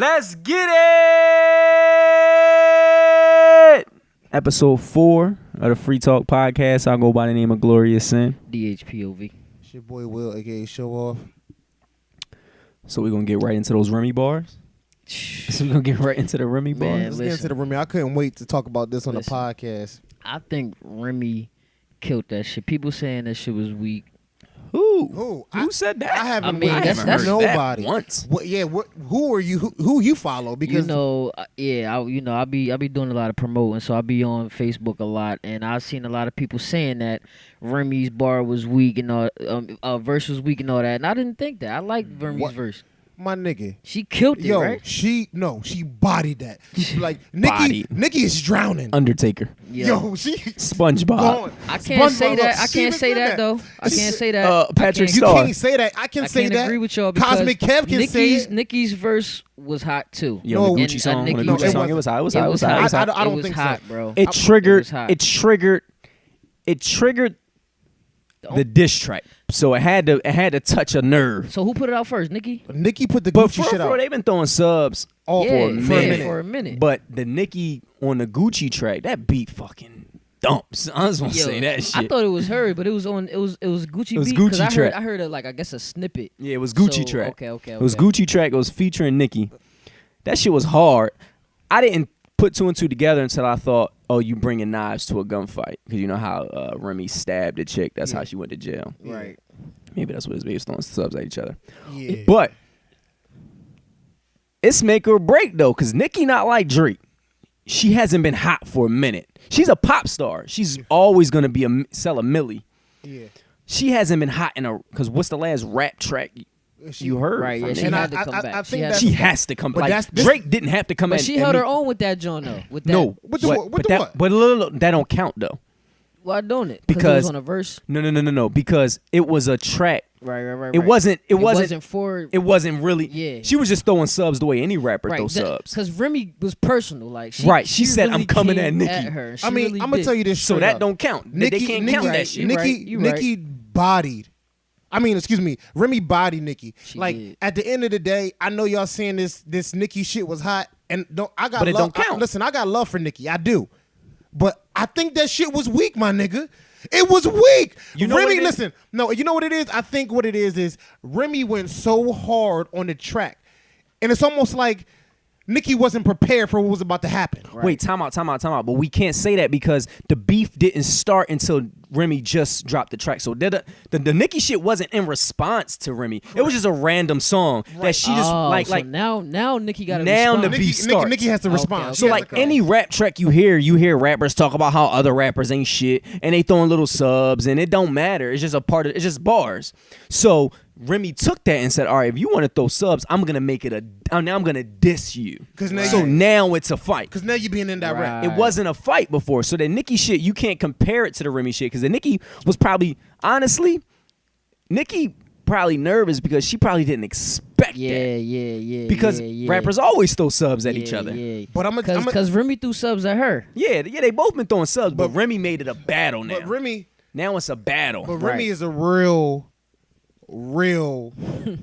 Let's get it! Episode 4 of the Free Talk Podcast. I'll go by the name of Glorious Sin. DHPOV. It's your boy Will, aka Show Off. So we're going to get right into those Remy bars? So we're going to get right into the Remy bars? Man, Let's get into the Remy. I couldn't wait to talk about this on the podcast. I think Remy killed that shit. People saying that shit was weak. Who said that? I haven't. I mean, heard that's nobody. once. Who are you? Who you follow? Because I be doing a lot of promoting, so I be on Facebook a lot, and I've seen a lot of people saying that Remy's bar was weak and all, verse was weak and all that, and I didn't think that. I like Remy's verse. my nigga, She killed it, right? she bodied that. Like Nicki is drowning. Undertaker. Yo, she SpongeBob. going. I can't say that. I can't say that though. I can't say that. Patrick You Star. can't say that. I can say can't that. agree with y'all because Cosmic Kev can say it. Nicki's verse was hot too. Yo, No, the and, Gucci song. Nicki When the Gucci was- song, it was hot. It was It hot. It was was hot. It was hot. hot. I don't It was think so. hot, bro. It triggered. hot. It triggered the diss track. So it had to touch a nerve. So who put it out first? Nicki? Nicki put the But Gucci for shit out. they've been throwing subs All Yeah, for a for minute. a minute. But the Nicki on the Gucci track, that beat fucking dumps. I just want to Yo, say that shit. I thought it was her, but it was Gucci. It was beat, 'cause Gucci track. I heard I guess a snippet. Yeah, it was Gucci So, track. Okay. It was Gucci track. It was featuring Nicki. That shit was hard. I didn't put two and two together until I thought, oh, you bringing knives to a gunfight. Because you know how Remy stabbed a chick. That's how she went to jail. Right. Maybe that's what it's based on, subs at each other. Yeah. But it's make or break, though, because Nicki not like Drake. She hasn't been hot for a minute. She's a pop star. She's always going to sell a milli. Yeah. She hasn't been hot because what's the last rap track you heard? Right, from yeah, her? she And had to I- come I back. think that's- She has to come. But Like that's- Drake didn't have to come. But in she and held me- her own with that John though. With that. No, With the but, what? With but the that, what? but look, that don't count though. Why don't it? Because- it was on a verse. No. Because it was a track. Right. It wasn't. It wasn't. wasn't for. It wasn't really. Yeah. She was just throwing subs the way any rapper throws subs. Because Remy was personal. Like She said, really "I'm coming at came Nicki." her. She I mean, really I'm gonna did. tell you this. So straight that up. don't count. They can't count that shit. You right. Nicki bodied. Remy bodied Nicki. She Like did. at the end of the day, I know y'all saying this Nicki shit was hot, and I got But it love. don't count. Listen, I got love for Nicki. I do, but I think that shit was weak, my nigga. It was weak. You know what Remy, it is? listen. No, you know what it is? I think what it is Remy went so hard on the track, and it's almost like Nicki wasn't prepared for what was about to happen. Wait, time out. But we can't say that because the beef didn't start until Remy just dropped the track. So the Nicki shit wasn't in response to Remy. It was just a random song that she just so now Nicki got to now respond. the beef starts. Nicki has to respond. okay. She So has like to come. any rap track you hear rappers talk about how other rappers ain't shit and they throwing little subs and it don't matter. It's just a part of it's just bars. So Remy took that and said, all right, if you want to throw subs, I'm gonna diss you. Now it's a fight. Because now you're being indirect. Right. It wasn't a fight before. So the Nicki shit, you can't compare it to the Remy shit because the Nicki was probably Nicki probably nervous because she probably didn't expect that. Yeah. Because yeah. rappers always throw subs at each other. Yeah. But I'm Because Remy threw subs at her. Yeah, they both been throwing subs, but Remy made it a battle now. But Remy Now it's a battle. But Remy is a real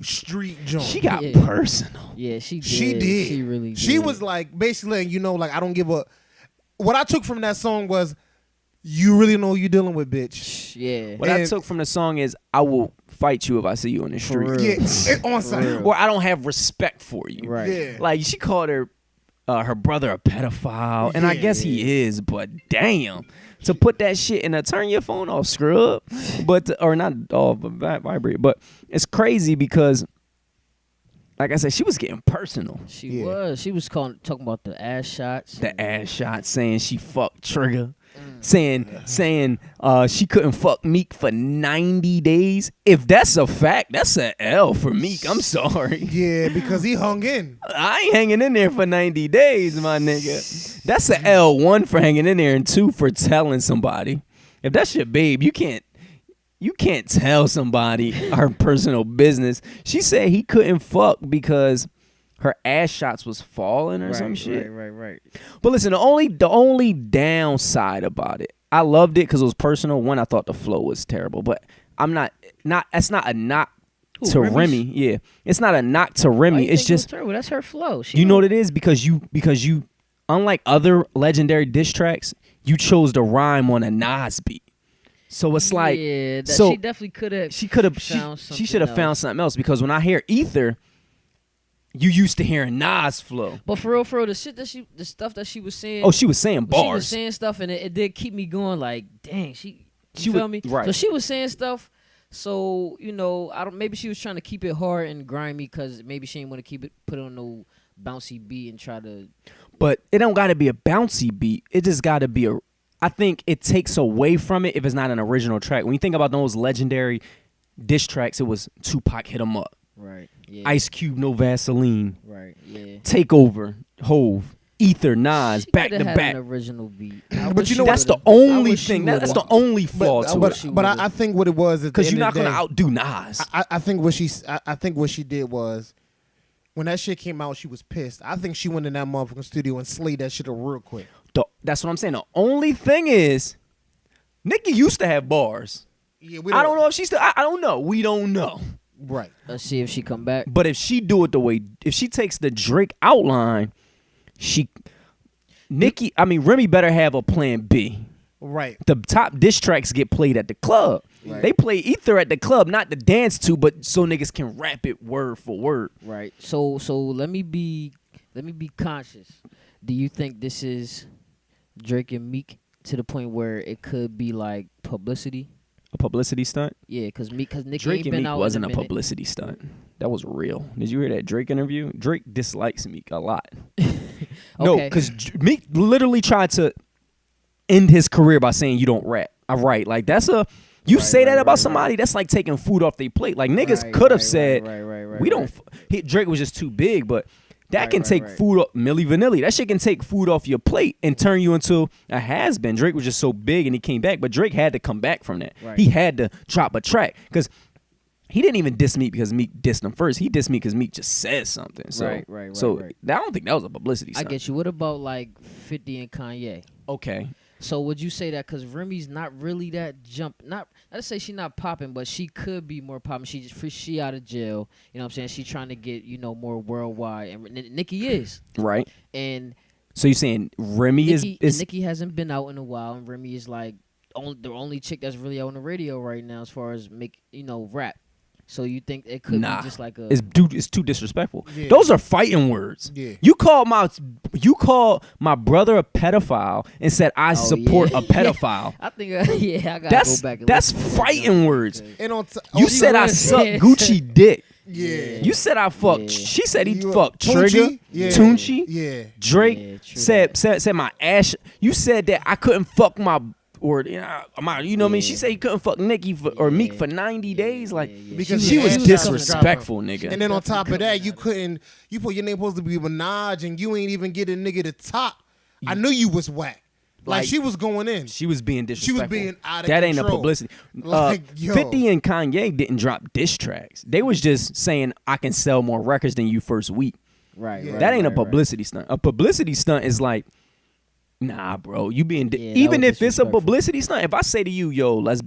street joint. She got Yeah. personal. Yeah, she did. She did. She really did. She was like basically, like I don't give a. What I took from that song was, you really know who you dealing with, bitch. Yeah. What I And- took from the song is, I will fight you if I see you on the street. real. Yeah, it on site. Or I don't have respect for you. Right. Yeah. Like she called her brother a pedophile, and I Yeah. guess he is, but damn. To put that shit in turn your phone off, scrub, or not off, but vibrate. But it's crazy because, like I said, she was getting personal. She was. She was talking about the ass shots. The ass shot, saying she fucked Trigger, saying she couldn't fuck Meek for 90 days. If that's a fact, that's an L for Meek. I'm sorry. Yeah, because he hung in. I ain't hanging in there for 90 days, my nigga. That's an L, 1 for hanging in there and 2 for telling somebody. If that's your babe, you can't tell somebody her personal business. She said he couldn't fuck because her ass shots was falling or some shit. Right. But listen, the only downside about it, I loved it because it was personal. One, I thought the flow was terrible, but I'm not. That's not a knock Who, to Remy's? Remy. Yeah, it's not a knock to Why Remy. you It's think it was just terrible? That's her flow. She you know don't- what it is because you unlike other legendary diss tracks, you chose to rhyme on a Nas beat. So it's like yeah, so she definitely could have. she could have found she should have something found else. something else because when I hear Ether, you used to hearing Nas flow. But for real, the stuff that she was saying. Oh, she was saying She was bars. saying stuff, and it did keep me going. Like, dang, she She feel would- me? right. So she was saying stuff. So I don't. Maybe she was trying to keep it hard and grimy because maybe she didn't want to put on no bouncy beat and try to. But it don't got to be a bouncy beat. It just got to be a. I think it takes away from it if it's not an original track. When you think about those legendary diss tracks, it was Tupac hit 'em up, Right. Yeah. Ice Cube, No Vaseline, Right. Yeah. Takeover, Hove, Ether, Nas, She back coulda to had back. an original beat. But you know That's the what- only wish she thing. That's the would've. only flaw to but, it. but I think what it was is Because you're not gonna outdo Nas. I think what she did was when that shit came out, she was pissed. I think she went in that motherfucking studio and slayed that shit up real quick. That's what I'm saying. The only thing is, Nicki used to have bars. Yeah, I don't know if she still. I don't know. We don't know. Right. Let's see if she come back. But if she do it the way, if she takes the Drake outline, Remy better have a plan B. Right. The top diss tracks get played at the club. Right. They play Ether at the club, not to dance to, but so niggas can rap it word for word. Right. So let me be conscious. Do you think this is Drake and Meek to the point where it could be like publicity? A publicity stunt? Yeah, because Nicki Drake ain't and been Meek out wasn't in a a minute. publicity stunt. That was real. Did you hear that Drake interview? Drake dislikes Meek a lot. No, Okay. because Meek literally tried to end his career by saying you don't rap. I write like that's a. You Right, say that right, about right, somebody, that's like taking food off their plate. Like niggas Right, could have right, said, right, we don't. Drake was just too big, but that Right, can right, take right. food off. Milli Vanilli, that shit can take food off your plate and turn you into a has been. Drake was just so big and he came back, but Drake had to come back from that. Right. He had to drop a track because he didn't even diss Meek because Meek dissed him first. He dissed Meek because Meek just said something. So, Right, so right. I don't think that was a publicity I stunt. get you. What about like 50 and Kanye? Okay. So would you say that because Remy's not really that jump? Not to say she's not popping, but she could be more popping. She out of jail. You know what I'm saying? She's trying to get more worldwide, and Nicki is. Right. And So you're saying Remy Nicki hasn't been out in a while, and Remy is like the only chick that's really out on the radio right now as far as rap. So you think it could Nah. be just like a it's too disrespectful. Yeah. Those are fighting words. Yeah. You call my brother a pedophile and said I support yeah. a pedophile. I think I gotta That's go back. And that's listen to that fighting now. words. Okay. And on You said I gonna suck say- Gucci dick. yeah. You said I fuck. Yeah. She said he You- fucked Tunchi? Trigger, Yeah. Tunchi, Yeah. Drake. Yeah, true said my ass. You said that I couldn't fuck my or you know what I mean. Yeah. She said he couldn't fuck Nicki or Meek Yeah. for 90 days. Like Because she yeah, was she was disrespectful, nigga. And then on top of that, you Definitely put your name supposed to be Minaj, and you ain't even get a nigga to top. I knew you was whack. Like she was going in. She was being disrespectful. being out of That ain't a control. publicity. Like, yo. 50 and Kanye didn't drop diss tracks. They was just saying I can sell more records than you first week. Right. Yeah. right, That ain't a right, right. publicity stunt. A publicity stunt is like, nah, bro, you being Yeah, that even was if it's a disrespectful. publicity stunt. If I say to you, yo, let's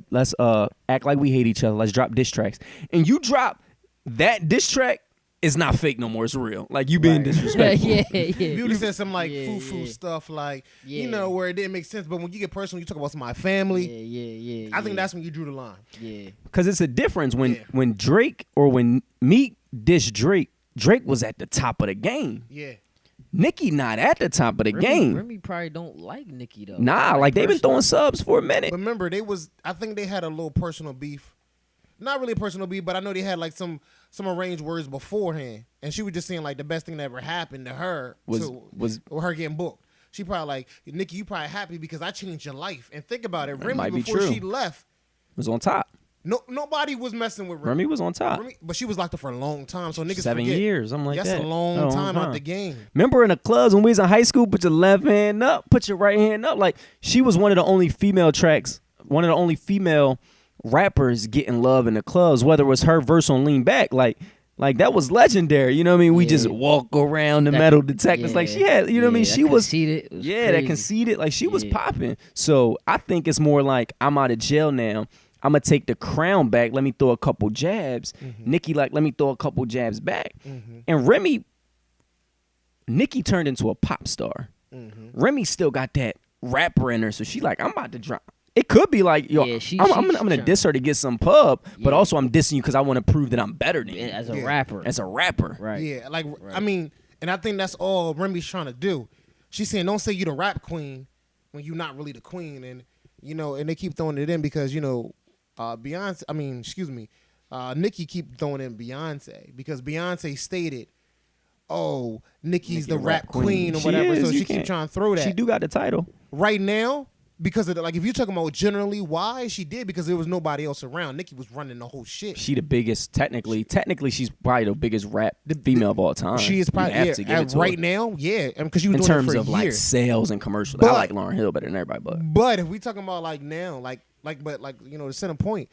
act like we hate each other. Let's drop diss tracks, and you drop that diss track, it's not fake no more. It's real. Like you being Right. disrespectful. yeah. Beauty said some like Yeah, foo-foo yeah. stuff, like Yeah. where it didn't make sense. But when you get personal, you talk about my family. Yeah. I think that's when you drew the line. yeah. Because it's a difference Yeah. when Drake or when Meek diss Drake. Drake was at the top of the game. Yeah. Nicki not at the top of the game. Remy probably don't like Nicki though. Nah, like they've been throwing subs for a minute. Remember, I think they had a little personal beef. Not really a personal beef, but I know they had like some arranged words beforehand. And she was just saying like the best thing that ever happened to her Was or her getting booked. She probably like, Nicki, you probably happy because I changed your life. And think about it, Remy might be before true. she left, was on top. nobody was messing with Remy. Remy was on top. But she was locked up for a long time, so niggas 7 forget. years, something like That's that. a long time out the game. Remember in the clubs when we was in high school, put your left hand up, put your right hand up. Like she was one of the only female rappers getting love in the clubs, whether it was her verse on Lean Back. Like that was legendary. You know what I mean? We just Yeah. walk around the That- metal detectors. Like she had, you know what I mean? that She was conceited. that conceited. Like she was Yeah. popping. So I think it's more like I'm out of jail now. I'm gonna take the crown back. Let me throw a couple jabs. Mm-hmm. Nicki like, let me throw a couple jabs back. And Nicki turned into a pop star. Mm-hmm. Remy still got that rapper in her, so she like, I'm about to drop. It could be like, yo, Yeah, I'm gonna diss her to get some pub, but Yeah. also I'm dissing you because I want to prove that I'm better than you as a Yeah. rapper. as a rapper. Right. Yeah, like I mean, and I think that's all Remy's trying to do. She's saying, don't say you the rap queen when you're not really the queen, and and they keep throwing it in because Beyonce. I mean, excuse me, Nicki keep throwing in Beyonce because Beyonce stated, "Oh, Nicki's the rap queen or She whatever." is, So you she keep can't- trying to throw that. She do got the title. Right now, because of if you're talking about generally why she did, because there was nobody else around. Nicki was running the whole shit. She the biggest, technically she's probably the biggest rap female of all time. She is probably You have to give it to right her. now, yeah, because she was In doing terms it for of a like year. sales and commercials. But- I like Lauryn Hill better than everybody, but If we talking about like now, the center point,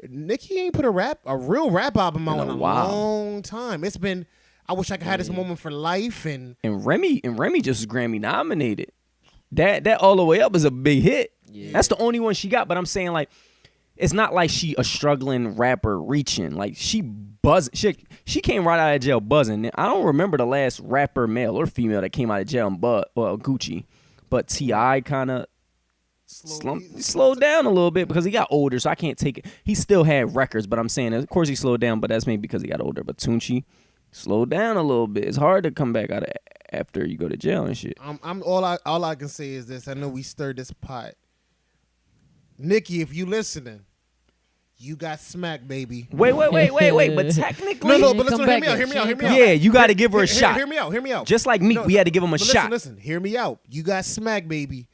Nicki ain't put a real rap album out in a while. long time. It's been. I wish I could have this moment for life, and Remy just was Grammy nominated. That All the Way Up is a big hit. Yeah. That's the only one she got. But I'm saying like, it's not like she a struggling rapper reaching. Like she buzzing. She came right out of jail buzzing. I don't remember the last rapper, male or female, that came out of jail and Gucci. But T.I. kind of slowed down a little bit because he got older. So I can't take it. He still had records, but I'm saying, of course he slowed down. But that's maybe because he got older. But Tunchi slowed down a little bit. It's hard to come back out of after you go to jail and shit. I'm all I can say is this. I know we stirred this pot. Nicki, if you listening, you got smacked, baby. Wait. But technically, No, but Come listen, back hear me up. out. yeah, you got to give her a shot. Hear me out. Just like Meek, we had to give him a but shot. Listen, hear me out. You got smacked, baby.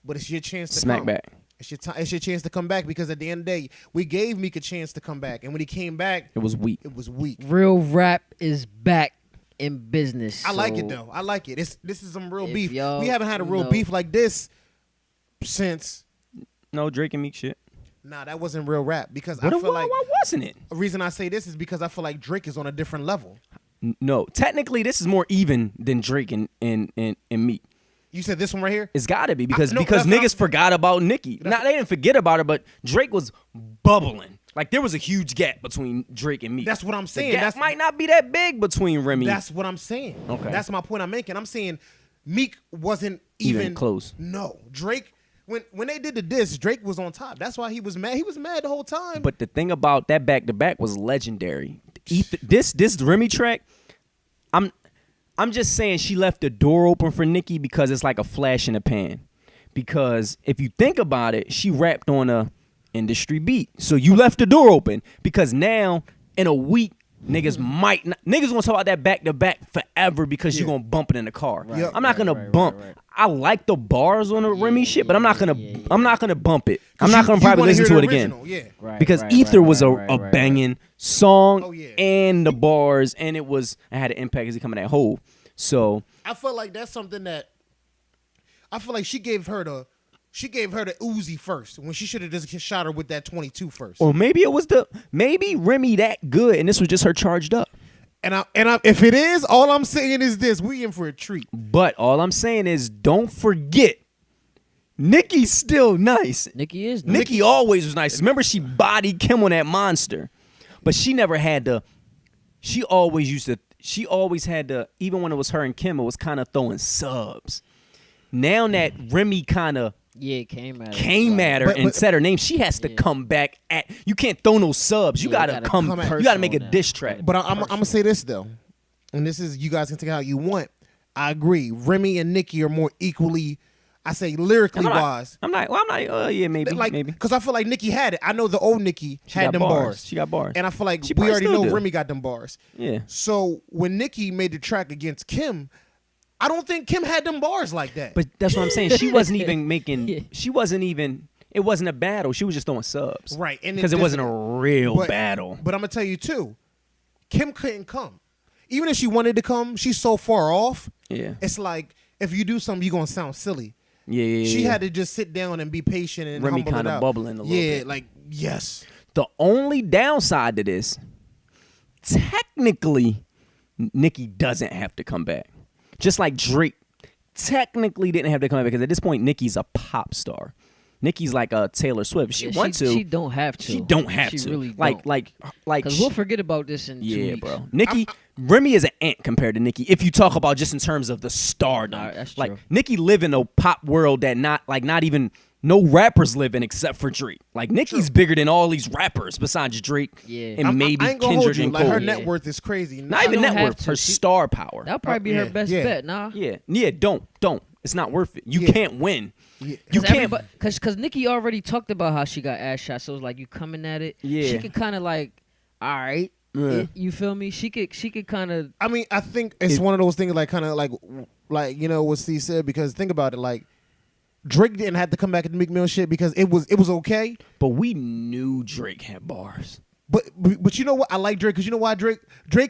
But it's your chance to Smack come. back. It's your chance to come back because at the end of the day, we gave Meek a chance to come back, and when he came back, It was weak. it was weak. Real rap is back in business. I like it so though. I like it. This is some real if beef. y'all, We haven't had a you real know- beef like this since. No Drake and Meek shit. Nah, that wasn't real rap because What, I feel like why wasn't it? the reason I say this is because I feel like Drake is on a different level. No, technically this is more even than Drake and Meek. You said this one right here. It's got to be because no, that's niggas not- forgot about Nicki. Now they didn't forget about her, but Drake was bubbling. Like there was a huge gap between Drake and Meek. That's what I'm The saying. gap That's might not be that big between Remy. That's what I'm saying. Okay. That's my point I'm making. I'm saying Meek wasn't even close. No, Drake. When they did the diss, Drake was on top. That's why he was mad. He was mad the whole time. But the thing about that back to back was legendary. This Remy track, I'm just saying she left the door open for Nicki because it's like a flash in the pan. Because if you think about it, she rapped on a industry beat. So you left the door open because now in a week niggas might not, niggas gonna talk about that back to back forever because you gonna bump it in the car. Yep. I'm not gonna bump. right. I like the bars on the Remy shit, but I'm not gonna I'm not gonna bump it. I'm 'Cause not gonna you probably wanna listen hear to the it again. original, yeah. Right, Because right, Ether right, was right, a right, right, banging song Oh, yeah. and the bars, and it had an impact as he coming that whole. So I feel like that's something that I feel like she gave her the Uzi first when she should have just shot her with that 22 first. or maybe it was maybe Remy that good, and this was just her charged up. And if it is, all I'm saying is this: we in for a treat. But all I'm saying is, don't forget, Nicki's still nice. Nicki is nice. Nicki always was nice. Remember, she bodied Kim on that Monster, but she never had to. She always had to. Even when it was her and Kim, it was kind of throwing subs. Now that Remy kind of Yeah, came at her But- and said her name, she has to Yeah. come back at. You can't throw no subs. You Yeah, you gotta gotta come. come at You gotta make a personal now. diss track. But I'm gonna say this though, and this is you guys can take it how you want. I agree. Remy and Nicki are more equally. I say lyrically wise. I'm not. Yeah, maybe. Like, maybe. because I feel like Nicki had it. I know the old Nicki She had got them bars. bars. She got bars. And I feel like She we probably already still know do. Remy got them bars. Yeah. So when Nicki made the track against Kim, I don't think Kim had them bars like that. But that's what I'm saying. She wasn't even making. Yeah. She wasn't even. It wasn't a battle. She was just throwing subs. Right, and Because it wasn't a real battle. But I'm gonna tell you too, Kim couldn't come. Even if she wanted to come, she's so far off. Yeah. It's like if you do something, you're gonna sound silly. Yeah. She had to just sit down and be patient and Remy humble it kinda out. bubbling a little Yeah, bit. like yes. The only downside to this, technically, Nicki doesn't have to come back. Just like Drake technically didn't have to come back because at this point, Nicki's a pop star. Nicki's like a Taylor Swift. She Yeah, wants to. She don't have to. She don't have She to. really like don't. Because we'll forget about this in 2 yeah, weeks. bro. Nicki, Remy is an ant compared to Nicki. If you talk about just in terms of the stardom, Nah, that's like true. Nicki live in a pop world that not even no rappers live in except for Drake. Like Nicki's bigger than all these rappers besides Drake Yeah. and maybe I ain't gonna hold Kendrick you. and Like Cole. her Yeah. net worth is crazy. Not even don't net have worth, to. her She- star power. That'll probably be her Yeah, best yeah. bet, nah. Yeah. Don't. It's not worth it. You Yeah. can't win. Yeah. You can't. Because Nicki already talked about how she got ass shot, so it's like you coming at it. Yeah. She could kind of like, all right, Yeah. you feel me? She could kind of. I mean, I think it's one of those things like kind of like what Steve said, because think about it, like Drake didn't have to come back at the Meek Mill shit because it was okay. But we knew Drake had bars. But you know what? I like Drake because you know why Drake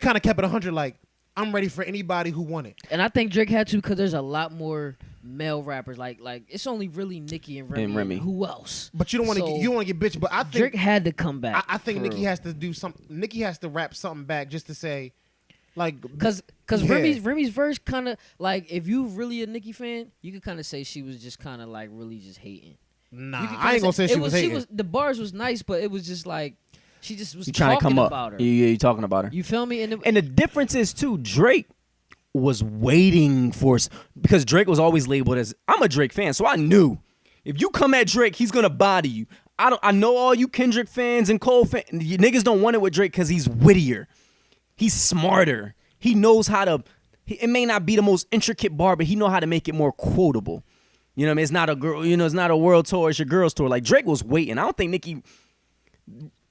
kind of kept it 100. Like I'm ready for anybody who want it. And I think Drake had to because there's a lot more male rappers. Like it's only really Nicki and Remy. And Remy. Who else? But you don't want to So, you don't want to get bitch. But I think Drake had to come back. I think for Nicki real. has to do something. Nicki has to rap something back just to say, like, Cause Yeah. Remy's verse kind of like, if you really a Nicki fan, you could kind of say she was just kind of like really just hating. nah, You could I kinda ain't gonna say it she was hating. the bars was nice, but it was just like she just was You trying to talking come up? about her. Yeah, you talking about her. You feel me? And the difference is too, Drake was waiting for because Drake was always labeled as I'm a Drake fan, so I knew if you come at Drake, he's gonna body you. I know all you Kendrick fans and Cole fans, you niggas don't want it with Drake because he's wittier, he's smarter, he knows how to. It may not be the most intricate bar, but he know how to make it more quotable. You know what I mean? It's not a girl. You know, it's not a world tour. It's your girls tour. Like Drake was waiting. I don't think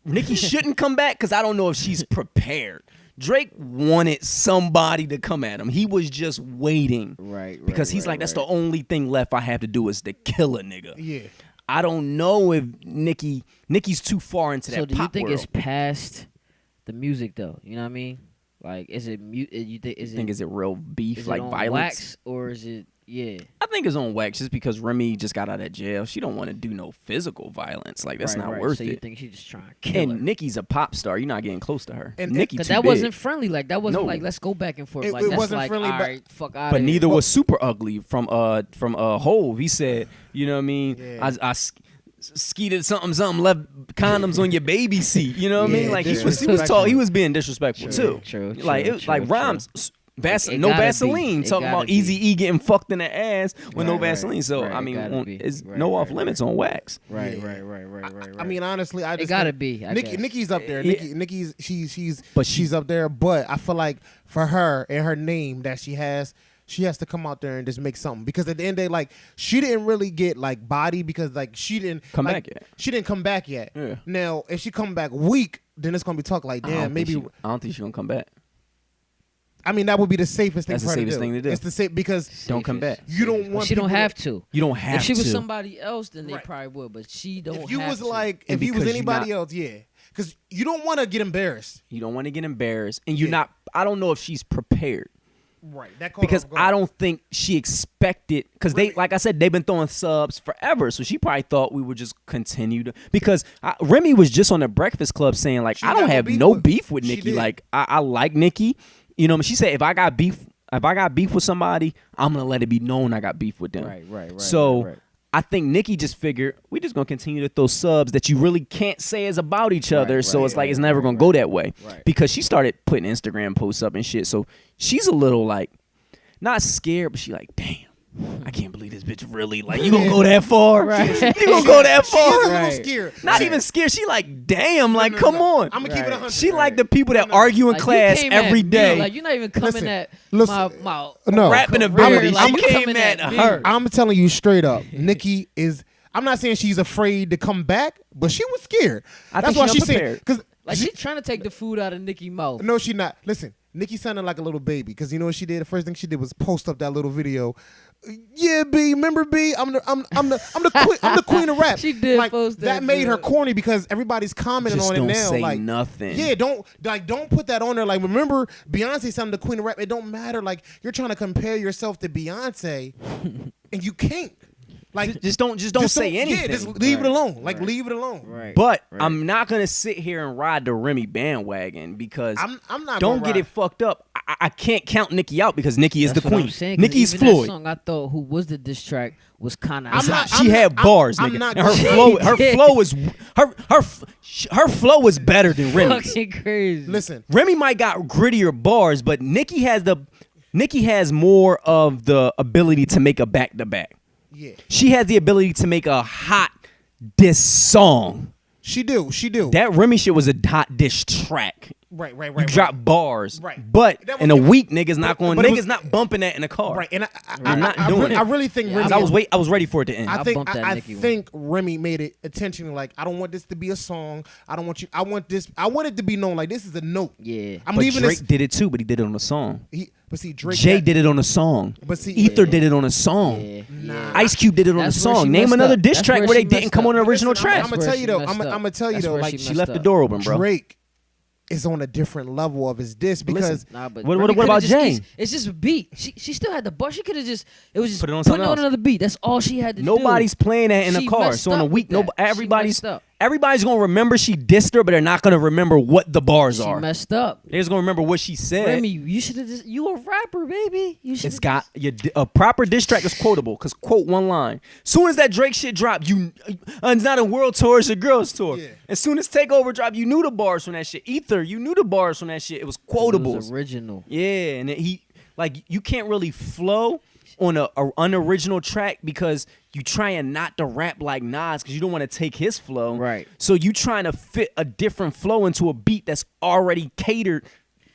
Nicki shouldn't come back because I don't know if she's prepared. Drake wanted somebody to come at him. He was just waiting. Right. Because he's like, that's the only thing left I have to do is to kill a nigga. Yeah. I don't know if Nicki's too far into that So do you pop think world. it's past the music though? You know what I mean? Like, is it you think Is it real beef, is like it on violence? wax or is it I think it's on wax just because Remy just got out of jail. She don't want to do no physical violence. Like, that's not worth so you it. think she's just trying to kill her? And Nicki's a pop star. You're not getting close to her. And- Nicki Cause too that big. wasn't friendly. Like that wasn't No. like let's go back and forth. It- Like it that's wasn't like, friendly, all but- right, fuck out. But neither was super ugly from Hove. He said, you know what I mean? Yeah. I skeeted something left condoms on your baby seat. You know what I mean? Yeah, Like he was disrespectful. tall. He was being disrespectful too. True. Like it, like rhymes. It No gotta Vaseline. be. It Talking gotta about be. Easy E getting fucked in the ass with no Right, Vaseline. So right, I it mean, gotta be. it's Right, no right, off limits on wax. Right. Yeah. I mean, honestly, I just it gotta think be. I guess. Nicki's up there. Yeah. Nicki's But she's up there. But I feel like for her and her name that she has to come out there and just make something. Because at the end of the day, like she didn't really get like body because like she didn't Come like, back yet. She didn't come back yet. Yeah. Now if she come back weak, then it's gonna be talk like I don't damn think maybe. I don't think she's gonna come back. I mean that would be the safest thing. That's for the her safest thing to do. It's the safe because Don't come back. you don't But want. she don't people have to- to. You don't have If she was to. somebody else, then they Right. probably would. But she don't. If you have was to. like And if you was because you're anybody not- else, yeah. Because you don't want to get embarrassed. You don't want to get embarrassed, and you're Yeah. not. I don't know if she's prepared. Right. That caught Because her off guard. I don't think she expected, because they, Remy- like I said, they've been throwing subs forever. So she probably thought we would just continue to, because Remy was just on the Breakfast Club saying like, She I don't got no have beef no with- beef with she Nicki. did. Like I like Nicki. You know, she said if I got beef with somebody, I'm gonna let it be known I got beef with them. Right. So right. I think Nicki just figured we just gonna continue to throw subs that you really can't say is about each other. So it's like it's never gonna go that way. Right. Because she started putting Instagram posts up and shit. So she's a little like not scared, but she like, damn, I can't believe this bitch really like you gonna go that far. Right. You gonna go that She is a far. little Right. scared. Not even scared. She like, damn, like come on. I'm gonna keep it Right. 100. She like the people that argue in Like, you class came at every me, day. Like you're not even coming Listen, at listen, my no. rapping career. ability. Like, She you came coming at me. her. I'm telling you straight up, Nicki is. I'm not saying she's afraid to come back, but she was scared. I That's think why she she's saying unprepared. because Like she's trying to take the food out of Nicki's mouth. no, she not. Listen, Nicki sounded like a little baby because you know what she did. The first thing she did was post up that little video. Yeah, B, remember B? I'm the queen. I'm the queen of rap. She did like, post that, That made her yeah. corny because everybody's commenting Just on don't it now. say like nothing. Yeah, don't put that on there. Like remember, Beyonce sounded the queen of rap. It don't matter. Like you're trying to compare yourself to Beyonce, and you can't. Like just don't say anything. Yeah, just leave it Right. alone. Like Right. leave it alone. Right. But right. I'm not gonna sit here and ride the Remy bandwagon because I'm not. don't gonna get ride. it fucked up. I can't count Nicki out because Nicki is That's the what queen. I'm saying, 'cause Nicki's even that Floyd. song I thought who was the diss track was kind of. I'm not- She had bars, I'm nigga. not And her gonna- flow is her flow is better than Remy's. fucking crazy. Listen, Remy might got grittier bars, but Nicki has more of the ability to make a back to back. yeah, She has the ability to make a hot diss song. she do. That Remy shit was a hot diss track. Right. You drop bars, Right. but That in a was- week, niggas not going. but it Niggas was- not bumping that in the car. Right, and I'm not doing it. I really think Yeah, Remy. 'Cause I was ready for it to end. I I think bumped that I Nicki one. think Remy made it intentionally. Like I don't want this to be a song. I don't want you. I want this. I want it to be known like this is a note. Yeah. I'm but leaving Drake this. did it too, but he did it on a song. But see, Drake. Jay did it on a song. But see, Ether Yeah. did it on a song. Yeah. Nah. yeah. Ice Cube did it on a That's where she song. Name messed another up. diss That's track where where they she didn't messed come up. on the original Listen, track. I'm gonna That's tell where you she though. messed I'm up. gonna tell you That's though. where Like she She messed left up. the door open, bro. Drake is on a different level of his diss because Listen, Nah, but What Remy about coulda just Jay? It's just a beat. She still had the bar. She could have just it was just Put it on putting something on else. another beat. That's all she had to do. Nobody's playing that in the She car. messed So in a up week, with that. She everybody's messed up. everybody's gonna remember she dissed her, but they're not gonna remember what the bars She are. messed up. They're just gonna remember what she said. Remy, you should have just. You a rapper, baby. You should. It's got a proper diss track is quotable because quote one line. Soon as that Drake shit dropped, it's not a world tour, it's a girls tour. Yeah. As soon as Takeover dropped, you knew the bars from that shit. Ether, you knew the bars from that shit. It was quotables. It was original. Yeah, and you can't really flow on a unoriginal track because you trying not to rap like Nas because you don't want to take his flow. Right. So you trying to fit a different flow into a beat that's already catered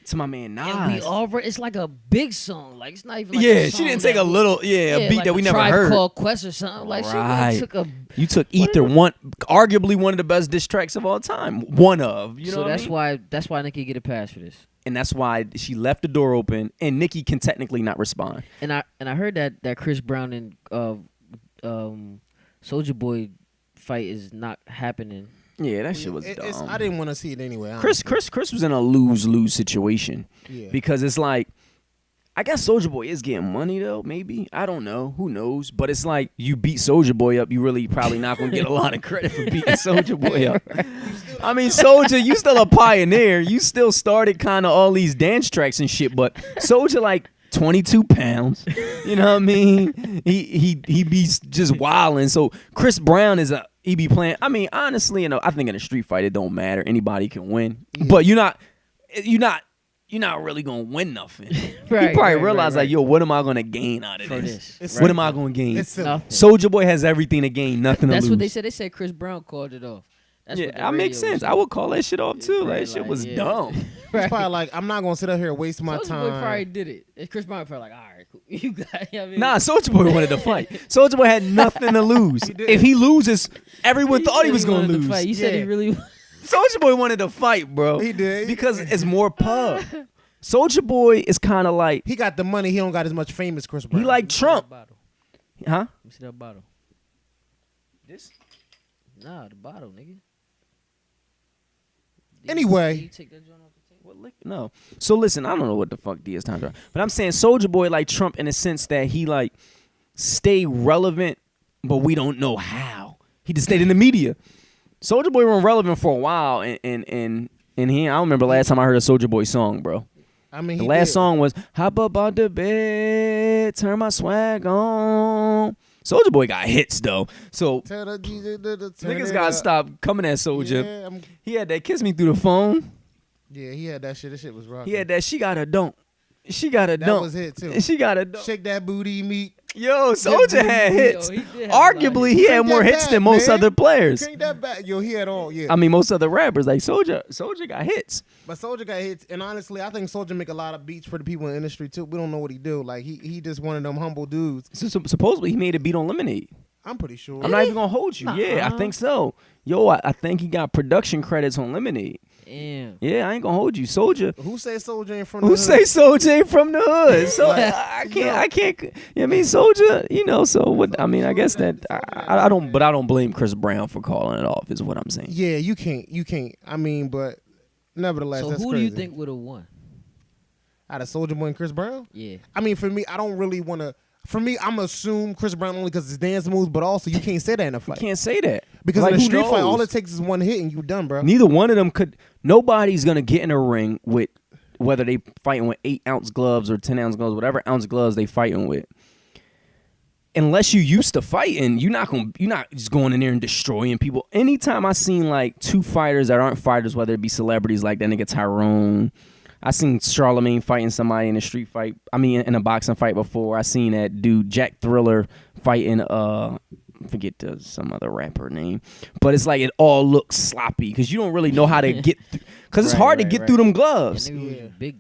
to my man Nas. And we already. It's like a big song. Like it's not even. Like yeah, a she song didn't take that a little, a beat like that we a never Tribe heard. Called Quest or something. Like she Right. really took a. You took Ether, arguably one of the best diss tracks of all time. One of, you know So what that's I mean? why Nicki get a pass for this. And that's why she left the door open, and Nicki can technically not respond. And I heard that Chris Brown and Soulja Boy fight is not happening. Yeah, that shit was it's, dumb. I didn't want to see it anyway. Chris was in a lose situation Yeah. because it's like, I guess Soulja Boy is getting money though. Maybe I don't know. Who knows? But it's like you beat Soulja Boy up, you really probably not gonna get a lot of credit for beating Soulja Boy up. I mean, Soulja, you still a pioneer. You still started kind of all these dance tracks and shit. But Soulja like 22 pounds. You know what I mean? He be just wilding. So Chris Brown he be playing. I mean, honestly, I think in a street fight it don't matter. Anybody can win. But you're not really gonna win nothing. Right, you probably right, realize right, like, yo, what am I gonna gain out of For this? this. What am I gonna gain? It's silly. Nothing. Soulja Boy has everything to gain, nothing to That's lose. what they said. They said Chris Brown called it off. That's what the Yeah, that makes radio was sense. I saying. would call that shit off too. Right, That shit like, was yeah. dumb. It's probably like I'm not gonna sit up here and waste my Soulja time. Boy probably did it. And Chris Brown probably like, all right, cool. You got. You know what I mean? Nah, Soulja Boy wanted to fight. Soulja Boy had nothing to lose. did. If he loses, everyone thought said he was gonna wanted to lose. fight. You said he Yeah. really. Soulja Boy wanted to fight, bro. He did. Because it's more pub. Soulja Boy is kind of like, He got the money. He don't got as much fame as Chris Brown. he like Trump, Bottle. huh? Let me see that bottle. This? Nah, the bottle, nigga. Anyway. Did you take that joint off the table? What lick? No. So listen, I don't know what the fuck D is time to, but I'm saying Soulja Boy like Trump in the sense that he like stay relevant, but we don't know how. He just stayed in the media. Soulja Boy went relevant for a while, and he. I don't remember last time I heard a Soulja Boy song, bro. I mean, The he last did. song was "Hop up on the bed, turn my swag on." Soulja Boy got hits though, so Tell the DJ to turn niggas it gotta up. stop coming at Soulja. Yeah, He had that "Kiss Me Through the Phone." yeah, he had that shit. That shit was rough. He had that "She Got a Don't." She got a that don't. was it too. She got a don't. Shake that booty meat. Yo, Soulja had hits. Yo, he did have a lot of Arguably, hits. he had Crank more that hits back, than most man. other players. Crank that back. Yo, he had all. Yeah. I mean, most other rappers like Soulja got hits. But Soulja got hits, and honestly, I think Soulja make a lot of beats for the people in the industry too. We don't know what he do. Like he just one of them humble dudes. So supposedly he made a beat on Lemonade. I'm pretty sure. I'm not even gonna hold you. Yeah, I Nuh-uh. think so. Yo, I think he got production credits on Lemonade. Damn. Yeah, I ain't gonna hold you, Soulja. Who say Soulja ain't from? Who the say hood? Soulja ain't from the hood? So Like, I can't. You know what I mean, Soulja. So what? I mean, I guess that I don't. But I don't blame Chris Brown for calling it off. Is what I'm saying. Yeah, you can't. I mean, but nevertheless, So that's who crazy. do you think would have won? Out of Soulja Boy and Chris Brown? Yeah. I mean, for me, I don't really want to. For me, I'm gonna assume Chris Brown only because his dance moves, but also you can't say that in a You fight. can't say that. Because Like, in a who street fight, all knows? it takes is one hit and you done, bro. Neither one of them could. Nobody's gonna get in a ring with whether they fighting with 8-ounce gloves or 10-ounce gloves, whatever ounce gloves they fighting with. Unless you used to fighting, you're not just going in there and destroying people. Anytime I seen like two fighters that aren't fighters, whether it be celebrities like that nigga Tyrone, I seen Charlemagne fighting somebody in a street fight. I mean, in a boxing fight before. I seen that dude Jack Thriller fighting forget some other rapper name, but it's like it all looks sloppy because you don't really know how to get because it's hard to get through them gloves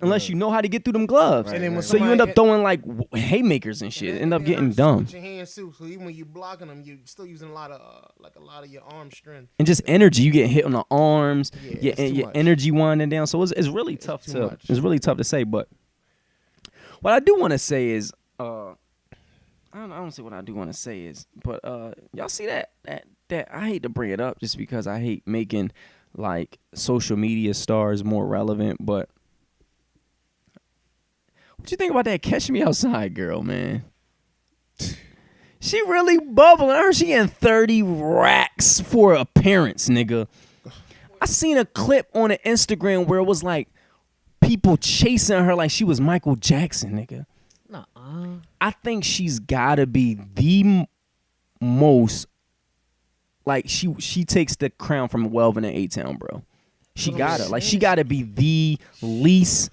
unless you know how to get through them gloves. And then when So you end somebody up throwing like haymakers and shit. End up getting dumb. With your hands too, so even when you blocking them, you still using a lot of your arm strength. And just energy, you get hit on the arms, Yeah, it's too your much. energy winding down. So it's really tough too to much. it's really tough to say. But what I do want to say is, I don't see what I do want to say is, but y'all see that I hate to bring it up just because I hate making like social media stars more relevant. But what you think about that Catch Me Outside girl, man? She really bubbling. I heard she getting 30 racks for appearance, nigga. I seen a clip on the Instagram where it was like people chasing her like she was Michael Jackson, nigga. I think she's gotta be the most like she takes the crown from Welvin and A-Town, bro. She gotta be the least,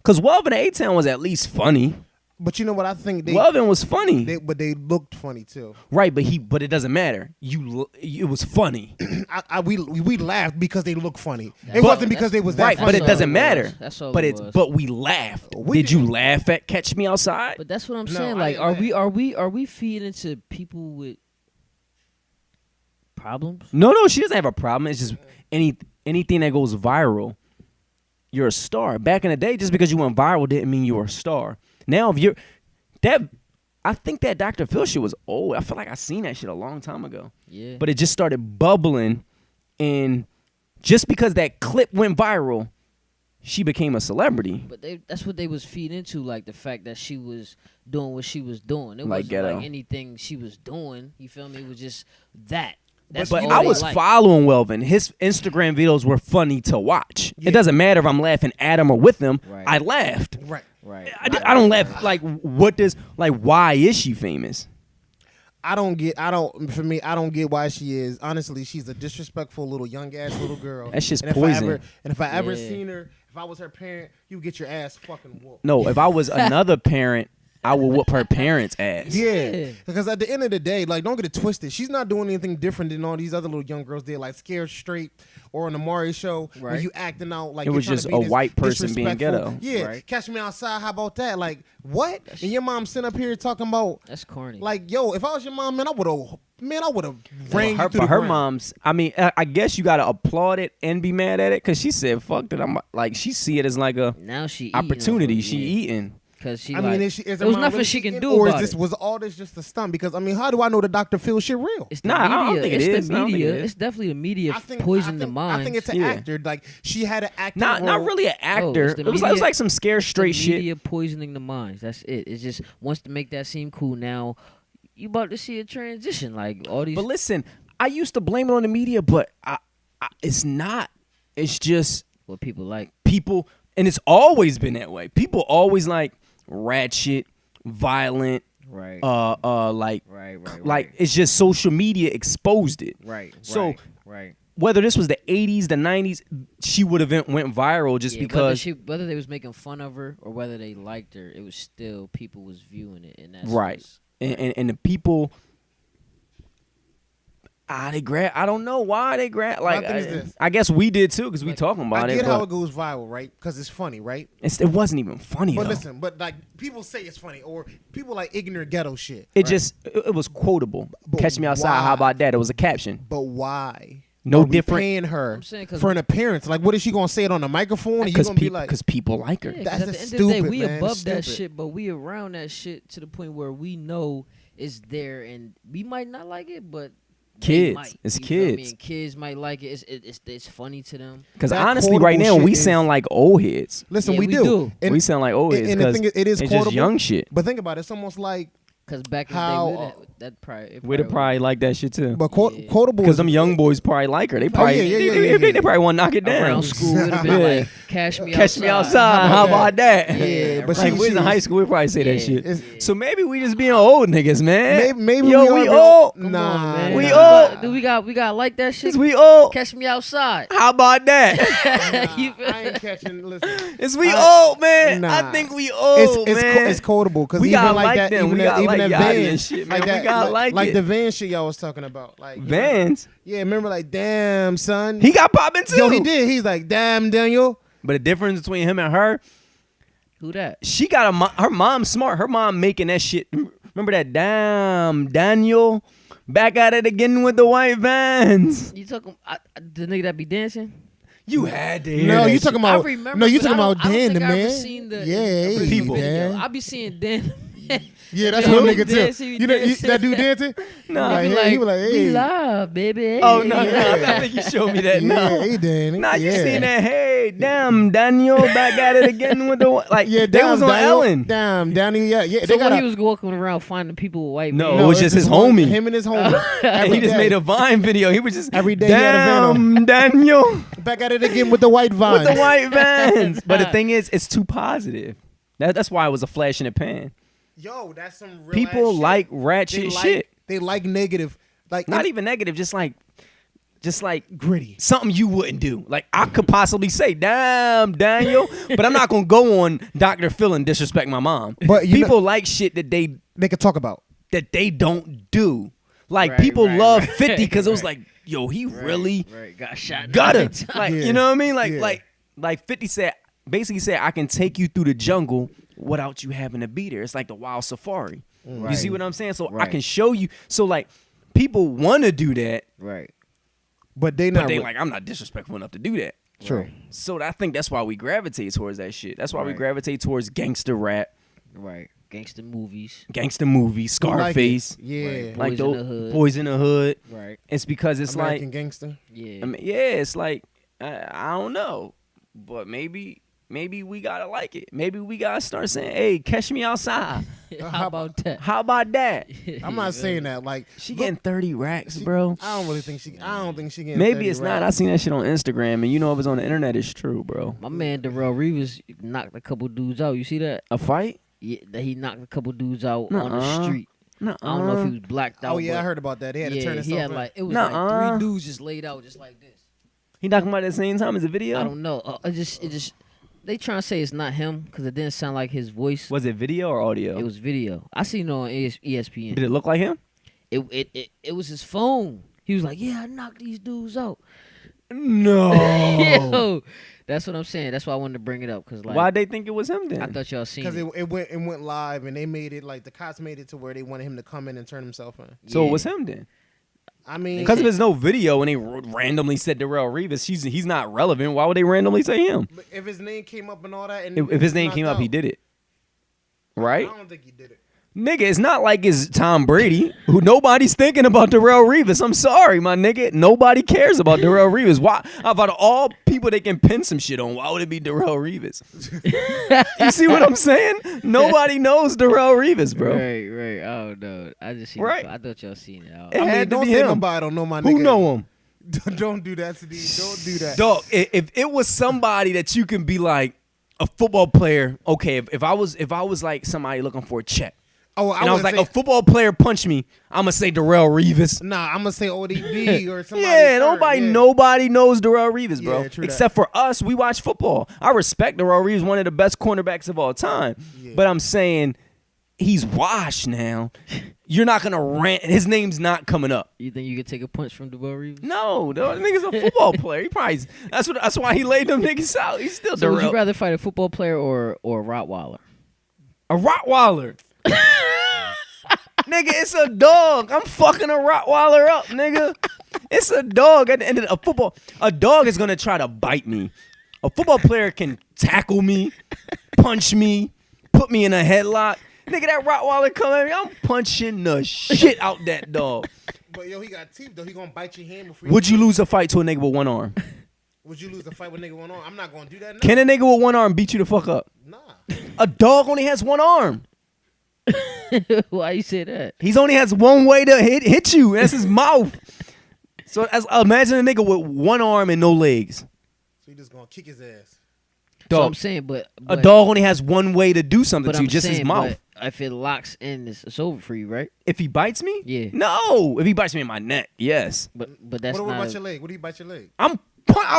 cause Welvin and A-Town was at least funny. But you know what I think? Welvin was funny, But they looked funny too. right? But it doesn't matter. It was funny, We laughed because they look funny. It wasn't because they was that right? funny. But it all doesn't it matter. was. That's all But it was. but we laughed. We Did you didn't. laugh at Catch Me Outside? But that's what I'm No, saying. I Like, didn't are we feeding into people with problems? No, she doesn't have a problem. It's just anything that goes viral, you're a star. Back in the day, just because you went viral didn't mean you were a star. Now, I think that Dr. Phil shit was old. I feel like I seen that shit a long time ago. Yeah. But it just started bubbling, and just because that clip went viral, she became a celebrity. But that's what they was feeding into, like the fact that she was doing what she was doing. It Like wasn't ghetto. like anything she was doing. You feel me? It was just that. That's But all I they was liked. following Welvin. His Instagram videos were funny to watch. Yeah. It doesn't matter if I'm laughing at him or with him. Right. I laughed. Right. Right. I don't laugh. Like, why is she famous? For me, I don't get why she is. Honestly, she's a disrespectful little young ass little girl. That shit's and poison. If I ever Yeah. seen her, if I was her parent, you get your ass fucking whooped. No, if I was another parent, I would whoop her parents' ass. Yeah, because at the end of the day, like, don't get it twisted. She's not doing anything different than all these other little young girls did, like Scared Straight or on the Maury Show, where Right. you acting out like It you're was trying just to be a this white person being disrespectful- ghetto. Yeah, Right. Catch Me Outside. How about that? Like, what? And your mom sitting up here talking about, That's corny. like, yo, if I was your mom, man, I would have ran you Her, through but the her ground. mom's. I mean, I guess you gotta applaud it and be mad at it because she said, "Fuck that." I'm like, she see it as like a now she opportunity. She eating. because she. I like, mean, is there her was mom nothing really she can eating, do or about is this it. was all this just a stunt? Because I mean, how do I know the Dr. Phil shit real? It's the Nah, I media. don't think it it's is. the I don't think media. it is. It's definitely the media I think poisoning the mind. I think it's an Yeah. actor. Like, she had an acting Not role. really an actor. it's the It was media- like some Scare Straight the shit. media poisoning the minds. That's it. It just wants to make that seem cool. Now you about to see a transition. Like all these. But listen, I used to blame it on the media, but it's not. It's just what people like. people, and it's always been that way. People always like ratchet, violent, Right. like Right. like it's just social media exposed it. Right. So right. whether this was the 80s, the 90s, she would have went viral just Yeah, because. whether they was making fun of her or whether they liked her, it was still people was viewing it, and that's Right. And the people, they grab. I don't know why they grab. Like, thing is this. I guess we did too because we Like, talking about I it. get how But it goes viral, right? Because it's funny, right? it wasn't even funny But though. listen, but like people say it's funny, or people like ignorant ghetto shit. It just it was quotable. But Catch Me Outside. why? How about that? It was a caption. But why? No Are we different- paying her I'm saying 'cause- for an appearance. Like, what is she gonna say it on the microphone? And you gonna be like, people like her. Yeah, 'cause That's at the just end of the day, stupid, we man. above It's that stupid. shit, but we around that shit to the point where we know it's there, and we might not like it, but they Kids. might, It's you feel me? kids. And kids might like it. It's funny to them. Because That honestly, right now quotable we shit is- sound like old heads. listen, Yeah, we we do. do. And, We sound like old heads and the because thing is, it is it's quotable. just young shit. But think about it. It's almost like Cause back in How- the day, that probably We'd have probably like that shit too. But Yeah. quotable Because is- them young boys probably like her. They probably, yeah. they probably want to knock it down. around school would have been Yeah. like, "Cash me Catch outside." me outside. How about that? Yeah, but like she- we was in she- high school, we probably say that Yeah. shit. It's- So maybe we just being old niggas, man. Maybe Yo, we we are old. Come Nah, on, man. We nah. old. Do we got like that shit? Cause we old. Catch me outside. How about that? You feel- I ain't catching. Listen, Is we old, man? Nah. I think we old, man. it's quotable because We even gotta like like that, them. even We that, gotta even like that Yachty van and shit, man. like We that, gotta like like it. the van shit y'all was talking about, like Vans. Yeah, remember like, damn son, He got popping too. yo, he did. He's like, damn Daniel. But the difference between him and her, Who that? she got her mom smart. Her mom making that shit. Remember that? Damn, Daniel, back at it again with the white Vans. You talking the nigga that be dancing? You had to hear No, that you shit. talking I about? remember. No, you but talking I about don't Dan the think I ever man? seen the Yeah, original People. video. Dan. I be seeing Dan. Yeah, that's Yeah, one he nigga too. dancing, he You know dancing. that dude dancing? No. Like, He be hey, he was like, "We hey, live, baby." Oh no, no, Yeah. I think you showed me that. yeah, No, hey Dan. nah, you yeah. seen that? Hey, damn, Daniel, back at it again with the like. Yeah, they damn, was on Daniel. Ellen. Damn, Daniel. Yeah, yeah. So They got when he was walking around finding people with white No, men, it was just his homie. Him and his homie. And he just made a Vine video. He was just Every day he had a van on. damn, Daniel. Back at it again with the white vines. With the white vans. But the thing is, it's too positive. That's why it was a flash in the pan. Yo, that's some real People ass shit. like ratchet They like, shit. They like negative, like Not even negative, just like gritty. something you wouldn't do. Like I could possibly say, damn, Daniel, but I'm not gonna go on Dr. Phil and disrespect my mom. But you people like shit that They could talk about. they don't do. Like Right, people right, love right. 50 because it was Right. like, yo, he really right, got shot. gutter. 9 times. Like, Yeah. you know what I mean? Like, Yeah. like 50 said, basically said, I can take you through the jungle without you having to be there. It's like the wild safari. You see what I'm saying? So I Right. can show you. So like, people want to do that, Right. But they but not. they re- like, I'm not disrespectful enough to do that. True. So I think that's why we gravitate towards that shit. That's why we Right. gravitate towards gangster rap, Right. Gangster movies. gangster movies, We like it. Scarface, Yeah. Right. like Boys in those the Hood. Boys in the Hood. Right. It's because it's American like, Gangster. Yeah. I mean, yeah, it's like I don't know, but maybe we gotta like it. Maybe we gotta start saying, "Hey, catch me outside." How about that? How about that? I'm not saying that. Like She look, getting 30 racks, she- bro. I don't really think she. I don't think she getting. Maybe 30 it's not. I racks. seen that shit on Instagram, and you know if it's on the internet, it's true, bro. My man Darrell Reeves knocked a couple dudes out. You see that? A fight? Yeah, that he knocked a couple dudes out on the Nuh-uh. street. No, I don't know if he was blacked out. Oh yeah, I but heard about that. They had to yeah, turn he himself had in. like it was Nuh-uh. like 3 dudes just laid out just like this. He knocking him out at the same time as the video. I don't know. It just they trying to say it's not him because it didn't sound like his voice. Was it video or audio? It was video. I seen it on ESPN. Did it look like him? It was his phone. He was like, "Yeah, I knocked these dudes out." No. Yo, that's what I'm saying. That's why I wanted to bring it up because like Why'd they think it was him then? I thought y'all seen Because it. it went live and they made it like the cops made it to where they wanted him to come in and turn himself in. so Yeah. it was him then. I mean, Because if there's no video and they randomly said Darrell Reeves, he's not relevant. Why would they randomly say him? but if his name came up and all that, and If his name came up, he did it. Right? I don't think he did it. Nigga, it's not like it's Tom Brady, who nobody's thinking about Darrell Reeves. I'm sorry, my nigga. Nobody cares about Darrell Reeves. Why? Out of all people they can pin some shit on, why would it be Darrell Reeves? You see what I'm saying? Nobody knows Darrell Reeves, bro. Right. I don't know. I just seen Right. it. I thought y'all seen it. It I mean, had to don't be say him. nobody don't know my nigga. Who know him? Don't do that, Sadiq. Don't do that. Dog, if it was somebody that you can be like a football player, okay, if I was like somebody looking for a check, Oh, and I was like, say, a football player punched me, I'm gonna say Darrell Reeves. nah, I'm gonna say ODB or somebody. Yeah, third, nobody knows Darrell Reeves, bro. Yeah, true that. Except for us, we watch football. I respect Darrell Reeves, one of the best cornerbacks of all time. Yeah. But I'm saying he's washed now. You're not gonna rant. His name's not coming up. You think you could take a punch from Darrell Reeves? No, the nigga's a football player. He probably that's why he laid them niggas out. He's still So would Darrell. you rather fight a football player or a Rottweiler? A Rottweiler. Nigga, it's a dog. I'm fucking a Rottweiler up, nigga. It's a dog. At the end of a dog is gonna try to bite me. A football player can tackle me, punch me, put me in a headlock. Nigga, that Rottweiler come at me, I'm punching the shit out that dog. But yo, he got teeth though. He gonna bite your hand before. Would you lose a fight to a nigga with one arm? Would you lose a fight with nigga one on? I'm not gonna do that. No. Can a nigga with one arm beat you the fuck up? Nah. A dog only has one arm. Why you say that? He's only has one way to hit you. That's his mouth. So imagine a nigga with one arm and no legs. So you just gonna kick his ass. So I'm Dog. saying, but A dog only has one way to do something but to you, I'm just his saying, mouth. but if it locks in, it's over for you, right? If he bites me? Yeah. No. If he bites me in my neck, yes. But that's What not. about your leg? What do you bite your leg? I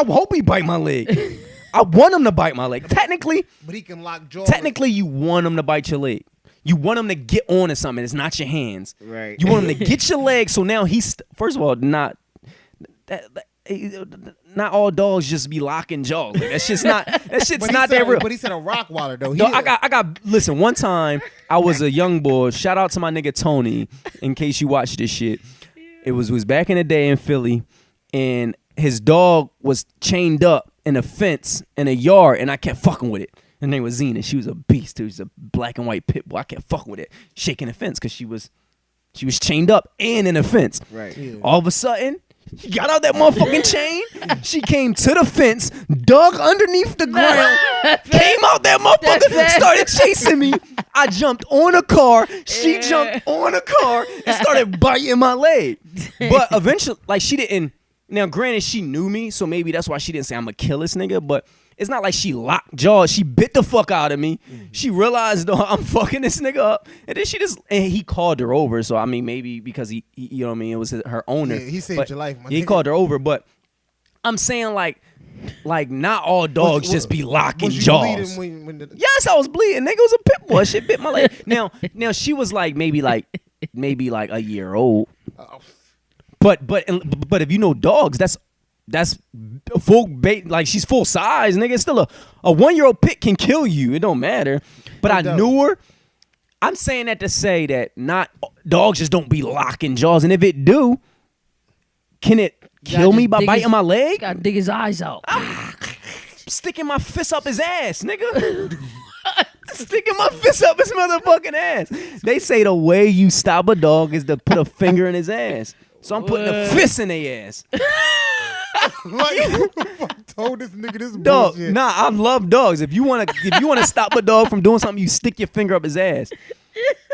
hope he bite my leg. I want him to bite my leg. Technically, But he can lock jaws. you want him to bite your leg. You want him to get onto something. It's not your hands. Right. You want him to get your leg. So now he's first of all not all dogs just be locking jaws. Like, that shit's not that real. But he said a Rottweiler though. No, I got. Listen, one time I was a young boy. Shout out to my nigga Tony. In case you watch this shit, it was back in the day in Philly, and his dog was chained up in a fence in a yard, and I kept fucking with it. Her name was Zena. She was a beast. She was a black and white pit bull. I kept fucking with it, shaking the fence because she was chained up and in a fence. Right. Yeah. All of a sudden, she got out that motherfucking chain. She came to the fence, dug underneath the ground, came out that motherfucker, started chasing me. I jumped on a car. She jumped on a car and started biting my leg. But eventually, like, she didn't. Now, granted, she knew me, so maybe that's why she didn't say I'm a kill this nigga. But it's not like she locked jaws. She bit the fuck out of me. She realized, oh, I'm fucking this nigga up, and then and he called her over. So I mean, maybe because he you know what I mean, it was her owner. Yeah, he saved But your life, my he nigga. called her over, but I'm saying like not all dogs just be locking Was you jaws. bleeding when the, Yes, I was bleeding. Nigga was a pit bull. Shit bit my leg. Now she was like maybe like a year old. But if you know dogs, that's full bait. Like, she's full size, nigga. It's still a 1-year-old pit can kill you. It don't matter. But I knew her. I'm saying that to say that not dogs just don't be locking jaws, and if it do, can it kill me by biting my leg? Gotta dig his eyes out. Sticking my fist up his ass, nigga. Sticking my fist up his motherfucking ass. They say the way you stop a dog is to put a finger in his ass. So I'm putting a fist in their ass. like, who the fuck told this nigga this Dog, bullshit? nah, I love dogs. If you wanna stop a dog from doing something, you stick your finger up his ass.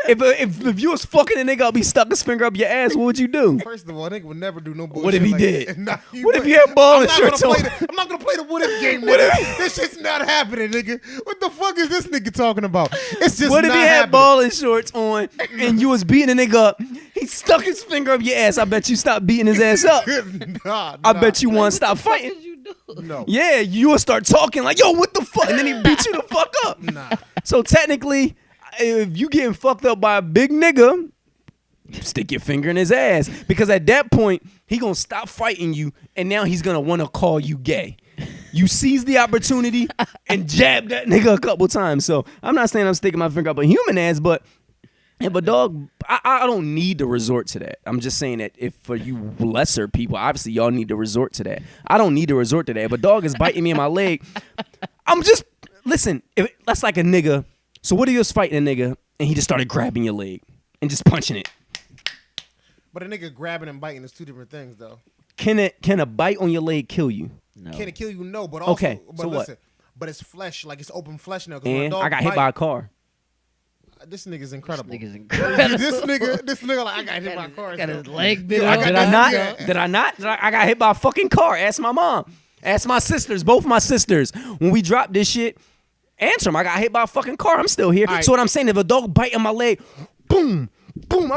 If you was fucking a nigga up, he stuck his finger up your ass, what would you do? First of all, nigga would never do no bullshit. What if he like did? that. Nah, What if he had ball and shirts on? I'm not gonna play the what if game, nigga. This shit's not happening, nigga. What the fuck is this nigga talking about? It's just What if not he had happening. ball and shorts on and you was beating a nigga up? He stuck his finger up your ass. I bet you stopped beating his ass up. Nah, I bet you want to stop fighting. What you do? No. Yeah, you will start talking like, yo, what the fuck? And then he beat you the fuck up. Nah. So technically, if you getting fucked up by a big nigga, stick your finger in his ass. Because at that point, he gonna stop fighting you, and now he's gonna want to call you gay. You seize the opportunity and jab that nigga a couple times. So I'm not saying I'm sticking my finger up a human ass, but if a dog, I don't need to resort to that. I'm just saying that if for you lesser people, obviously y'all need to resort to that. I don't need to resort to that. If a dog is biting me in my leg, listen, if that's like a nigga. So what if you was fighting a nigga and he just started grabbing your leg and just punching it? But a nigga grabbing and biting is two different things, though. Can a bite on your leg kill you? No. Can it kill you? No, but also, Okay, but so what? listen, but it's flesh, like it's open flesh now. 'Cause when a And dog I got hit by a car. This nigga's incredible. Nigga's incredible. this nigga, like I got hit by a car. Got so- his leg bit Yo, off. got Did that- I not? yeah. Did I not? I got hit by a fucking car. Ask my mom. Ask my sisters. Both my sisters. When we dropped this shit, answer them. I got hit by a fucking car. I'm still here. All right. So what I'm saying, if a dog biting my leg, boom, boom,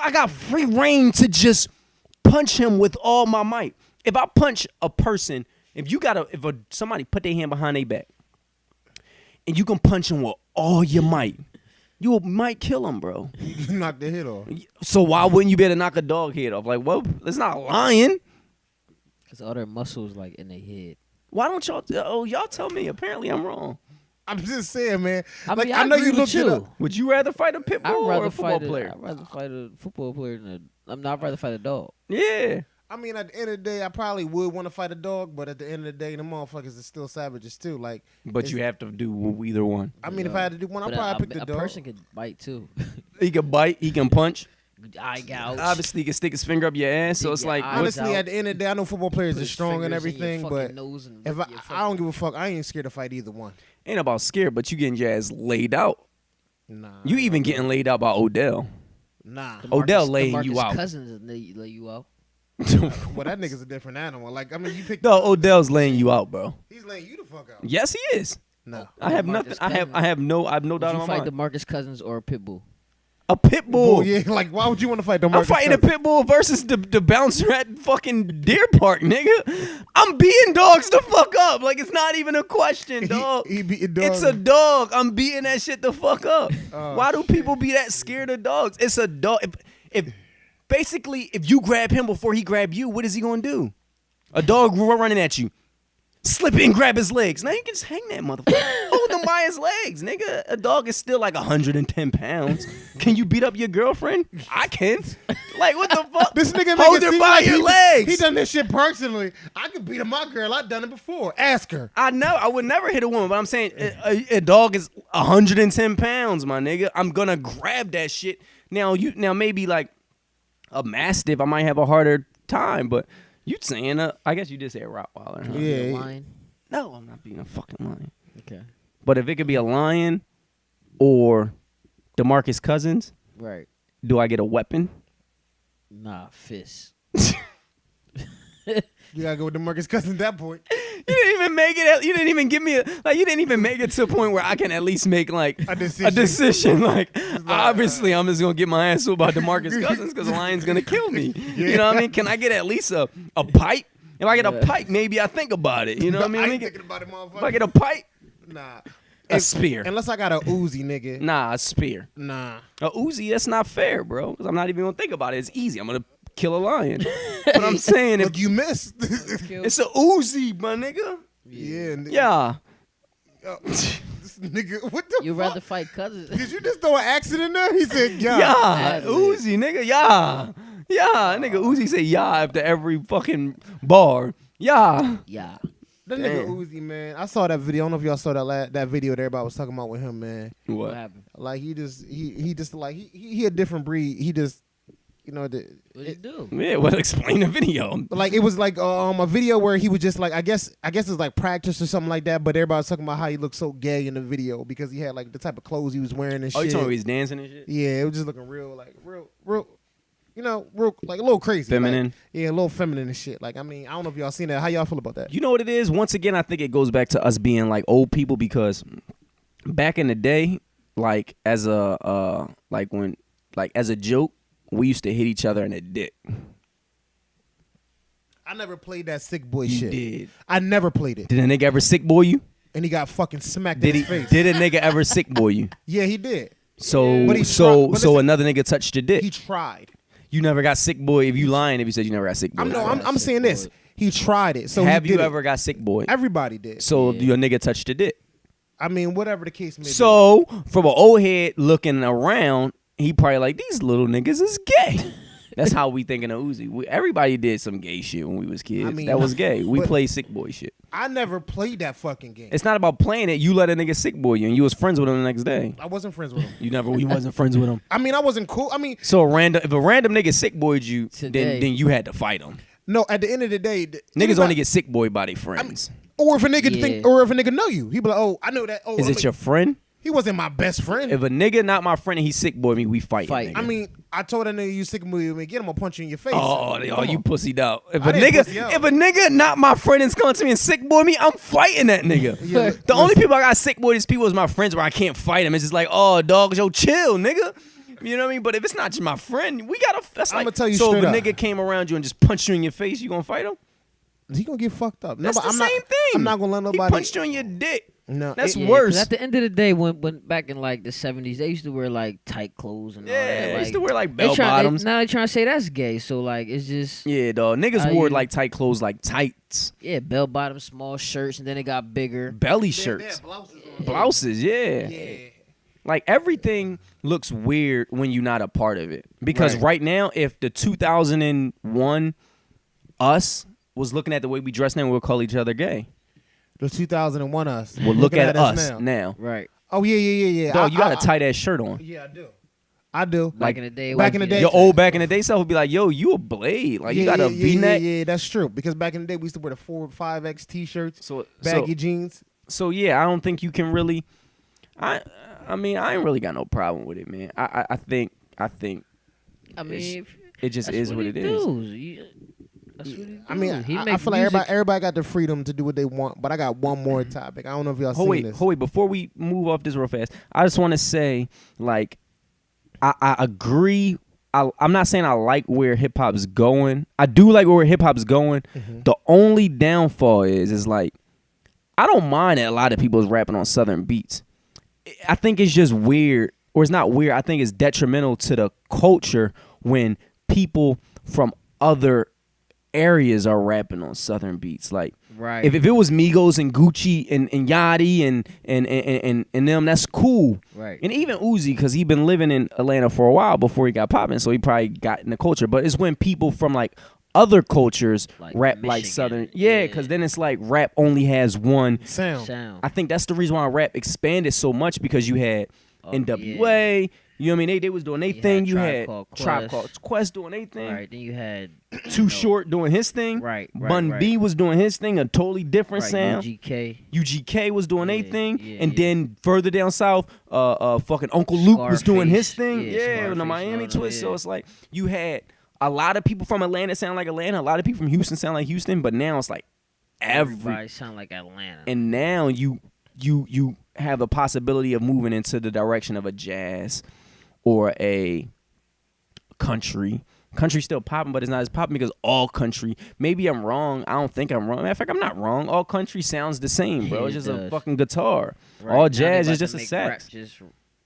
I got free reign to just punch him with all my might. If I punch a person, if somebody put their hand behind their back, and you can punch him with all your might, you might kill him, bro. You knocked the head off. So why wouldn't you better knock a dog head off? Like, well, it's not lying. Cause all their muscles like in their head. Why don't y'all tell me? Apparently I'm wrong. I'm just saying, man. I Like mean, I know agree you with looked it up. Would you rather fight a pit bull I'd or rather a football fight player? I'd rather fight a football player than I'd rather fight a dog. Yeah. I mean, at the end of the day, I probably would want to fight a dog, but at the end of the day, the motherfuckers are still savages too. Like, But you have to do either one. I mean, if I had to do one, I'd But probably pick the a dog. person could bite too. He can bite, he can punch. Eye gouge. Obviously, he can stick his finger up your ass. So Dig it's your like, eyes Honestly, out, at the end of the day, I know football players put are his strong and fingers in your everything, fucking but nose and if rip your I don't give a fuck, I ain't scared to fight either one. ain't about scared, but you getting your ass laid out. Nah. You even getting laid out by Odell. Nah. Odell laying you DeMarcus out. Cousins lay you out. Well, that nigga's a different animal. Like, I mean, you pick. No, Odell's laying you out, bro. He's laying you the fuck out. Yes, he is. No. I have DeMarcus nothing. Cousins. I have no doubt Would in you my fight mind. DeMarcus Cousins or a pit bull? A pit bull. Oh, yeah. Like, why would you want to fight DeMarcus I'm fighting a Cousins? pit bull versus the bouncer at fucking Deer Park, nigga. I'm beating dogs the fuck up. Like, it's not even a question, dog. He beating dogs. It's a dog. I'm beating that shit the fuck up. Oh, Why do people be that scared of dogs? It's a dog. If basically, if you grab him before he grab you, what is he gonna do? A dog running at you. Slip it and grab his legs. Now you can just hang that motherfucker. Hold him by his legs, nigga. A dog is still like 110 pounds. Can you beat up your girlfriend? I can. Like, what the fuck? This nigga hold make it her seem by like your he- legs. He done this shit personally. I could beat up my girl. I've done it before. Ask her. I know. I would never hit a woman, but I'm saying a dog is 110 pounds, my nigga. I'm gonna grab that shit. Now maybe like a mastiff, I might have a harder time, but you saying I guess you did say a Rottweiler, huh? Yeah. A lion. No, I'm not being a fucking lion. Okay. But if it could be a lion or DeMarcus Cousins, Right. do I get a weapon? Nah, fist. You gotta go with DeMarcus Cousins at that point. You didn't even make it. You didn't even give me you didn't even make it to a point where I can at least make like A decision. decision. Like, obviously, I'm just gonna get my ass whooped by DeMarcus Cousins because the lion's gonna kill me. You know what I mean? Can I get at least a pipe? If I get a pipe, maybe I think about it. You know what I mean? I Let me ain't get- thinking about it, motherfucker. if I get a pipe, Nah. a spear. Unless I got a Uzi, nigga. Nah, a spear. Nah. A Uzi, that's not fair, bro. Because I'm not even gonna think about it. It's easy. I'm gonna kill a lion. But I'm saying if Look, you missed. it's a Uzi, my nigga. yeah. Nigga. Yeah. Oh, this nigga, what the You'd fuck? rather fight cousins? Did you just throw an accent in there? He said, yeah. Yeah, Ad-lib. Uzi, nigga, yeah. Yeah, nigga, Uzi say yeah after every fucking bar. Yeah. Yeah. That Damn. nigga Uzi, man. I saw that video. I don't know if y'all saw that video that everybody was talking about with him, man. What What? happened? Like he just like he a different breed. He just What did he do? Yeah, well, explain the video. like it was like a video where he was just like I guess it's like practice or something like that. But everybody was talking about how he looked so gay in the video because he had like the type of clothes he was wearing and Oh, you shit. talking about he's dancing and shit? Yeah, it was just looking real you know, real like a little crazy. Feminine? Like, yeah, a little feminine and shit. Like I mean, I don't know if y'all seen that. How y'all feel about that? You know what it is? Once again, I think it goes back to us being like old people because back in the day, like as a as a joke, we used to hit each other in the dick. I never played that sick boy You shit. did. I never played it. Did a nigga ever sick boy you? And he got fucking smacked Did in he? his face. Did a nigga ever sick boy you? Yeah, he did. So But he so tried- but so listen, another nigga touched your dick. He tried. You never got sick boy. If you lying, if you said you never got sick boy. I'm saying this. He tried it. So have he you did it. ever got sick boy? Everybody did. So Yeah. your nigga touched your dick. I mean, whatever the case may be. So from an old head looking around, he probably like these little niggas is gay. That's how we thinking of Uzi. Everybody did some gay shit when we was kids. I mean, that was gay. We but- played sick boy shit. I never played that fucking game. It's not about playing it. You let a nigga sick boy you, and you was friends with him the next day. I wasn't friends with him. You wasn't friends with him. I mean, I wasn't cool. I mean, So if a random nigga sick boyed you, Today. then you had to fight him. no. At the end of the day, Niggas only get sick boy by their friends. Or if a nigga Yeah. or if a nigga know you, he be like, oh, I know that. Oh, Is I'm it your friend? He wasn't my best friend. If a nigga not my friend and he sick boy me, we fight. Fight. Nigga. I mean, I told that nigga you sick with me, get him, I'll punch you in your face. Oh, Come you on. pussied out. If I a didn't pussy out. nigga not my friend is coming to me and sick boy me, I'm fighting that nigga. Yeah, The only people I got sick boy is people is my friends where I can't fight them. It's just like, oh, dog, yo, chill, nigga. You know what I mean? But if it's not my friend, we gotta. That's I'ma like. tell you so if straight a up. nigga came around you and just punched you in your face, you gonna fight him? He gonna get fucked up. That's but the same thing. I'm not gonna let He nobody. punched you in your dick. No, That's it- Yeah, worse. 'cause at the end of the day, when back in like the 70s, they used to wear like tight clothes and all Yeah, that. they Like, used to wear like they bell bottoms. now they trying to say that's gay. So like it's just Yeah, dog. Niggas How wore you- like tight clothes, like tights, bell bottoms, small shirts, and then it got bigger. belly They shirts, had blouses on. blouses. Yeah. Yeah. Like everything looks weird when you're not a part of it. Because Right. right now, if the 2001 us was looking at the way we dress now, we'll call each other gay. The 2001 us. Well, look Looking at us now. now. Right. Oh yeah. Dog, you got a tight ass shirt on. Yeah, I do. I do. Back in the day. back in the day- Your old back in the day self would be like, yo, you a blade. Like, you got a V-neck. Yeah, that's true. Because back in the day, we used to wear the 4 5X t-shirts, So, baggy jeans. so yeah, I don't think you can really. I mean, I ain't really got no problem with it, man. I think I mean, it just is what it is. That's what he I mean, He I make feel like music. everybody got the freedom to do what they want, but I got one more topic. I don't know if y'all seen this. Wait, before we move off this real fast, I just want to say, like, I agree. I'm not saying I like where hip hop is going. I do like where hip hop is going. The only downfall is like, I don't mind that a lot of people is rapping on Southern beats. I think it's just weird, or it's not weird. I think it's detrimental to the culture when people from other areas are rapping on Southern beats. Like, Right. if it was Migos and Gucci and Yachty and them, that's cool. Right. And even Uzi, because he been living in Atlanta for a while before he got popping, so he probably got in the culture. But it's when people from like other cultures Like rap like Michigan. Southern. Yeah. Because then it's like rap only has one. Sound. I think that's the reason why rap expanded so much, because you had Oh, NWA. You know what I mean? They was doing their You thing. had You Tribe had Called Tribe Quest. Called Quest doing their thing. Right. Then you had Too Short doing his thing. Right. Bun B was doing his thing, a totally different right, sound. UGK. UGK was doing their Yeah, thing, yeah, and yeah. then further down south, fucking Uncle Luke was doing his Scarface, thing. yeah, Yeah, Scarface in the and Miami all them, twist. So yeah. it's like you had a lot of people from Atlanta sound like Atlanta, a lot of people from Houston sound like Houston, but now it's like Everybody sound like Atlanta. and now you have a possibility of moving into the direction of a jazz or a country. Country's still popping, but it's not as popping because all country. Maybe I'm wrong. I don't think I'm wrong. Matter of fact, I'm not wrong. All country sounds the same, bro. Yeah, It's it just a does. fucking guitar. Right, All now they jazz about is to just a make sax. Rap, just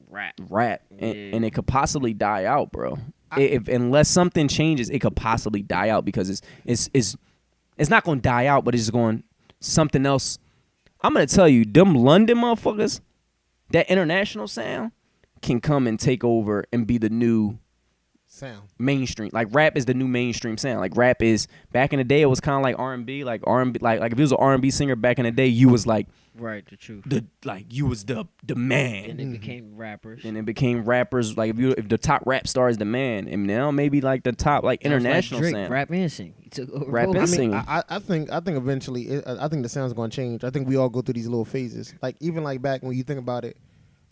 rap. Rap, Yeah. and it could possibly die out, bro. If unless something changes, it could possibly die out because it's not gonna die out, but it's going something else. I'm gonna tell you, them London motherfuckers, that international sound can come and take over and be the new Sound. mainstream. Like rap is the new mainstream sound. Like rap is back in the day, it was kind of like R&B. Like R&B, like if you was an R&B singer back in the day, you was like Right, the truth. you was the man. Then they became rappers. And it became rappers. Like if the top rap star is the man, and now maybe like the top like Sounds international like Drake, sound. rap and sing. He took over Rap both. and I mean, singing. I think eventually, I think the sound's gonna change. I think we all go through these little phases. Like even like back when you think about it,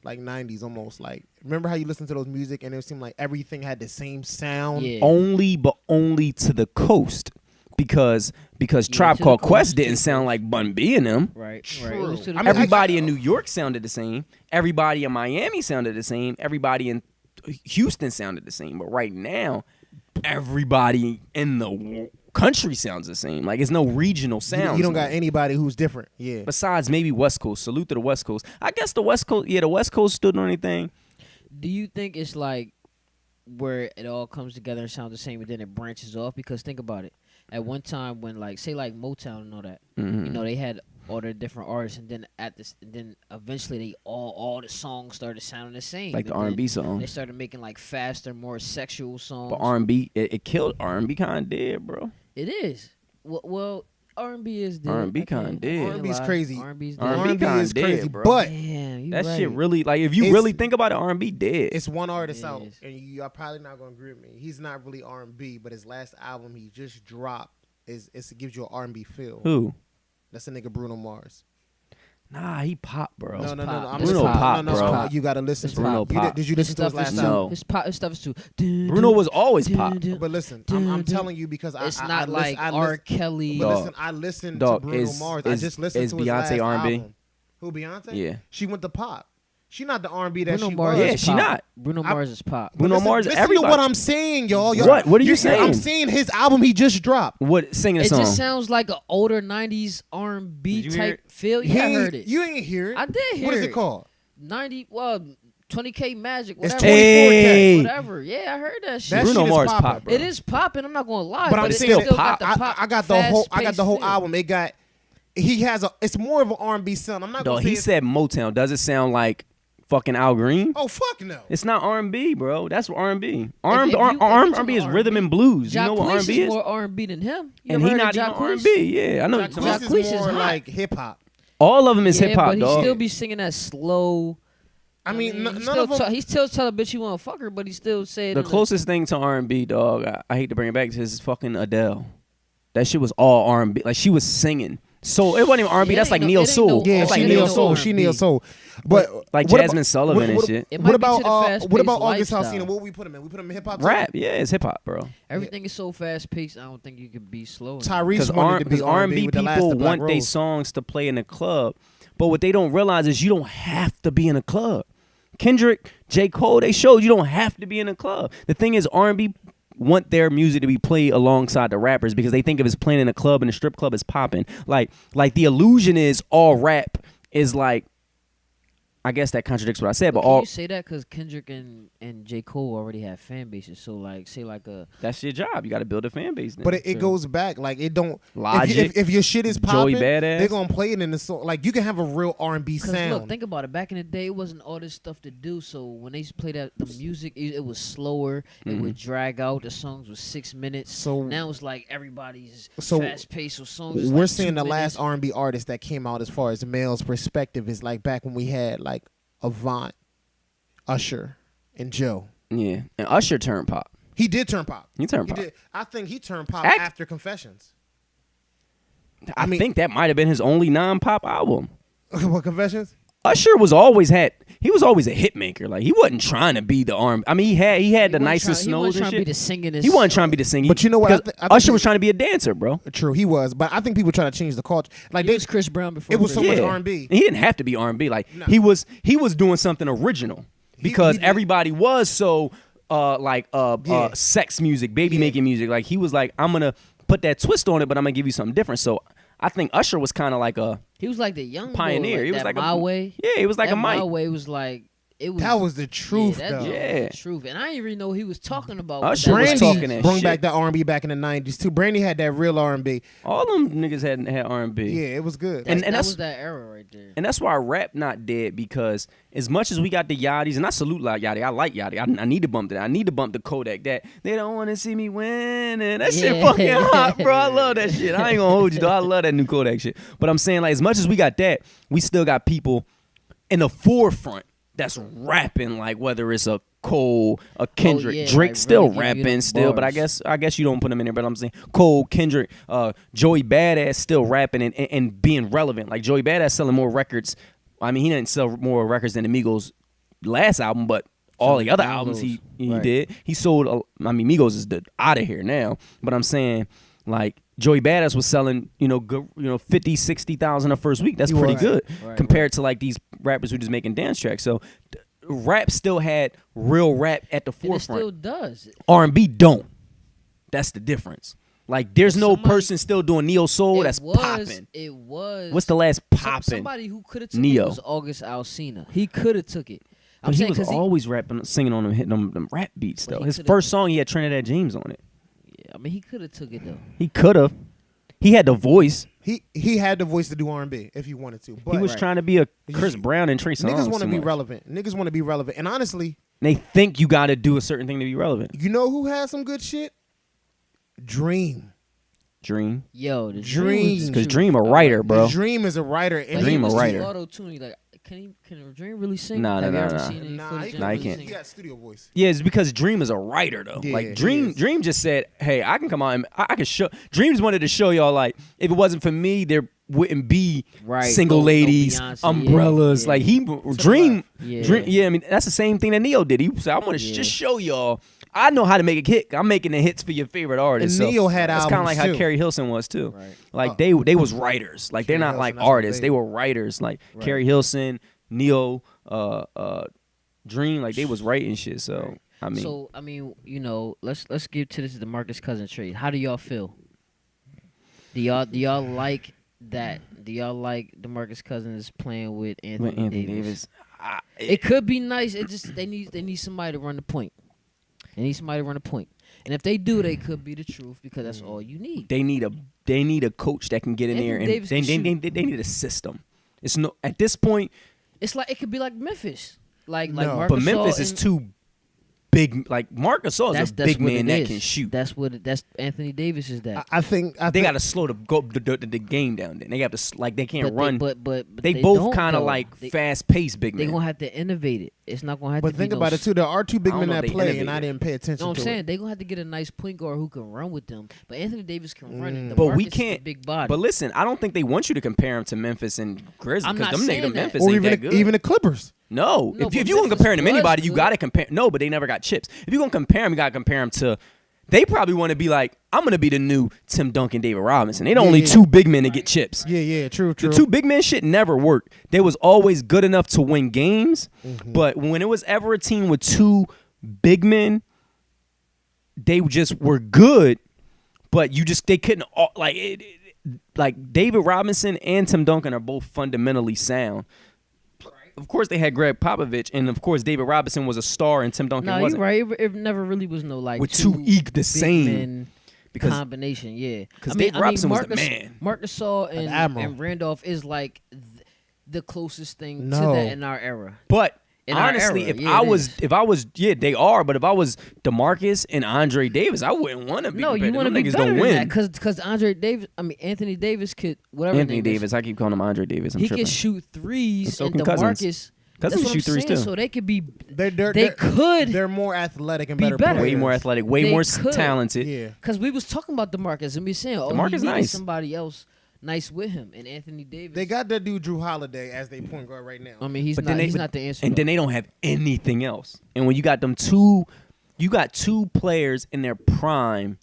like '90s almost. Like remember how you listen to those music and it seemed like everything had the same sound. Yeah. Only to the coast, because Tribe to the Called coast, Quest to didn't the sound like Bun B and them. Right, True. right. It was to the I mean, Everybody in New York sounded the same. Everybody in Miami sounded the same. Everybody in Houston sounded the same. But right now, everybody in the country sounds the same. Like it's no regional sound. You don't got anybody who's different. Yeah. Besides maybe West Coast. Salute to the West Coast. I guess the West Coast. Yeah, the West Coast stood on anything. Do you think it's like where it all comes together and sounds the same, and then it branches off? Because think about it. At one time, when like say like Motown and all that, you know, they had all their different artists, and then then eventually they all the songs started sounding the same. Like the And then R&B song. They started making like faster, more sexual songs. But R&B, it killed R&B kind of dead, bro. It is. Well, R&B is dead. R&B I can't- kinda dead. I can't R&B is lie. crazy. R&B is dead. R&B R&B kinda is dead, crazy, bro. but Damn, you That right. shit really, like, if you It's- really think about it, R&B dead. it's one artist It out, is. and you're probably not gonna agree with me. He's not really R&B, but his last album he just dropped it gives you an R&B feel. Who? That's the nigga Bruno Mars. Nah, he pop, bro. No. pop. Bruno just- pop, no, bro. You gotta listen It's to Bruno it. You pop. did you listen to his last is album? No. His stuff is too. Bruno was always pop. But listen, I'm telling you because It's I not like I R. Kelly. But Dog. listen, I listened Dog, to Bruno is- Mars. I is- just listened is to his Beyonce last R&B? album. Who Beyonce? Yeah. She went to pop. She not the R&B that Bruno she Mars was. Yeah, is she pop. not. Bruno I- Mars is pop. Bruno Listen- Mars, listen everybody. to what I'm saying, y'all. What are you I'm saying? saying his album he just dropped. What? Singing a It song. just sounds like an older '90s R&B Did you hear type it? feel. He Yeah, I ain't- heard it. You ain't hear it. I did hear What is it. it called? 20K Magic. It's Whatever. 24K. Hey. Whatever. Yeah, I heard that shit. That Bruno shit is Mars poppin'. pop, bro. It is popping. I'm not gonna lie, But I'm it saying still still got pop. the pop. I got the whole fast-paced album. feel. He has a. It's more of an R&B sound. I'm not Dog, gonna say he it's- said Motown. Does it sound like fucking Al Green? Oh fuck no. It's not R&B, bro. That's R&B. If R&B, you- if you R&B is talking rhythm and blues. You know what Jacquees R&B is? more R&B than him. You And ever he heard not of even Jacquees? R&B. Yeah, I know. Jacquees Jacquees is is more hot. like hip hop. All of them is Yeah, hip hop, but he dog. still be singing that slow. I mean, he none still of them. he still tell a bitch you want to fuck her, but he still say it The in a- closest thing to R&B, dog, I hate to bring it back to his fucking Adele. That shit was all R&B. Like she was singing. soul. It wasn't even R&B. Yeah, That's it like ain't neo no- it ain't soul. no- Yeah, That's like she ain't neo neo no soul. soul. She R&B. neo soul. But Like what Jasmine Sullivan and shit. It What might be about to the fast-paced what about August lifestyle. Alsina? What we put him in? We put him in hip hop. Rap, yeah, it's hip hop, bro. Everything is so fast paced. I don't think you could be slow. Tyrese wanted to be R&B with the last people of Black want their Rose. songs to play in the club, but what they don't realize is you don't have to be in a club. Kendrick, J. Cole, they showed you don't have to be in a club. The thing is, R&B want their music to be played alongside the rappers because they think if it's playing in a club and the strip club is popping. Like the illusion is all rap is like, I guess that contradicts what I said, but Can all you say that because Kendrick and J. Cole already have fan bases? So like, say like a that's your job. You got to build a fan base. Then. But it goes back like it don't. Logic, if your shit is Joey popping, Badass. they're gonna play it in the song. Like you can have a real R&B Because sound. look, think about it. Back in the day, it wasn't all this stuff to do. So when they play that the music, it was slower. It would drag out. The songs was 6 minutes. So- now it's like everybody's So fast paced. So songs. Is We're like seeing 2 the minutes. last R&B artist that came out as far as the male's perspective is like back when we had like Avant, Usher, and Joe. yeah, and Usher turned pop. He did turn pop. He turned pop. did. I think he turned pop Act- after Confessions. I mean- think that might have been his only non-pop album. What Confessions? Usher was he was always a hit maker. Like he wasn't trying to be the arm. I mean, he had the wasn't nicest he snows wasn't and trying to be shit. the singing. He wasn't trying to be the singer. But you know what? I because think Usher he- was trying to be a dancer, bro. True, he was. But I think people try to change the culture. Like He they, was Chris Brown before. it was so Chris much Brown. R&B. And he didn't have to be R&B. Like No. he was doing something original because he did. everybody was so Yeah. sex music, baby making music. Like he was like, I'm gonna put that twist on it, but I'm gonna give you something different. So I think Usher was kind of like a He was like the young pioneer. Boy, He was like My Way. Yeah, he was like That a Mike. My Way was like it was. That was the truth, yeah, that though. joint was Yeah. the truth. And I didn't even know he was talking about Usher that. was Brandy talking that brought shit. back that R&B back in the 90s too. Brandy had that real R&B. All them niggas had R&B. Yeah, it was good. And that that's- was that era right there. And that's why rap not dead, because as much as we got the Yachty's, and I salute like Yachty, I like Yachty. I need to bump that. I need to bump the Kodak. That they don't want to see me win, and that shit Yeah. fucking hot, bro. I love that shit. I ain't gonna hold you though. I love that new Kodak shit. But I'm saying like as much as we got that, we still got people in the forefront that's rapping, like whether it's a Cole, a Kendrick, yeah, Drake like still really giving you rapping them still, but bars. I guess you don't put them in there. But I'm saying Cole, Kendrick, Joey Badass still rapping and being relevant. Like Joey Badass selling more records. I mean, he didn't sell more records than the Migos last album, but all the other albums he Right. did, he sold. I mean, Migos is out of here now. But I'm saying like Joey Badass was selling, good, 50, 60,000 a first week. That's He pretty was. good Right, compared to like these rappers who just making dance tracks. So rap still had real rap at the And it forefront. still does. R&B don't. That's the difference. Like there's no Somebody- person still doing neo soul that's was, popping. It was. What's the last some- popping? Somebody who could have took Neo. it was August Alsina. He could have took it. I'm But he saying was 'cause always rapping, singing on them, hitting them rap beats But though. he His could've- first song, he had Trinidad James on it. Yeah, I mean, he could have took it though. He could have. He had the voice. He had the voice to do R&B if he wanted to. But He was trying to be a Chris You- Brown and Trey Songz. niggas want to too be much. relevant. Niggas want to be relevant. And honestly, They think you got to do a certain thing to be relevant. you know who has some good shit? Dream. Dream. Yo, the Dream. Because Dream a writer, bro. Dream is a writer. And Dream a he was writer. Auto tune. Like, can Dream really sing? Nah, Have nah, you nah, ever nah. seen any Nah, footage he, of Nah, him he really can't. he singing? got studio voice. Yeah, it's because Dream is a writer though. Yeah, like he Dream, is. Dream just said, "Hey, I can come out and I can show." Dreams wanted to show y'all like if it wasn't for me, there wouldn't be Right, single no ladies, Beyonce, umbrellas. yeah. Like he Dream, Yeah. Dream. Yeah, I mean that's the same thing that Neo did. He said, "I want to Yeah. just show y'all. I know how to make a hit. I'm making the hits for your favorite artists." And So Neo had that's kind of albums, like how too. Carrie Hilson was too. Right. Like Oh. they was writers. Like they're Carrie not Hilson, like that's my artists. They baby. were writers. Like Carrie Hilson, Neo, Dream. Like they was writing shit. So I mean. So I mean, let's get to this DeMarcus Cousins trade. How do y'all feel? Do y'all like that? Do y'all like DeMarcus Cousins playing with Anthony, With Anthony Davis? Davis. It could be nice. It just they need somebody to run the point. They need somebody to run the point. And if they do, they could be the truth because that's all you need. They need a coach that can get in Anthony there and Davis they can shoot. need a system. It's no at this point, It's like it could be like Memphis. Like No. Marc but Gasol Memphis is and- too big. Like Marc Gasol is a big what man it that is. can shoot. That's Anthony Davis is that. I think They got to slow the game down. Then they have to like they can't But run. But they they both don't, kind of though. like They- fast paced big They men. gonna have to innovate it. It's not gonna have But to think be about it too. There are two big I men don't know that if they play, and I innovated. didn't pay attention No, I'm to saying it. they're gonna have to get a nice point guard who can run with them. But Anthony Davis can run it. But we DeMarcus is a can't. big body. But listen, I don't think they want you to compare him to Memphis and Grizzlies I'm because not them saying niggas, that. Memphis Or ain't that good. even the Clippers. No, No, if you but gonna Memphis compare him to was anybody, you good. gotta compare. No, but they never got chips. If you're gonna compare him, you gotta compare him to. They probably want to be like, I'm gonna be the new Tim Duncan, David Robinson. They the only yeah. two big men to get chips. Yeah, true. The two big men shit never worked. They was always good enough to win games, Mm-hmm. but when it was ever a team with two big men, they just were good, but they couldn't like David Robinson and Tim Duncan are both fundamentally sound. Of course, they had Greg Popovich, and of course, David Robinson was a star, and Tim Duncan no, wasn't. you're right. It never really was no like With two the big same. men Because combination. Yeah, 'cause David Robinson was the man. Marcus Gasol admiral. and Randolph is like the closest thing to No. that in our era. But In our honestly, era, if yeah, I it was, is. they are. But if I was DeMarcus and Andre Davis, I wouldn't want to be. No, you want to be niggas better don't than win. that because Anthony Davis could whatever. Anthony his name is, Davis, I keep calling him Andre Davis. I'm he tripping. can shoot threes, So and can Cousins. DeMarcus. Cousins That's what shoot I'm threes saying, too. So they could be. They're They're more athletic and be better. better. Way players. more athletic, way They more could. talented. Yeah. Because we was talking about DeMarcus and we saying, oh, he DeMarcus needed nice. somebody else nice with him, and Anthony Davis. They got that dude Drew Holiday as their point guard right now. I mean, he's But not. then He's they- not the answer. And then they don't have anything else. And when you got them two, you got two players in their prime.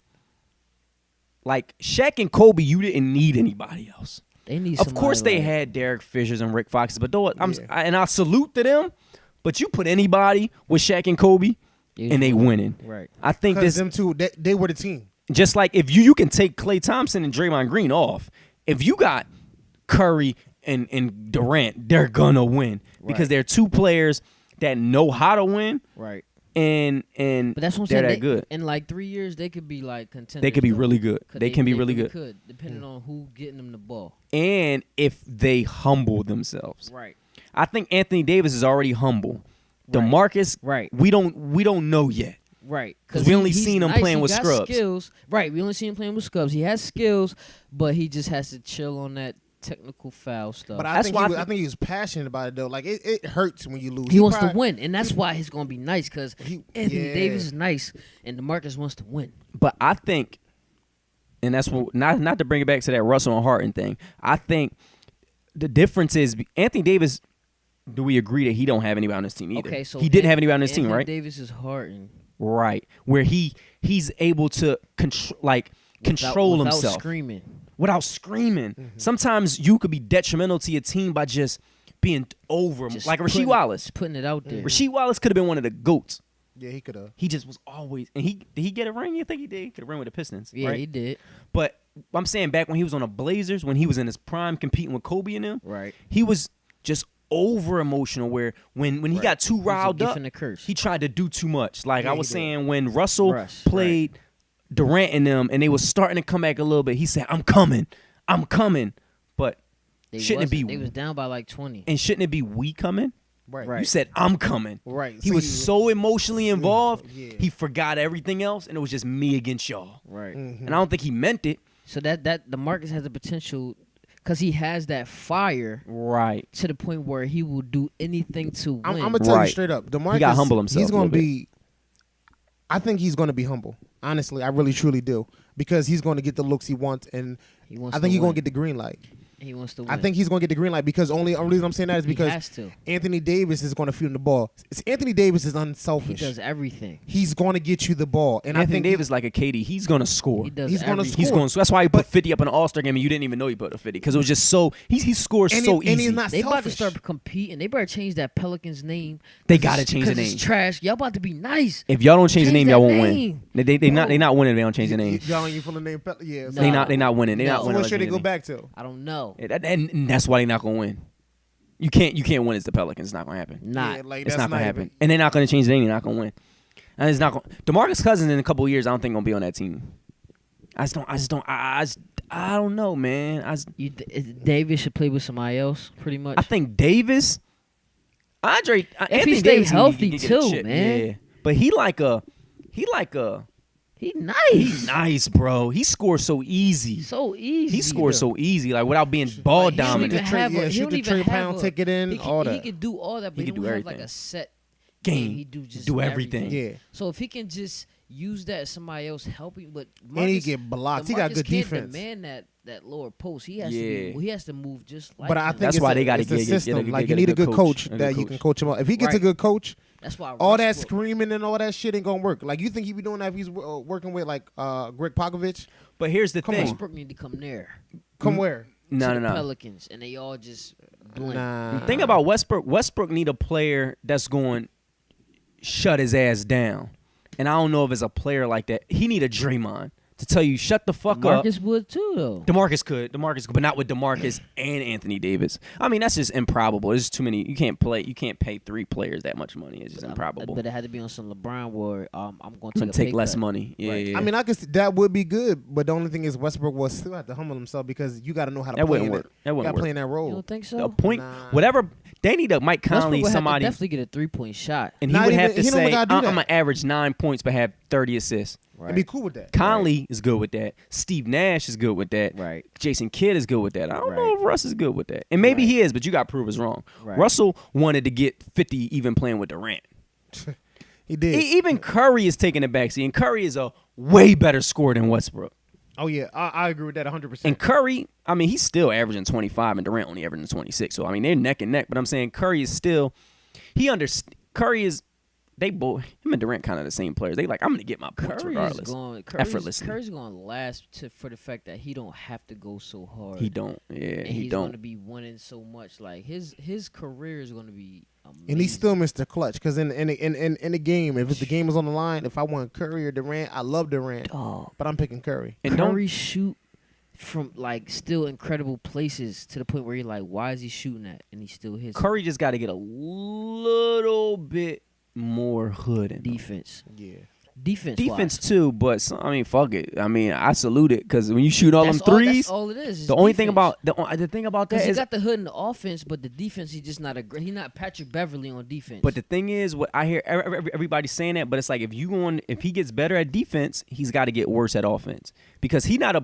Like Shaq and Kobe, you didn't need anybody else. they need. Of course, somebody they like- had Derek Fishers and Rick Foxes, but though Yeah. and I salute to them. But you put anybody with Shaq and Kobe, They and they winning. Right. I think Because this them two, they were the team. just like if you can take Klay Thompson and Draymond Green off. If you got Curry and Durant, they're gonna win because Right. they're two players that know how to win Right. and But that's what I'm they're saying. that good. In like 3 years, they could be like contenders. They could be though. really good. 'Cause They can be really really good. Could depending on who getting them the ball. And if they humble themselves. Right. I think Anthony Davis is already humble. DeMarcus, Right. we don't know yet. Right. 'Cause we only he's seen him nice. playing He with got scrubs. Skills. Right. We only seen him playing with scrubs. He has skills, but he just has to chill on that technical foul stuff. But I That's think, why I think he was passionate about it though. Like it hurts when you lose. he wants to probably- win, and that's why he's gonna be nice because Anthony yeah. Davis is nice, and DeMarcus wants to win. But I think, and that's what not to bring it back to that Russell and Harden thing. I think the difference is Anthony Davis. Do we agree that he don't have anybody on his team either? Okay, so he didn't have anybody on his team, Anthony right? Davis is Harden. Right, where he's able to control without himself screaming. without screaming. Mm-hmm. Sometimes you could be detrimental to your team by just being over, Just like Rasheed putting- Wallace. just putting it out there. Rasheed Wallace could have been one of the goats. Yeah, he could have. He just was always, and did he get a ring? You think he did? He could have ring with the Pistons, Yeah, right? he did. But I'm saying back when he was on the Blazers, when he was in his prime competing with Kobe and them, Right. he was just over emotional. Where when he got too He was a riled gift up, and a curse. he tried to do too much. Like Yeah, I he was did. saying, when Russell Russ, played Durant and them, and they was starting to come back a little bit, he said, "I'm coming." But They shouldn't it be- wasn't. They was down by like 20. and shouldn't it be we coming? Right. You said, "I'm coming." Right. He was so emotionally involved, Yeah. he forgot everything else, and it was just me against y'all. Right. And I don't think he meant it. So that DeMarcus has the potential because he has that fire Right. to the point where he will do anything to win. I'm gonna tell you Right. straight up. DeMarcus, He gotta humble himself He's a gonna little bit. be. I think he's gonna be humble. Honestly, I really truly do because he's gonna get the looks he wants, and he wants I think to he's gonna win. get the green light. He wants to win. I think he's gonna get the green light because only reason I'm saying that is he because has to. Anthony Davis is gonna feed him the ball. Anthony Davis is He unselfish. does everything. He's gonna get you the ball, and Anthony I think Davis like a KD. He's gonna score. He does He's gonna everything. He's score. going. That's why he put 50 up in an All-Star game, and you didn't even know he put a 50 because it was just so. He scores And so he- and easy. he's not They about to selfish. start competing. They better change that Pelicans name. They 'cause gotta it's- change the 'cause name. It's trash. Y'all about to be nice. If y'all don't change the name, Change y'all that won't name. win. They not winning if they don't change the name. Y'all ain't full of name. Yeah. No. So, They not winning. They No. not so winning. what should they unless go change back to? I don't know. the name. And that's why they not gonna win. You can't win as the Pelicans. It's not gonna happen. Not. Yeah, like, It's that's not gonna even- happen. And they're not gonna change the name. They're not gonna win. And it's not going. DeMarcus Cousins in a couple of years, I don't think gonna be on that team. I don't know, man. Davis should play with somebody else, pretty much. I think Davis, Anthony he stay Davis healthy can get a too, chip, man. Yeah. But he He's nice. nice, bro. He scores so easy. So easy. He scores so easy, like without being ball Like, he don't dominant. even Trey- have yeah, he shoot don't the even Trey have Pound, take it in, he all He that. could do all that, but He he could don't do have like everything. a set. game, he do just do everything. Yeah. So if he can just use that, somebody else helping, but And he get blocked. He got good can't defense. demand that lower post. He has Yeah. to he has to move just like But I him. think That's it's why a, they gotta it's a get- system. get Like a you need a good good coach. coach A good that you coach. can coach him up. If he gets a Right. good coach, that's why all that Westbrook- screaming and all that shit ain't gonna work. Like you think he be doing that if he's working with like Greg Popovich? But here's the Come thing. on. Westbrook need to come there. Come where? No, to no, the no. Pelicans, and they all just blink. Nah. The thing about Westbrook, Westbrook need a player that's going shut his ass down. And I don't know if it's a player like that. He need a Draymond to tell you shut the fuck up. Marcus would too, though. DeMarcus could, but not with DeMarcus and Anthony Davis. I mean, that's just improbable. There's too many. You can't pay 3 players that much money. It's just improbable. But it had to be on some LeBron where I'm going I'm to gonna take less cut. money. Yeah, Right. yeah. I mean, I guess that would be good, but the only thing is Westbrook will still have to humble himself because you got to know how to That play wouldn't in work. it. That You wouldn't got to play work. in that You role. don't think so? A point, Nah. whatever. They need a Mike Conley, Westbrook would have to somebody, definitely get a 3-point shot. and he Not would even- have to he don't say, gotta do I'm that. gonna average 9 points but have 30 assists. Right. And be cool with that. Conley is good with that. Steve Nash is good with that. Right. Jason Kidd is good with that. I don't know Right. if Russ is good with that. And maybe Right. he is, but you got to prove us wrong. Right. Russell wanted to get 50 even playing with Durant. He did. Even Curry is taking the backseat, and Curry is a way better scorer than Westbrook. Oh yeah, I agree with that 100%. And Curry, I mean, he's still averaging 25, and Durant only averaging 26. So I mean, they're neck and neck. But I'm saying Curry is still, Curry is, they both, him and Durant kind of the same players. They like, I'm gonna get my points Curry regardless. is going effortlessly. Curry's going to last for the fact that he don't have to go so hard. He don't. Yeah, and he he's going to don't. be winning so much. Like his career is going to be amazing. And he's still Mr. Clutch because in the game, if the game is on the line, if I want Curry or Durant, I love Durant, Dog. but I'm picking Curry. And don't Curry shoot from like still incredible places to the point where you're like, why is he shooting at? And he still hits Curry just got to get a little bit more hood in him. defense. Yeah. Defense too, but I mean, fuck it. I mean, I salute it because when you shoot all them threes, that's all it is. the only thing about the thing about that because he is, got the hood in the offense, but the defense he's just not a great. He's not Patrick Beverly on defense. but the thing is, what I hear everybody saying that, but it's like if he gets better at defense, he's got to get worse at offense because he not a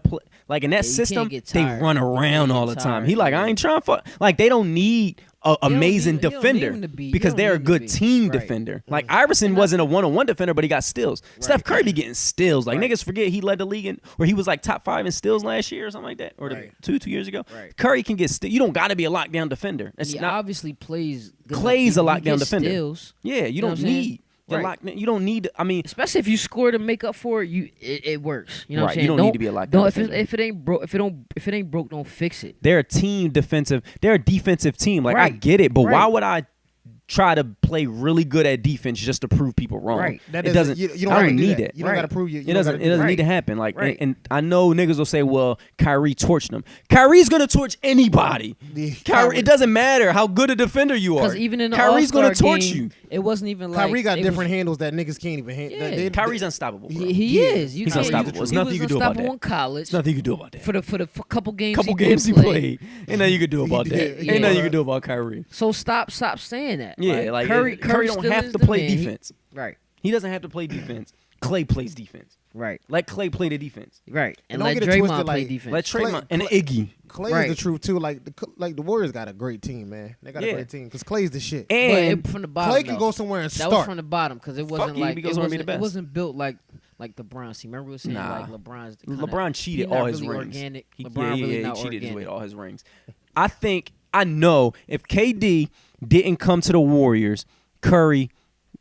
like in that Yeah, you system can't get they tired. run You around can't all get the time. tired, He like yeah. I ain't trying for like they don't need a don't amazing need- you don't need defender him to be- you because don't they're a need him to good be. team Right. defender. Like Iverson wasn't a 1-on-1 defender, but he got steals. Steph Curry be getting steals. Like Right. niggas forget he led the league in, or he was like top 5 in steals last year or something like that, or Right. two years ago. Right. Curry can get you don't got to be a lockdown defender. That's he not. obviously plays. Good Clay's enough. a He lockdown gets defender. steals, Yeah, you know don't what I'm saying? need the Right. lock. You don't need. I mean, especially if you score to make up for it. It works. You know what I'm Right, saying? you don't need to be a lockdown Don't defender. if it ain't broke. If it ain't broke, don't fix it. they're a team defensive. They're a defensive team. Like I Right. get it, but why Right. would I try to play really good at defense just to prove people wrong? Right. That It doesn't. You don't I have don't to do need that. it. You don't Right. got to prove you. It doesn't. It doesn't need to happen. Like, Right. and I know niggas will say, "Well, Kyrie torched them." Kyrie's gonna torch anybody. Yeah, Kyrie. It doesn't matter how good a defender you are. Because even in the Kyrie's gonna All-Star torch game, you. it wasn't even like Kyrie got it different was- handles that niggas can't even handle. Yeah. Kyrie's unstoppable. Bro. He Yeah. is. You He's can't- unstoppable. There's he nothing was you can do about unstoppable that. in college. There's nothing you can do about that. For the couple games. Couple he games did he play. played. Ain't nothing you can do about that. did. Ain't nothing you Yeah. can do about Kyrie. So stop saying that. Yeah, like Curry Curry don't still have is to the play man. He- defense. Right. He doesn't have to play defense. Clay plays defense. Right. Let Clay play the defense. Right. And don't let get it Draymond twisted, play like, defense. Let Clay- Draymond and Clay- Iggy. Clay Right. is the truth too. Like the Warriors got a great team, man. They got Yeah. a great team because Clay's the shit. But And from the bottom. Clay can though. go somewhere and That was start. from the bottom because it wasn't you, like because it he wanna be the wasn't, best. it wasn't built like LeBron's team. Remember we were saying Nah. like LeBron's kinda, LeBron cheated he not all his really rings. Organic. He, LeBron yeah, really he not cheated his way organic. to all his rings. I know if KD didn't come to the Warriors, Curry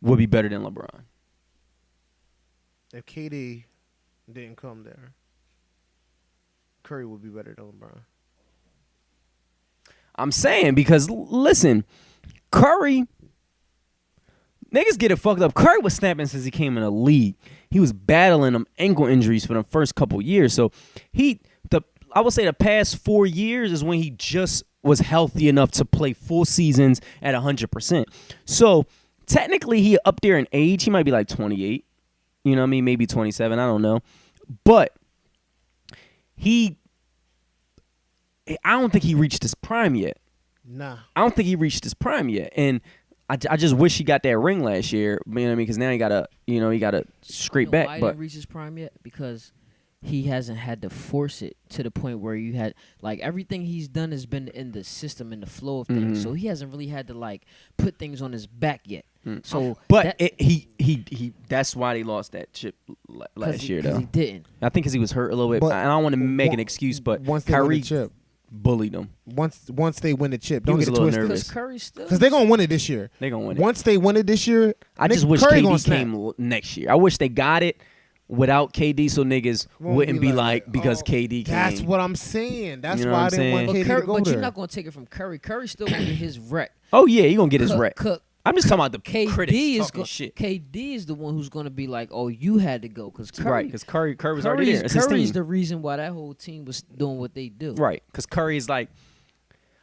would be better than LeBron. If KD didn't come there, Curry would be better than LeBron. I'm saying because listen, Curry, niggas get it fucked up. Curry was snapping since he came in the league. He was battling them ankle injuries for the first couple years. So I would say the past 4 years is when he just was healthy enough to play full seasons at 100%. So technically he up there in age. He might be like 28. You know what I mean? Maybe 27. I don't know. But I don't think he reached his prime yet. Nah. I don't think he reached his prime yet, and I just wish he got that ring last year. You know what I mean? Because now he gotta scrape You know back. why he But didn't reach his prime yet? Because he hasn't had to force it to the point where you had like everything he's done has been in the system and the flow of things. Mhm. So he hasn't really had to like put things on his back yet. So But that- he that's why they lost that chip last year, though. he didn't. I think because he was hurt a little bit. But I don't want to make an on- excuse, but once they win Kyrie the chip, bullied them. once they win the chip, He don't was get a it little twisted. nervous. Because Curry still. Because they're gonna win it this year. They're going to win it. Once they win it this year, I just wish Curry gonna KD snap. came next year. I wish they got it without KD so niggas Won't wouldn't be like that. because Oh, KD came. That's what I'm saying. That's You know why what I I'm didn't want saying? KD Curry, to go but there. you're not gonna take it from Curry. Curry's still gonna get his wreck. Oh, yeah, he going to get his Cook- wreck. Cook- I'm just talking about the critics KD is talking shit. KD is the one who's gonna be like, oh, you had to go because Curry. Right, because Curry was already there. It's his Curry's team. the reason why that whole team was doing what they do. Right, because Curry is like,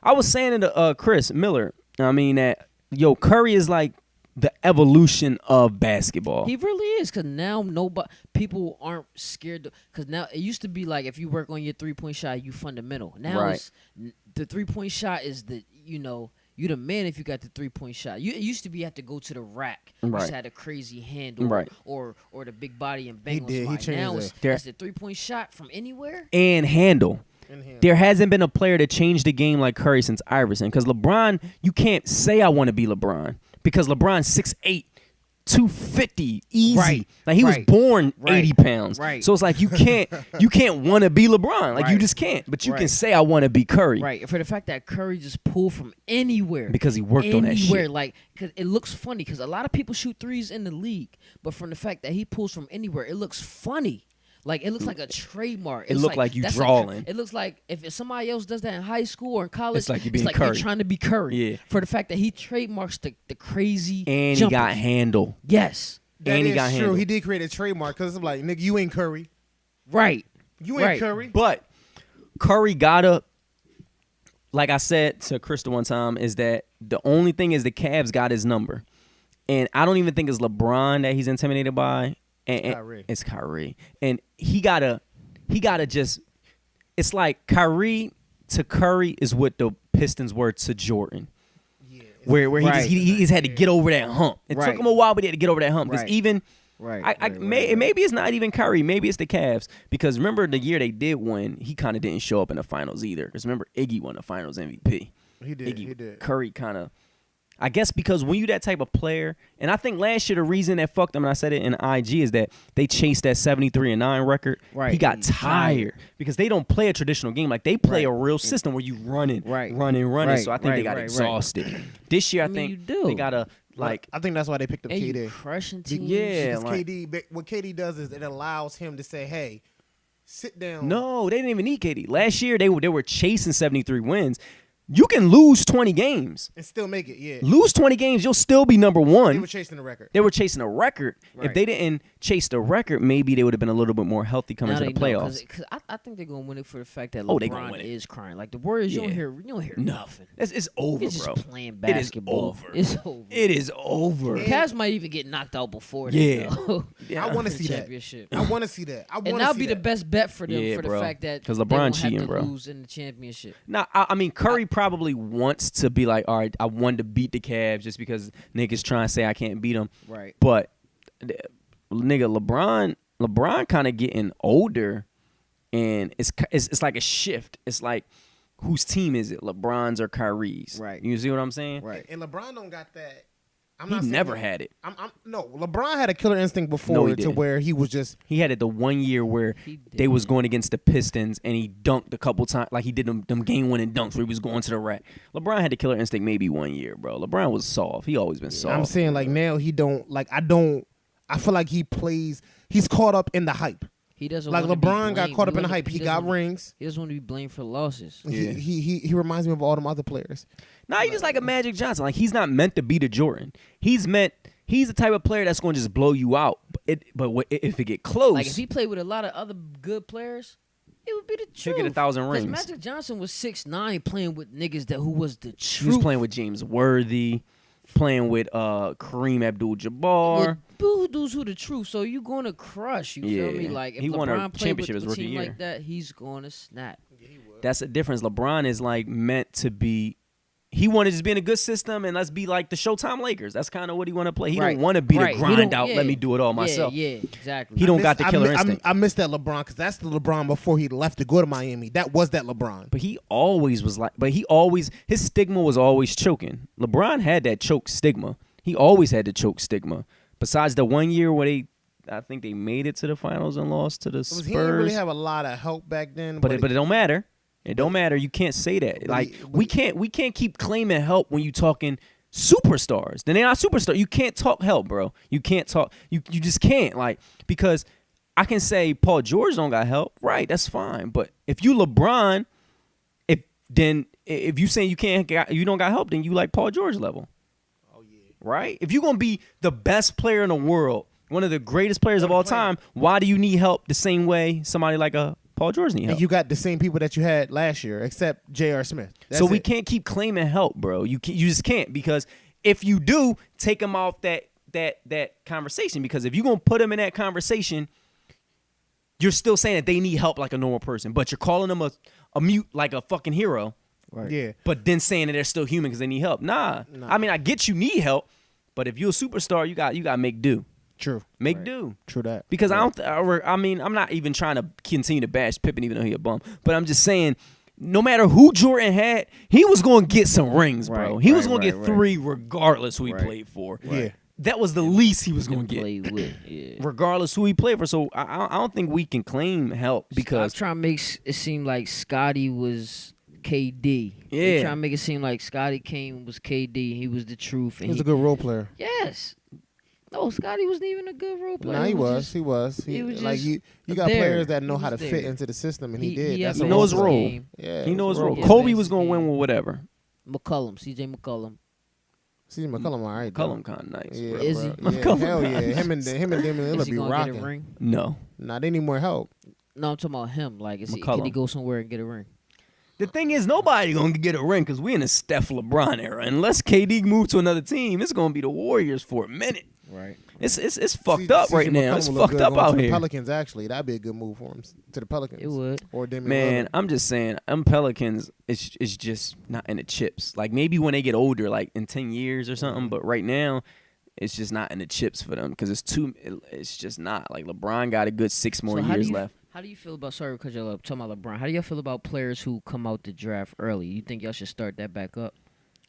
I was saying to Chris Miller, I mean that, yo, Curry is like the evolution of basketball. He really is, because now people aren't scared. Because now it used to be like if you work on your 3-point shot, you fundamental. Now Right. it's, the 3-point shot is you the man if you got the 3-point shot. It used to be you had to go to the rack. You Right. just had a crazy handle Right. or the big body and bang He on did. He somebody. changed Now it. it's the 3-point shot from anywhere. and handle. In him. There hasn't been a player that changed the game like Curry since Iverson. Because LeBron, you can't say I want to be LeBron. Because LeBron's 6'8", 250, easy. Right, Like he was right, born right, 80 pounds. right. So it's like you can't want to be LeBron. Like you Right. just can't. But you can Right. say I want to be Curry. Right. For the fact that Curry just pulled from anywhere. Because he worked on that Anywhere, shit. like, cause it looks funny. Because a lot of people shoot threes in the league, but from the fact that he pulls from anywhere, it looks funny. Like it looks like a trademark. It It's look like you that's drawing. It looks like if somebody else does that in high school or in college, It's like you being they're Curry. trying to be Curry. Yeah. For the fact that he trademarks the crazy And jumpers. he got handle. Yes. That and he is got true. handle. He did create a trademark because it's like, nigga, you ain't Curry. Right. You ain't Right. Curry. But Curry gotta, like I said to Krista one time, is that the only thing is the Cavs got his number. And I don't even think it's LeBron that he's intimidated by. And Kyrie. It's Kyrie. And he gotta just, it's like Kyrie to Curry is what the Pistons were to Jordan. Yeah. Where he, Right. just, he just had to get over that hump. It Right. took him a while, but he had to get over that hump. Because Right. even Right. maybe it's not even Kyrie. Maybe it's the Cavs. Because remember the year they did win, he kind of didn't show up in the finals either. Because remember, Iggy won the finals MVP. He did. Iggy, He did. Curry kind of, I guess because when you that type of player, and I think last year the reason that fucked them, and I said it in IG, is that they chased that 73-9 record. Right. He got He's tired because they don't play a traditional game. Like they play a real system where you running, Right. running. Right. So I think they Right. got Right. exhausted. This year I, I mean, think you do. they gotta like. I think that's why they picked up And KD. you crushing Be- teams. Yeah, Because like- what KD does is it allows him to say, "Hey, sit down." No, they didn't even need KD. Last year they were chasing 73 wins. You can lose 20 games. and still make it. Yeah, Lose 20 games, you'll still be number they one. were chasing the record. They were chasing a record. If Right. they didn't chase the record, maybe they would have been a little bit more healthy coming Now to the they know, playoffs. Cause I think they're gonna win it for the fact that Oh, they gonna LeBron win it. is crying. Like the Warriors, you Yeah. don't hear nothing. It's over, It's just bro. playing It is basketball. over. It's over. It is over. The Cavs might even get knocked out before Yeah. they go. Yeah. I want to the see that. championship. I want to see that. I want to And see that'll be the that. best bet for them Yeah, for the bro. fact that 'Cause they LeBron won't have cheating, to bro. lose in the championship. Now, I mean, Curry probably wants to be like, all right, I wanted to beat the Cavs just because niggas trying to say I can't beat them. Right. But, nigga, LeBron kind of getting older, and it's like a shift. It's like, whose team is it, LeBron's or Kyrie's? Right. You see what I'm saying? Right. And LeBron don't got that. I'm He not saying never that- had it. No, LeBron had a killer instinct No, before he to didn't. where he was just He had it the one year where He they was didn't. going against the Pistons and he dunked a couple times, like he did them game-winning dunks where he was going to the rack. LeBron had the killer instinct maybe 1 year, bro. LeBron was soft. He always been soft. I'm saying like now he don't like I feel like he's caught up in the hype. He doesn't Like wanna be LeBron got blamed. caught up in the doesn't- hype. He got doesn't- rings. He doesn't want to be blamed for losses. Yeah. He reminds me of all them other players. Nah, he just like a Magic Johnson. Like he's not meant to be the Jordan. He's the type of player that's going to just blow you out. But if it get close, Like if he played with a lot of other good players, it would be the He'll truth. get 1,000 'Cause rings. Magic Johnson was 6'9", playing with niggas who was the he was truth. playing with James Worthy, playing with Kareem Abdul-Jabbar. With dudes who the truth. So you gonna crush. You feel me? Yeah. Like if He won a LeBron played championship with his a rookie team year. like that, he's gonna snap. That's the difference. LeBron is like meant to be he wanted to just be in a good system and let's be like the Showtime Lakers. That's kind of what he want to play. He Right. don't want to be Right. the He grind don't- out. yeah. Let me do it all myself. Yeah, exactly. He don't got the killer instinct. I missed that LeBron because that's the LeBron before he left to go to Miami. That was that LeBron. But he always was like. But he always his stigma was always choking. LeBron had that choke stigma. He always had the choke stigma. Besides the 1 year where I think they made it to the finals and lost to the Spurs. He didn't really have a lot of help back then. But it don't matter. It don't matter. You can't say that. Like we can't keep claiming help when you talking superstars. Then they're not superstars. You can't talk help, bro. You can't talk. You just can't. Like because I can say Paul George don't got help. Right, that's fine. But if you LeBron, if you saying you don't got help, then you like Paul George level. Oh yeah. Right? If you're gonna be the best player in the world, one of the greatest players of all time, why do you need help the same way somebody like a Paul George need help? And you got the same people that you had last year, except J.R. Smith. So we can't keep claiming help, bro. You just can't, because if you do, take them off that conversation. Because if you're gonna put them in that conversation, you're still saying that they need help like a normal person, but you're calling them a mute like a fucking hero. Right. Yeah. But then saying that they're still human because they need help. Nah. I mean, I get you need help, but if you're a superstar, you got to make do. True. Make do. True that. Because I'm not even trying to continue to bash Pippen even though he a bum, but I'm just saying no matter who Jordan had, he was going to get some rings, bro. Right, he was right, going to right, get 3 regardless who he Right. played for. Yeah. That was the least he was going to Play get, with, yeah. regardless who he played for. So I don't think we can claim help I'm because trying to make it seem like Scotty was KD. Yeah. They trying to make it seem like Scotty Kane was KD. He was the truth. And He was a good role player. Yes. No, Scotty wasn't even a good role player. Nah, he was. just- He was. he was Like just you got there. players that know He how to was fit there. into the system, and he did. He That's had a He knows role his player. role. game. Yeah, he knows his role. Yeah, Kobe man. was going to win with whatever. McCollum, CJ McCollum. CJ McCollum, all right. McCollum kind of nice. Yeah, bro. Is he? bro. Yeah, McCollum hell yeah. kinda Him and Damian Is Lillard he be gonna get a rocking. ring? No. Nah, they need more help. No, I'm talking about him. Like, can he McCollum. go somewhere and get a ring? The thing is, nobody gonna get a ring because we in a Steph LeBron era. Unless KD move to another team, it's gonna be the Warriors for a minute. Right. It's fucked C- up CJ right now. McCollum It's would look fucked good up going out to the here. Pelicans, actually, that'd be a good move for him to the Pelicans. It would. Or Damian Man, Lillard. I'm just saying, Pelicans, it's just not in the chips. Like maybe when they get older, like in 10 years or something. But right now, it's just not in the chips for them because it's just not. Like LeBron got a good 6 more how do years you- left. How do you feel about? Sorry, because you're talking about LeBron. How do y'all feel about players who come out the draft early? You think y'all should start that back up?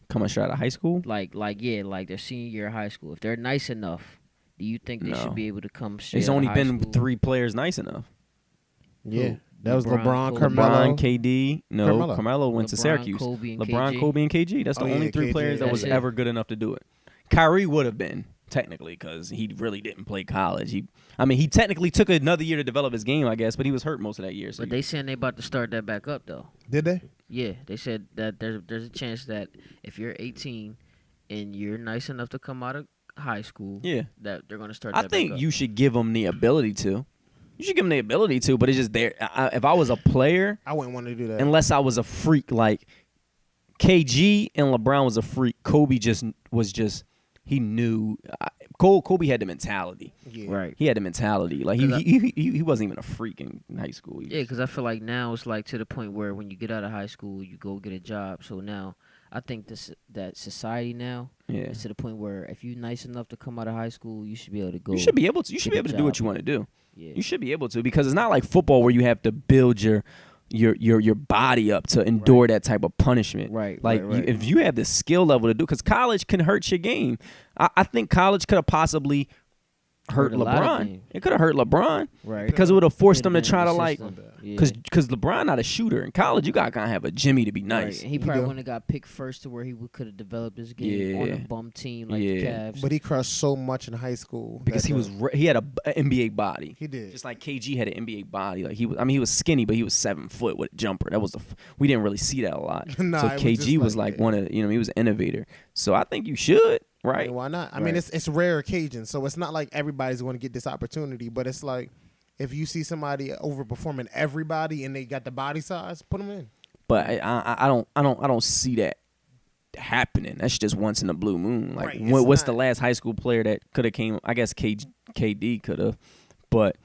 Coming straight out of high school. Like their senior year of high school. If they're nice enough, do you think they No. should be able to come straight? There's out of only high been school? 3 players nice enough. Yeah. Who? That was LeBron, LeBron, Kobe. Carmelo. LeBron, KD. No, Carmelo. Carmelo went to LeBron, Syracuse. Kobe, and LeBron, KG. Kobe, and KG. That's the Oh, only yeah, 3 KG, players that that's was it. ever good enough to do it. Kyrie would have been technically because he really didn't play college. He technically took another year to develop his game, I guess, but he was hurt most of that year. So But they saying they about to start that back up though. Did they? Yeah, they said that there's a chance that if you're 18 and you're nice enough to come out of high school, yeah, that they're gonna start. I that think back up. you should give them the ability to. You should give them the ability to, but it's just there. If I was a player, I wouldn't want to do that. unless I was a freak like KG and LeBron was a freak, Kobe he knew. Kobe had the mentality. Yeah. Right. He had the mentality. Like he wasn't even a freak in high school. Yeah, because I feel like now it's like to the point where when you get out of high school, you go get a job. So now I think that society now Yeah. is to the point where if you're nice enough to come out of high school, you should be able to go. You should be able to. You should get be a able to do what job. you want to do. Yeah. You should be able to because it's not like football where you have to build your body up to endure that type of punishment. Right, Like right, right. if you have the skill level to do, because college can hurt your game. I think college could have possibly hurt Hurt a lot of LeBron. games. It could have hurt LeBron Right. because it would have forced him to Could've been try to the like. system. Yeah. Because LeBron not a shooter. In college, you got to kind of have a Jimmy to be Right. nice. And he probably do. wouldn't have got picked first to where he could have developed his game on Yeah. a bum team like the Yeah. Cavs. But he crushed so much in high school. Because that he had a NBA body. He did. Just like KG had an NBA body. Like he was skinny, but he was 7 foot with a jumper. That was we didn't really see that a lot. Nah, so it was KG just was like like one of he was an innovator. So I think you should, I right? mean, why not? I mean, Right. it's rare occasion, so it's not like everybody's going to get this opportunity. But it's like if you see somebody overperforming everybody and they got the body size, put them in. But I don't see that happening. That's just once in a blue moon. Like Right, it's what's the not. last high school player that could have came? I guess KD could have, but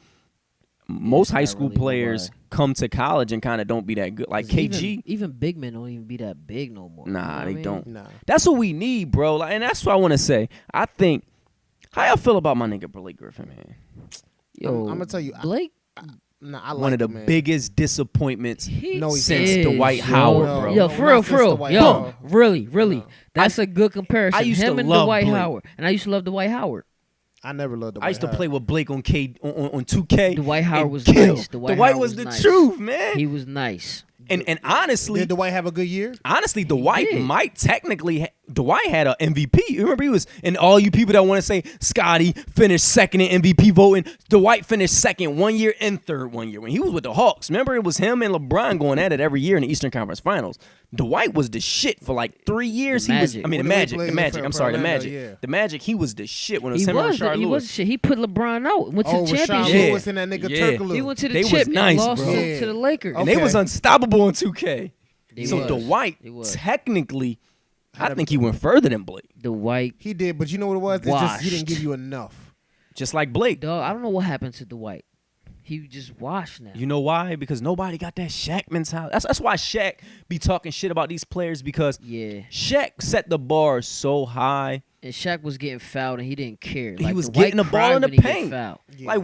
most high not school really players nobody. come to college and kind of don't be that good. Like 'Cause KG, even big men don't even be that big no more. You know nah, what they I mean? don't. Nah. That's what we need, bro. Like, and that's what I want to say. I think, how y'all feel about my nigga Blake Griffin, man? Yo, I'm gonna tell you, Blake. Nah, I like One of the him, man. biggest disappointments No, he since can't. Dwight Yo. Howard, No, bro. Yo, no, for real, not for since real. Dwight Yo, Howard. really. No. That's a good comparison. I used to Him and love Dwight Blake. Howard, and I used to love Dwight Howard. I never loved Dwight I used to Howard. play with Blake on 2K. Dwight Howard and was kill. nice. Dwight Dwight Howard was was the nice. truth, man. He was nice. And honestly, Did Dwight have a good year? Dwight did. might technically. Dwight had an MVP. You remember he was, and all you people that want to say Scotty finished second in MVP voting. Dwight finished second 1 year and third 1 year when he was with the Hawks. Remember, it was him and LeBron going at it every year in the Eastern Conference Finals. Dwight was the shit for like 3 years. The He was. Magic. I mean, When the they Magic. played The in Magic. I'm sorry, the Orlando, Magic. yeah. The Magic. He was the shit when it was He him and was. Rashard He Lewis. was shit. He put LeBron out. Went to Oh, the Rashard championship. Yeah. Lewis and that nigga Yeah. Turkoglu. He went to the They was chip nice, and lost bro. to the Lakers. And they was Okay. unstoppable in 2K. They So was. Dwight, They was. technically, I think he went further than Blake. Dwight, He did, but you know what it was? It's just he didn't Washed. give you enough. Just like Blake. dog. I don't know what happened to Dwight. He just washed now. You know why? Because nobody got that Shaq mentality. That's why Shaq be talking shit about these players, because Yeah. Shaq set the bar so high. And Shaq was getting fouled and he didn't care. He Like, was Dwight getting the ball cried in the when he get paint. fouled. Yeah. Like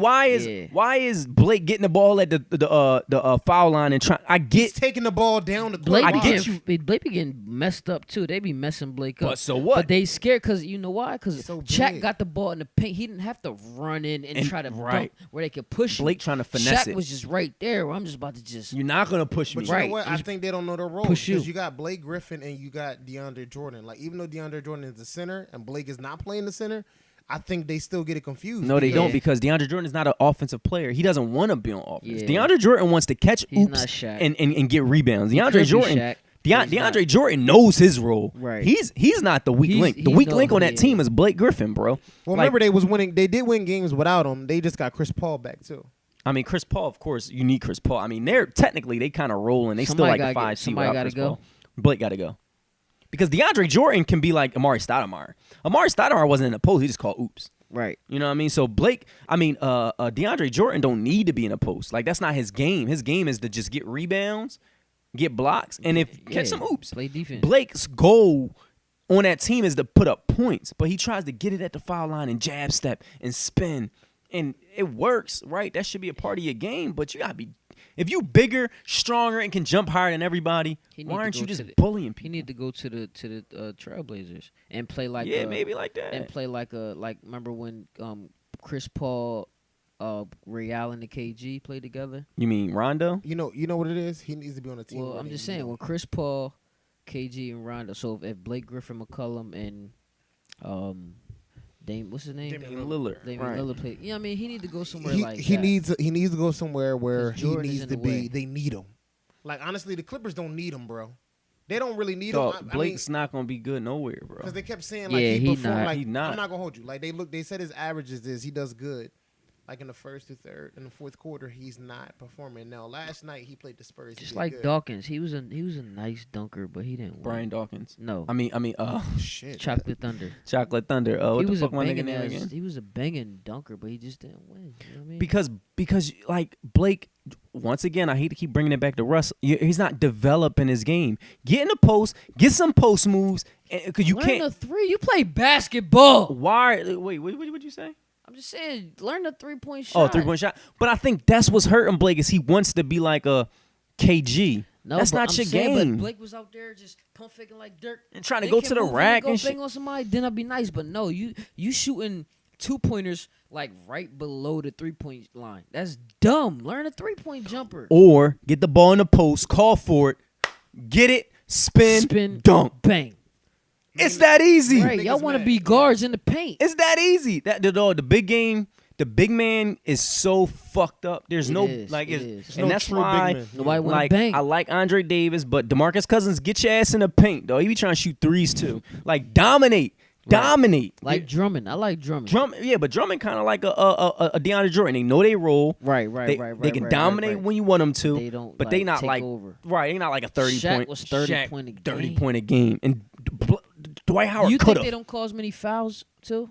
Yeah. why is Blake getting the ball at the foul line and trying? I He's get, taking the ball down the court. Blake I be get getting, Blake be getting messed up too. They be messing Blake up. but so what? But they scared because you know why? Because So Shaq big. got the ball in the paint. He didn't have to run in and try to right. dunk where they could push him. Blake trying to finesse Shaq it. was just right there. Where I'm just about to just. You're not gonna push me. But you Right. know what? I think they don't know their role. Push Because you. you got Blake Griffin and you got DeAndre Jordan. Like, even though DeAndre Jordan is the center and Blake is not playing the center, I think they still get it confused. No, they Yeah. don't, because DeAndre Jordan is not an offensive player. He doesn't want to be on offense. Yeah. DeAndre Jordan wants to catch He's oops not Shaq. and get rebounds. could DeAndre be Jordan, Shaq, but he's DeAndre not. Jordan knows his role. Right. He's not the weak He's- link. The he weak know link on who that he team is. is Blake Griffin, bro. Well, Like, remember they was winning. They did win games without him. They just got Chris Paul back too. I mean, Chris Paul, of course, you need Chris Paul. I mean, they're technically they kind of rolling. They still Somebody like the gotta get- 5 seed somebody without gotta Chris go. Paul. Blake got to go. Because DeAndre Jordan can be like Amari Stoudemire. Amari Stoudemire wasn't in the post. He just called oops. Right. You know what I mean? So DeAndre Jordan don't need to be in a post. Like, that's not his game. His game is to just get rebounds, get blocks, and catch some oops. Play defense. Blake's goal on that team is to put up points, but he tries to get it at the foul line and jab step and spin, and it works, right? That should be a part of your game, but you gotta be. If you bigger, stronger, and can jump higher than everybody, He need why to aren't go you to just the- bullying He people? need to go to the Trailblazers and play like Yeah, maybe like that. and play like remember when Chris Paul, Ray Allen, and KG played together. You mean Rondo? You know what it is. He needs to be on a team. Well, where I'm they just need saying him. when Chris Paul, KG, and Rondo. So if Blake Griffin, McCollum, and what's his name? Damian Lillard. Damian Right. Lillard play. Yeah, I mean he need to go somewhere he, like he that. needs to go somewhere where 'Cause he Jordan is needs in to the be. way. They need him. Like, honestly, the Clippers don't need him, bro. They don't really need Dog, him. Blake's not gonna be good nowhere, bro. Because they kept saying like Yeah, he he performed not. like He not. I'm not gonna hold you. Like they said his averages is he does good. Like in the first to third, in the fourth quarter, he's not performing. Now last night he played the Spurs. He Just did like good. Dawkins, he was a nice dunker, but he didn't win. Brian Dawkins. No, I mean, Shit. Chocolate Thunder. Chocolate Thunder. What he the was fuck a my nigga banging name ass, again? he was a banging dunker, but he just didn't win. You know what I mean? Because like Blake, once again, I hate to keep bringing it back to Russ. He's not developing his game. Get in the post, get some post moves, because you learn can't. the three. You play basketball. Why? Wait, what would you say? I'm just saying, learn the 3-point Oh, shot. 3-point shot. But I think that's what's hurting Blake is he wants to be like a KG. No, that's but not I'm your saying, game. But Blake was out there just pump faking like Dirk And trying to They go can to the move in rack go and bang shit. on somebody, then I'd be nice. But no, you shooting 2-pointers like right below the 3-point line. That's dumb. Learn a 3-point jumper. Or get the ball in the post, call for it, get it, spin, dunk. bang. It's that easy. Right, y'all niggas want to mad. be guards in the paint. It's that easy. The big game, the big man is so fucked up. There's It no is, like, it it's, is. and No that's true big why man. Nobody wanna like bang. I like Andre Davis, but DeMarcus Cousins, get your ass in the paint, though. He be trying to shoot threes too. Like dominate. Like Drummond. I like Drummond. But Drummond kind of like a DeAndre Jordan. They know they role. Right. They can dominate when you want them to. They don't, but like, they not take like over. right. They not like a 30 Shaq point. was 30 Shaq, point a game. 30 point a game, and Dwight Howard You could think have. they don't cause many fouls too?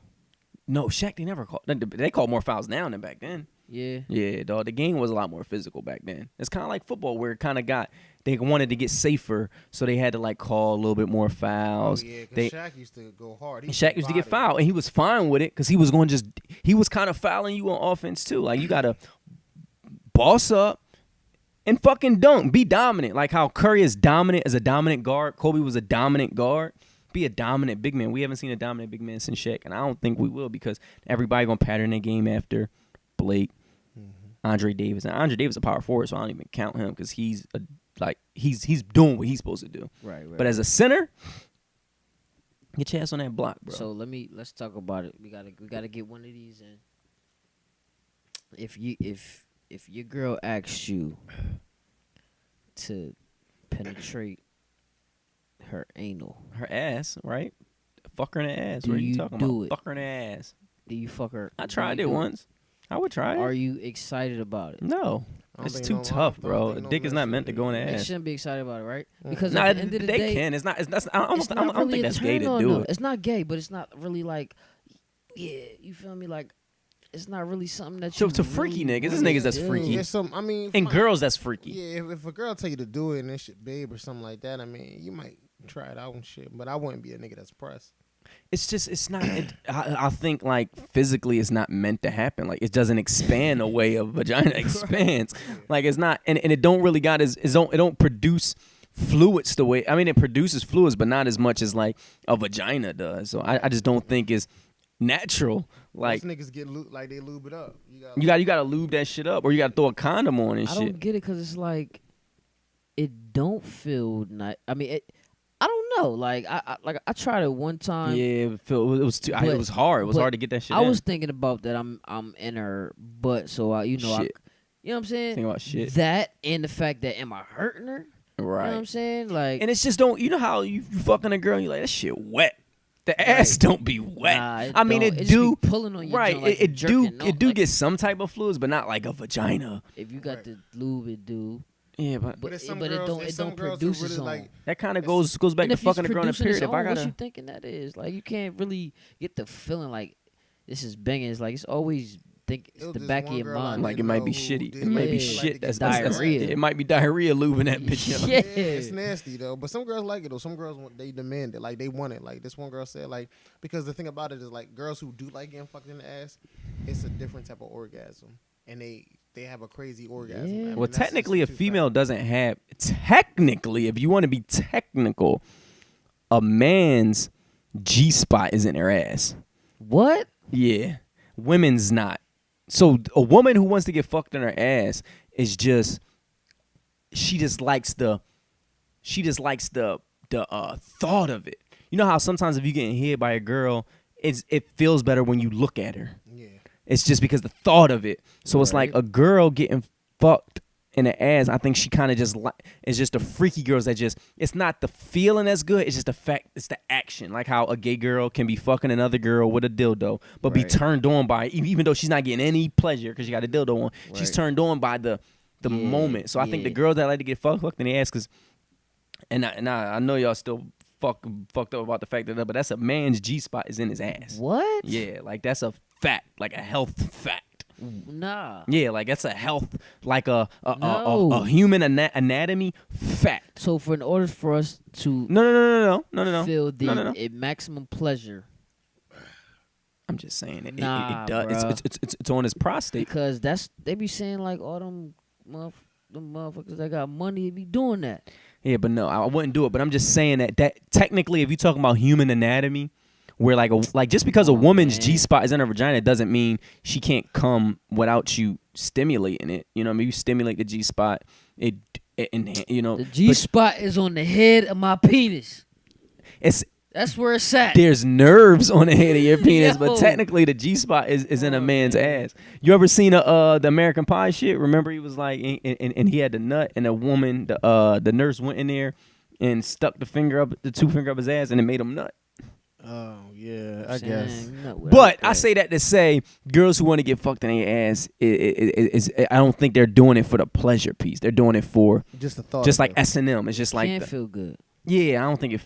No, Shaq, they never called. They call more fouls now than back then. Yeah. Yeah, dog. The game was a lot more physical back then. It's kind of like football, where it kind of they wanted to get safer, so they had to like call a little bit more Oh fouls. yeah, because They Shaq used to go hard. Shaq used to get fouled, and he was fine with it because he was going he was kind of fouling you on offense too. Like you gotta boss up and fucking dunk, be dominant. Like how Curry is dominant as a dominant guard. Kobe was a dominant guard. Be a dominant big man. We haven't seen a dominant big man since Shaq, and I don't think we will because everybody gonna pattern their game after Blake, Andre Davis, and Andre Davis is a power forward, so I don't even count him because he's doing what he's supposed to do. Right. But as a center, get your ass on that block, bro. So let's talk about it. We gotta get one of these in. If your girl asks you to penetrate her anal, her ass, right? Fuck her in the ass. Do What are you you talking do about? it? Fuck her in the ass. do you fuck her? I do tried you it do once. I would try it. Are you excited about it? No. I don't It's think too no- I tough, don't bro. think no Dick is man not meant to should go in the They ass. shouldn't be excited about it, right? Because Nah, at the end of the they day, can. It's not. I don't it's think not really a that's gay turn to on, do though. it. It's not gay, but it's not really like, yeah, you feel me? Like, it's not really something that you To freaky really niggas, this wanna niggas that's do. freaky. Yeah, I mean, And girls, that's freaky. Yeah, if a girl tell you to do it and it's your babe or something like that, I mean, you might try it out and shit. But I wouldn't be a nigga that's pressed. It's just, it's not. I think like physically, it's not meant to happen. Like it doesn't expand the way a vagina expands. Like it's not, and it don't really got it don't produce fluids the way. I mean, it produces fluids, but not as much as like a vagina does. So I just don't think it's natural. Like Most niggas get like they lube it up. you got to lube that shit up, or you got to throw a condom on and I shit. don't get it because it's like, it don't feel nice. I mean, I don't know. Like I tried it one time. Yeah, Phil, it was too. But- it was hard. It was but hard to get that shit. I in. was thinking about that. I'm in her butt, so you know, Shit. you know what I'm saying. Thinking about shit. That and the fact that am I hurting her? right. You know what I'm saying? Like, And it's just don't. You know how you fucking a girl, and you like that shit wet. The ass don't be wet. nah, it I mean, don't. it just do. be pulling on your Right. joint like it you're do. jerking It off. do Like, get some type of fluids, but not like a vagina. if you got Right. the lube, it do. Yeah, but But there's some it girls- don't. there's It some don't girls who produce really its own. like- that kind of goes back And to if he's fucking a girl in a producing period. his If I own, what gotta, you thinking that is? Like, you can't really get the feeling like this is banging. It's like it's always think it's It was the this back of one your girl I mind. knew like it might be who shitty. did It might be like shit. the That's diarrhea. It might be diarrhea lubing that bitch up. Yeah. It's nasty though. But some girls like it though. Some girls they demand it. Like they want it. Like this one girl said, like because the thing about it is like girls who do like getting fucked in the ass, it's a different type of orgasm, and they have a crazy orgasm. Yeah. I mean, Well, that's just technically, a too female fat. doesn't have. Technically, if you want to be technical, a man's G spot is in their ass. What? Yeah, women's not. So a woman who wants to get fucked in her ass is just, she just likes the thought of it. You know how sometimes if you getting hit by a girl, it feels better when you look at her. Yeah. It's just because the thought of it. So it's like Right. a girl getting fucked in the ass. I think she kind of just it's just the freaky girls that just, it's not the feeling that's good. It's just the fact, it's the action. Like how a gay girl can be fucking another girl with a dildo, but be Right. turned on by even though she's not getting any pleasure because she got a dildo on. She's Right. turned on by the Yeah, moment. So I think the yeah. girls that like to get fucked in the ass, because I know y'all still fucked up about the fact that, but that's a man's G spot is in his ass. What? Yeah, like that's a fact, like a health fact. Nah. Yeah, like that's a health, like a No. human anatomy fact. So in order for us to No. feel the No. maximum pleasure, I'm just saying it. Nah, it does. bruh. It's on his prostate. because they be saying like all them motherfuckers that got money be doing that. Yeah, but no, I wouldn't do it. But I'm just saying that technically, if you're talking about human anatomy, where like just because a woman's man. G spot is in her vagina, it doesn't mean she can't come without you stimulating it. You know, maybe you stimulate the G spot. And you know, The G spot is on the head of my penis. it's That's where it's at. there's nerves on the head of your penis, but Yo. technically the G spot is in a Oh, man's man. ass. You ever seen the American Pie shit? Remember he was like, and he had the nut, and a woman, the nurse went in there and stuck the two finger up his ass, and it made him nut. Oh yeah, I Saying, guess. no, without But I that. say that to say, girls who want to get fucked in their ass, I don't think they're doing it for the pleasure piece. They're doing it for Just the thought. just of like it. S&M. It's just like can't feel good. yeah, I don't think it.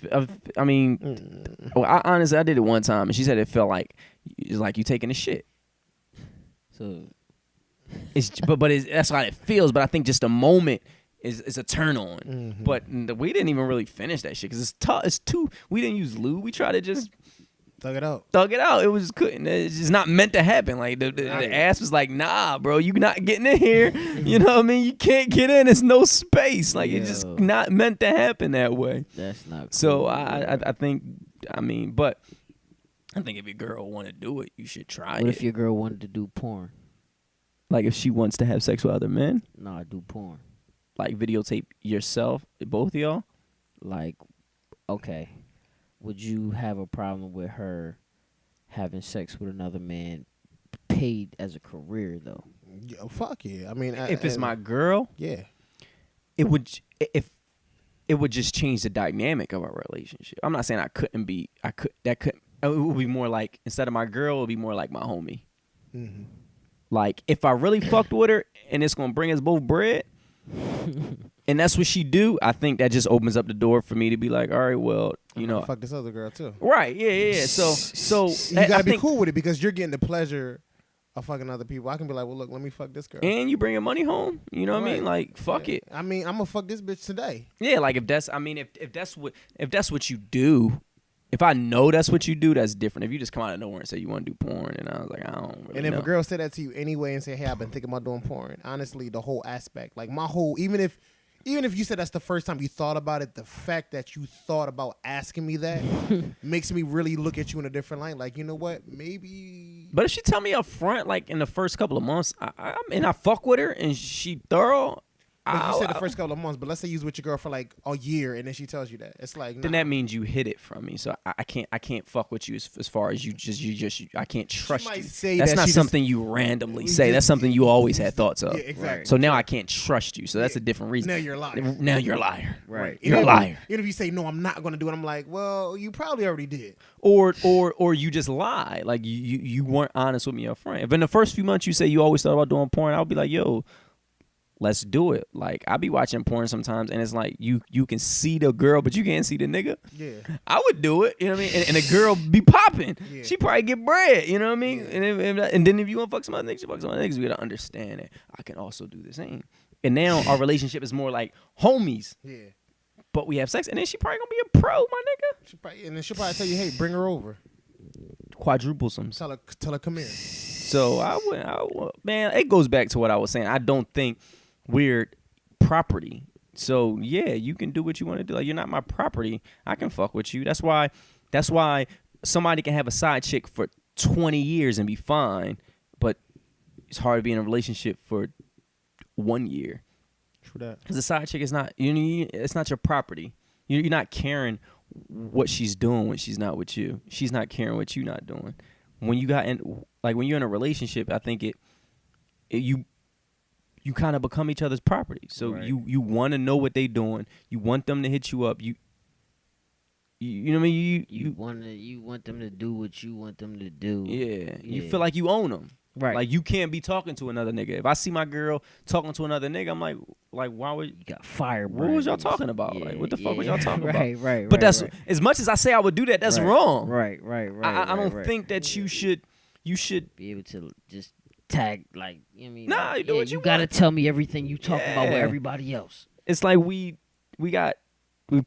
I mean, well, I honestly, I did it one time, and she said it felt like it's like you taking a shit. So that's how it feels. But I think just a moment is a turn on. But we didn't even really finish that shit because it's tough. It's too. We didn't use lube. We tried to just Thug it out. thug it out. It was couldn't. It's just not meant to happen. Like the ass was like, nah, bro, you not getting in here. You know what I mean? You can't get in. There's no space. Like it's just not meant to happen that way. That's not cool. So I think. I mean, but I think if your girl want to do it, you should try What it. if your girl wanted to do porn? Like if she wants to have sex with other men, Nah, do porn. like videotape yourself, both of y'all. Like, okay, would you have a problem with her having sex with another man paid as a career though? Yeah, fuck yeah. I mean, If it's my girl, yeah, it would if it would just change the dynamic of our relationship. I'm not saying I couldn't be. It would be more like instead of my girl, it would be more like my homie. Mhm. Like if I really fucked with her and it's gonna bring us both bread, and that's what she do, I think that just opens up the door for me to be like, all right, well, you know, fuck this other girl too. right, yeah. So You I gotta be think- cool with it because you're getting the pleasure of fucking other people. I can be like, well, look, let me fuck this girl. And you bringing money home, you know what I mean? Right. Like fuck Yeah. it. I mean, I'm gonna fuck this bitch today. Yeah, like if that's what you do, if I know that's what you do, that's different. If you just come out of nowhere and say you want to do porn, and I was like, I don't really And if know. a girl said that to you anyway and say, hey, I've been thinking about doing porn, honestly, the whole aspect, like my whole, even if you said that's the first time you thought about it, the fact that you thought about asking me that makes me really look at you in a different light. Like, you know what? Maybe. But if she tell me up front, like in the first couple of months, I fuck with her and she thorough, But you said the first couple of months, but let's say you was with your girl for like a year and then she tells you that. It's like, then nah. that means you hid it from me. So I can't fuck with you as far as you I can't trust might you. say That's that not she something you randomly say. just- That's something you always had thoughts of. Yeah, exactly. So now I can't trust you. So that's a different reason. Now you're a liar. Now you're a liar. Right. You're a Even if- liar. Even if you say, no, I'm not going to do it, I'm like, well, you probably already did. Or you just lie. Like you weren't honest with me up front. If in the first few months you say you always thought about doing porn, I'll be like, yo, let's do it. Like I be watching porn sometimes and it's like you can see the girl but you can't see the nigga. Yeah. I would do it, you know what I mean? And the girl be popping. Yeah. She probably get bread, you know what I mean? And then if you want to fuck some other niggas, you fuck some other niggas. We gotta understand that I can also do the same. And now our relationship is more like homies, Yeah. but we have sex. And then she probably gonna be a pro, my nigga. And then she'll probably tell you, hey, bring her over. Quadruple some. Tell her come here. So I would, man, it goes back to what I was saying. I don't think we're property. So yeah, you can do what you want to do. Like you're not my property. I can fuck with you. That's why somebody can have a side chick for 20 years and be fine, but it's hard to be in a relationship for 1 year. True that. Because the side chick is not it's not your property. You're not caring what she's doing when she's not with you. She's not caring what you're not doing. When you when you're in a relationship, I think you kind of become each other's property. So Right. you want to know what they doing. You want them to hit you up. You know what I mean? You want them to do what you want them to do. Yeah. You Yeah. feel like you own them. Right. Like you can't be talking to another nigga. If I see my girl talking to another nigga, I'm like why would You got fire. what was y'all talking about? Like, what the fuck was y'all talking about? Right. But that's right. as much as I say I would do that, that's Right. wrong. Right. I don't think that you should be able to just tag like you know what I mean. Nah, like, you do what you gotta want. tell me everything you talk about with Yeah. everybody else. it's like we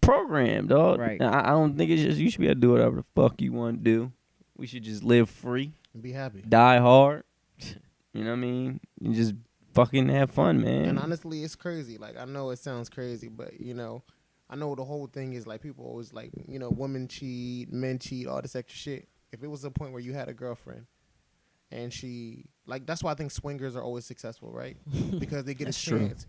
programmed, dog. Right. I don't think it's just you should be able to do whatever the fuck you want to do. We should just live free, And be happy. die hard. You know what I mean? And just fucking have fun, man. And honestly, it's crazy. Like, I know it sounds crazy, but, you know, I know the whole thing is, like, people always, like, you know, women cheat, men cheat, all this extra shit. If it was a point where you had a girlfriend and she, like, that's why I think swingers are always successful, right? Because they get a That's true. chance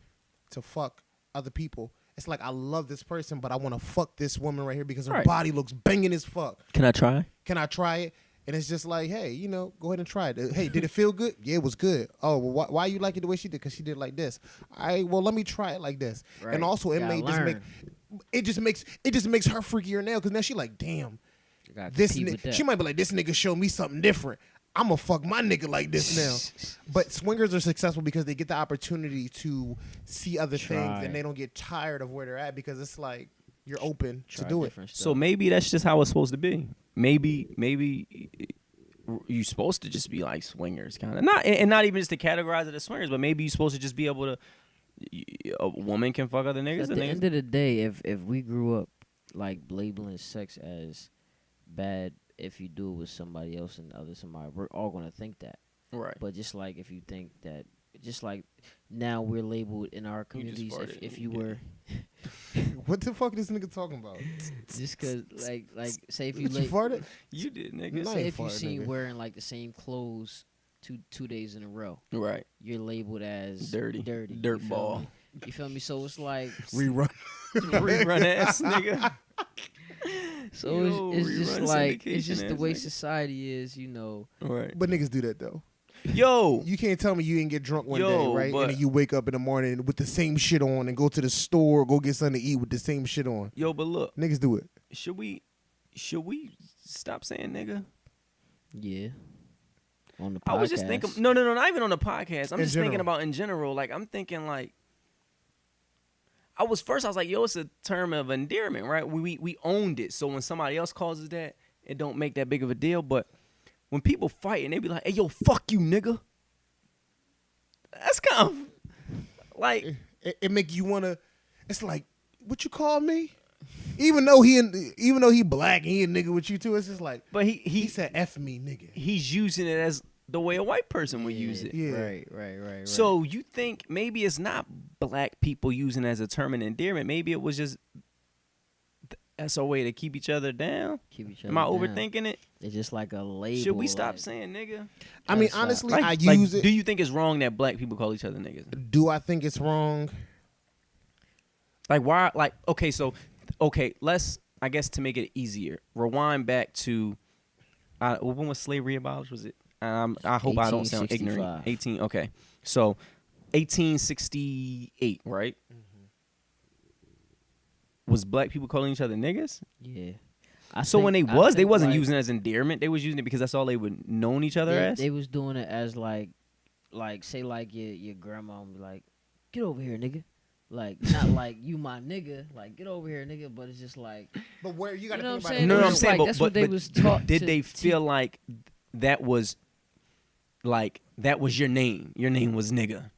to fuck other people. It's like, I love this person, but I want to fuck this woman right here because her Right. body looks banging as fuck. Can I try? Can I try it? And it's just like, hey, you know, go ahead and try it. Hey, did it feel good? Yeah, it was good. Oh, well, why you like it the way she did? Because she did it like this. Well, let me try it like this. Right. And also, it Gotta may just make learn. it just makes her freakier now because now she like, damn, You gotta this compete with nigga. that. She might be like, this nigga showed me something different. I'm gonna fuck my nigga like this now. But swingers are successful because they get the opportunity to see other Try. things and they don't get tired of where they're at because it's like you're open to Try do it. different So stuff. maybe that's just how it's supposed to be. Maybe you supposed to just be like swingers, kind of. Not and not even just to categorize it as swingers, but maybe you supposed to just be able to. A woman can fuck other niggas. At the end of the day, if we grew up like labeling sex as bad if you do it with somebody else and other somebody, we're all gonna think that. Right. But just like if you think that, just like now we're labeled in our communities. If you were, What the fuck is this nigga talking about? just cause like say if you You farted? You did, nigga. No. I say ain't if you farted, seen nigga. wearing like the same clothes two days in a row, Right. you're labeled as Dirty. you Dirt feel ball. me? You feel me? So it's like Rerun. Rerun ass nigga. so Yo, it's just rerun like syndication it's just the ass way nigga. society is, you know. Right. But niggas do that though. Yo. You can't tell me you didn't get drunk one Yo, day, right? but- And then you wake up in the morning with the same shit on and go to the store, go get something to eat with the same shit on. Yo, but look, Niggas do it. should we stop saying nigga? Yeah. On the podcast. I was just thinking, no, not even on the podcast. I'm In just thinking general. about in general. Like, I'm thinking like, I was like, yo, it's a term of endearment, right? We owned it. So when somebody else calls it that, it don't make that big of a deal. But when people fight and they be like, hey, yo, fuck you, nigga. That's kind of like, It make you wanna. It's like, what you call me? Even though he black and he a nigga with you too, it's just like, but he he said F me, nigga. he's using it as the way a white person would use it. Yeah. Right. So you think maybe it's not black people using it as a term of endearment? Maybe it was just that's a way to keep each other down. keep each other Am I down. overthinking it? It's just like a label. Should we stop like, saying nigga? I mean, That's not- honestly, Like, I like, use it. Do you think it's wrong that black people call each other niggas? Do I think it's wrong? Like why? Like okay. Let's I guess to make it easier, rewind back to when was slavery abolished? Was it? I hope I don't sound ignorant. 1865. Okay, so 1868, right? Was black people calling each other niggas? Yeah. So when they I wasn't think, like, using it as endearment. They was using it because that's all they would known each other as. They was doing it as like say like your grandma would be like, get over here, nigga. Like not like you my nigga, like get over here, nigga. But it's just like, But where you gotta You know think what about I'm it. saying? No, It I'm was saying, like, that's what they was taught Did to they teach. feel like that was your name? Your name was nigga,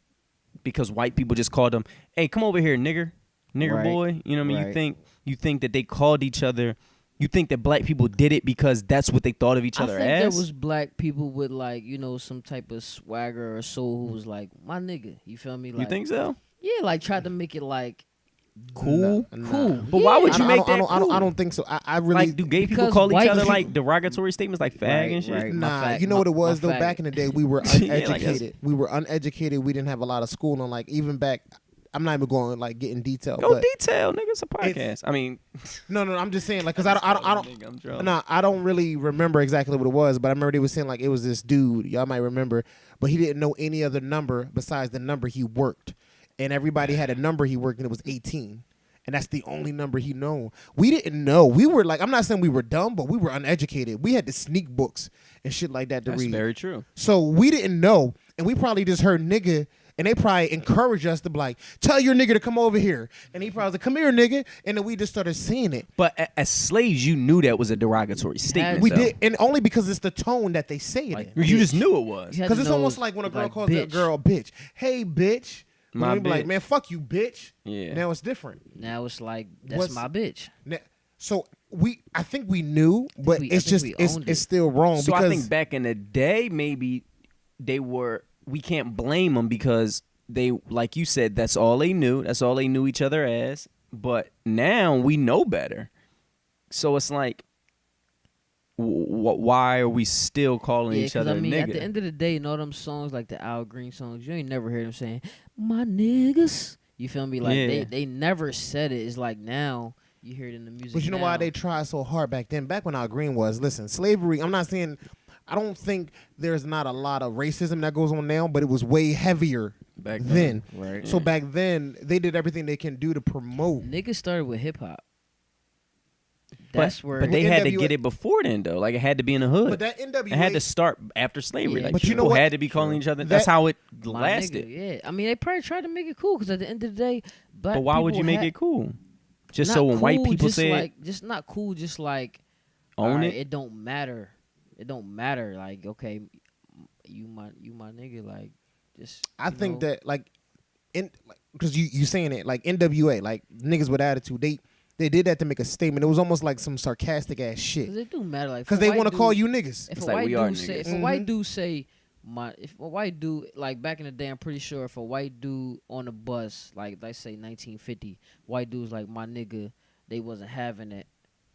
because white people just called them, "Hey, come over here, nigger Right. boy." You know what I mean? Right. You think that they called each other. You think that black people did it because that's what they thought of each I other think as? there was black people with like, you know, some type of swagger or soul who was like, my nigga. You feel me? Like, you think so? Yeah, like tried to make it like Cool. Nah. cool. But why would I you don't- make I don't, that I don't, cool? I don't think so. I really Like, do gay people because call each white other people- like derogatory statements like fag Right, and shit? right. My Nah, fag- you know what it my was though. faggot. Back in the day, we were Yeah, like uneducated. We were uneducated. We didn't have a lot of schooling. Like even back, I'm not even going like get in detail. Go but detail, nigga. It's a podcast. I mean, no, I'm just saying like because I don't. Nigga, I'm drunk. No, I don't really remember exactly what it was, but I remember they was saying like it was this dude. Y'all might remember, but he didn't know any other number besides the number he worked, and everybody had a number he worked, and it was 18. And that's the only number he known. We didn't know. We were like, I'm not saying we were dumb, but we were uneducated. We had to sneak books and shit like that to That's read. very true. So we didn't know, and we probably just heard nigga, and they probably encouraged us to be like, tell your nigga to come over here. And he probably was like, come here, nigga. And then we just started seeing it. But as slaves, you knew that was a derogatory statement. We though. did, and only because it's the tone that they say it Like, in. You just knew it was. You had Because to it's know, almost like when a girl like, calls a bitch. girl a bitch. Hey, bitch. My We be like, bitch. man, fuck you, bitch. Yeah. Now it's different. Now it's like that's What's- my bitch. So I think we knew, but we- it's I think just we it's owned it. it's still wrong. So because I think back in the day, maybe we can't blame them because they, like you said, that's all they knew. That's all they knew each other as. But now we know better. So it's like, why are we still calling Yeah, each 'cause other I mean, nigga? at the end of the day, in all them songs like the Al Green songs, you ain't never heard them saying "my niggas." You feel me? Like Yeah. they never said it. It's like now you hear it in the music. But you know why now. they tried so hard back then? Back when Al Green was, listen, slavery. I'm not saying, I don't think there's not a lot of racism that goes on now, but it was way heavier Back then. Right. So back then, they did everything they can do to promote. Niggas started with hip hop. But- That's where. But they had to NWA get it before then, though. Like, it had to be in the hood. But that NWA, It had to start after slavery. Yeah. Like, But you know people what? had to be calling each other. That- That's how it my lasted. nigga, yeah. I mean, they probably tried to make it cool because at the end of the day, black But why would you people make had- it cool? Just not so when white cool, people just say like, just not cool, just like own alright, it? it don't matter. It don't matter. Like, okay, you my nigga. Like, just. I think that like, because you saying it like NWA, like niggas with attitude, they did that to make a statement. It was almost like some sarcastic ass shit. Because it do matter. Like, Because they want to call you niggas. If It's a like white we are dude say, niggas. if a white dude say, if a white dude, like back in the day, I'm pretty sure if a white dude on a bus, like let's say 1950, white dude's like, my nigga, they wasn't having it.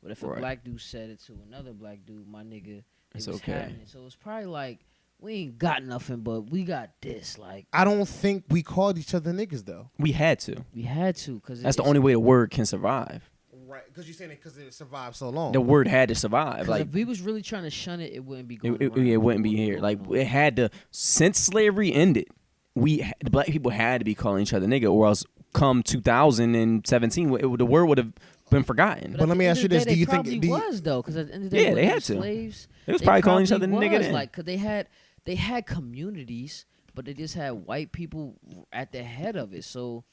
But if a Right. black dude said it to another black dude, my nigga, they It's was okay. having it. So it's probably like, we ain't got nothing, but we got this. Like, I don't think we called each other niggas though. We had to. we had to, because That's the only way the word can survive. Right, because you're saying it because it survived so long. The word had to survive. Because Like if we was really trying to shun it, it wouldn't be going it wouldn't be here. Like it had to, since slavery ended, the black people had to be calling each other nigga, or else come 2017, the word would have been forgotten. But let me ask you this, do you think- It do you- was though, because at the end of the day, Yeah, when they were had to. slaves. They was they probably calling each other probably nigga was, then. like, because they had communities, but they just had white people at the head of it. So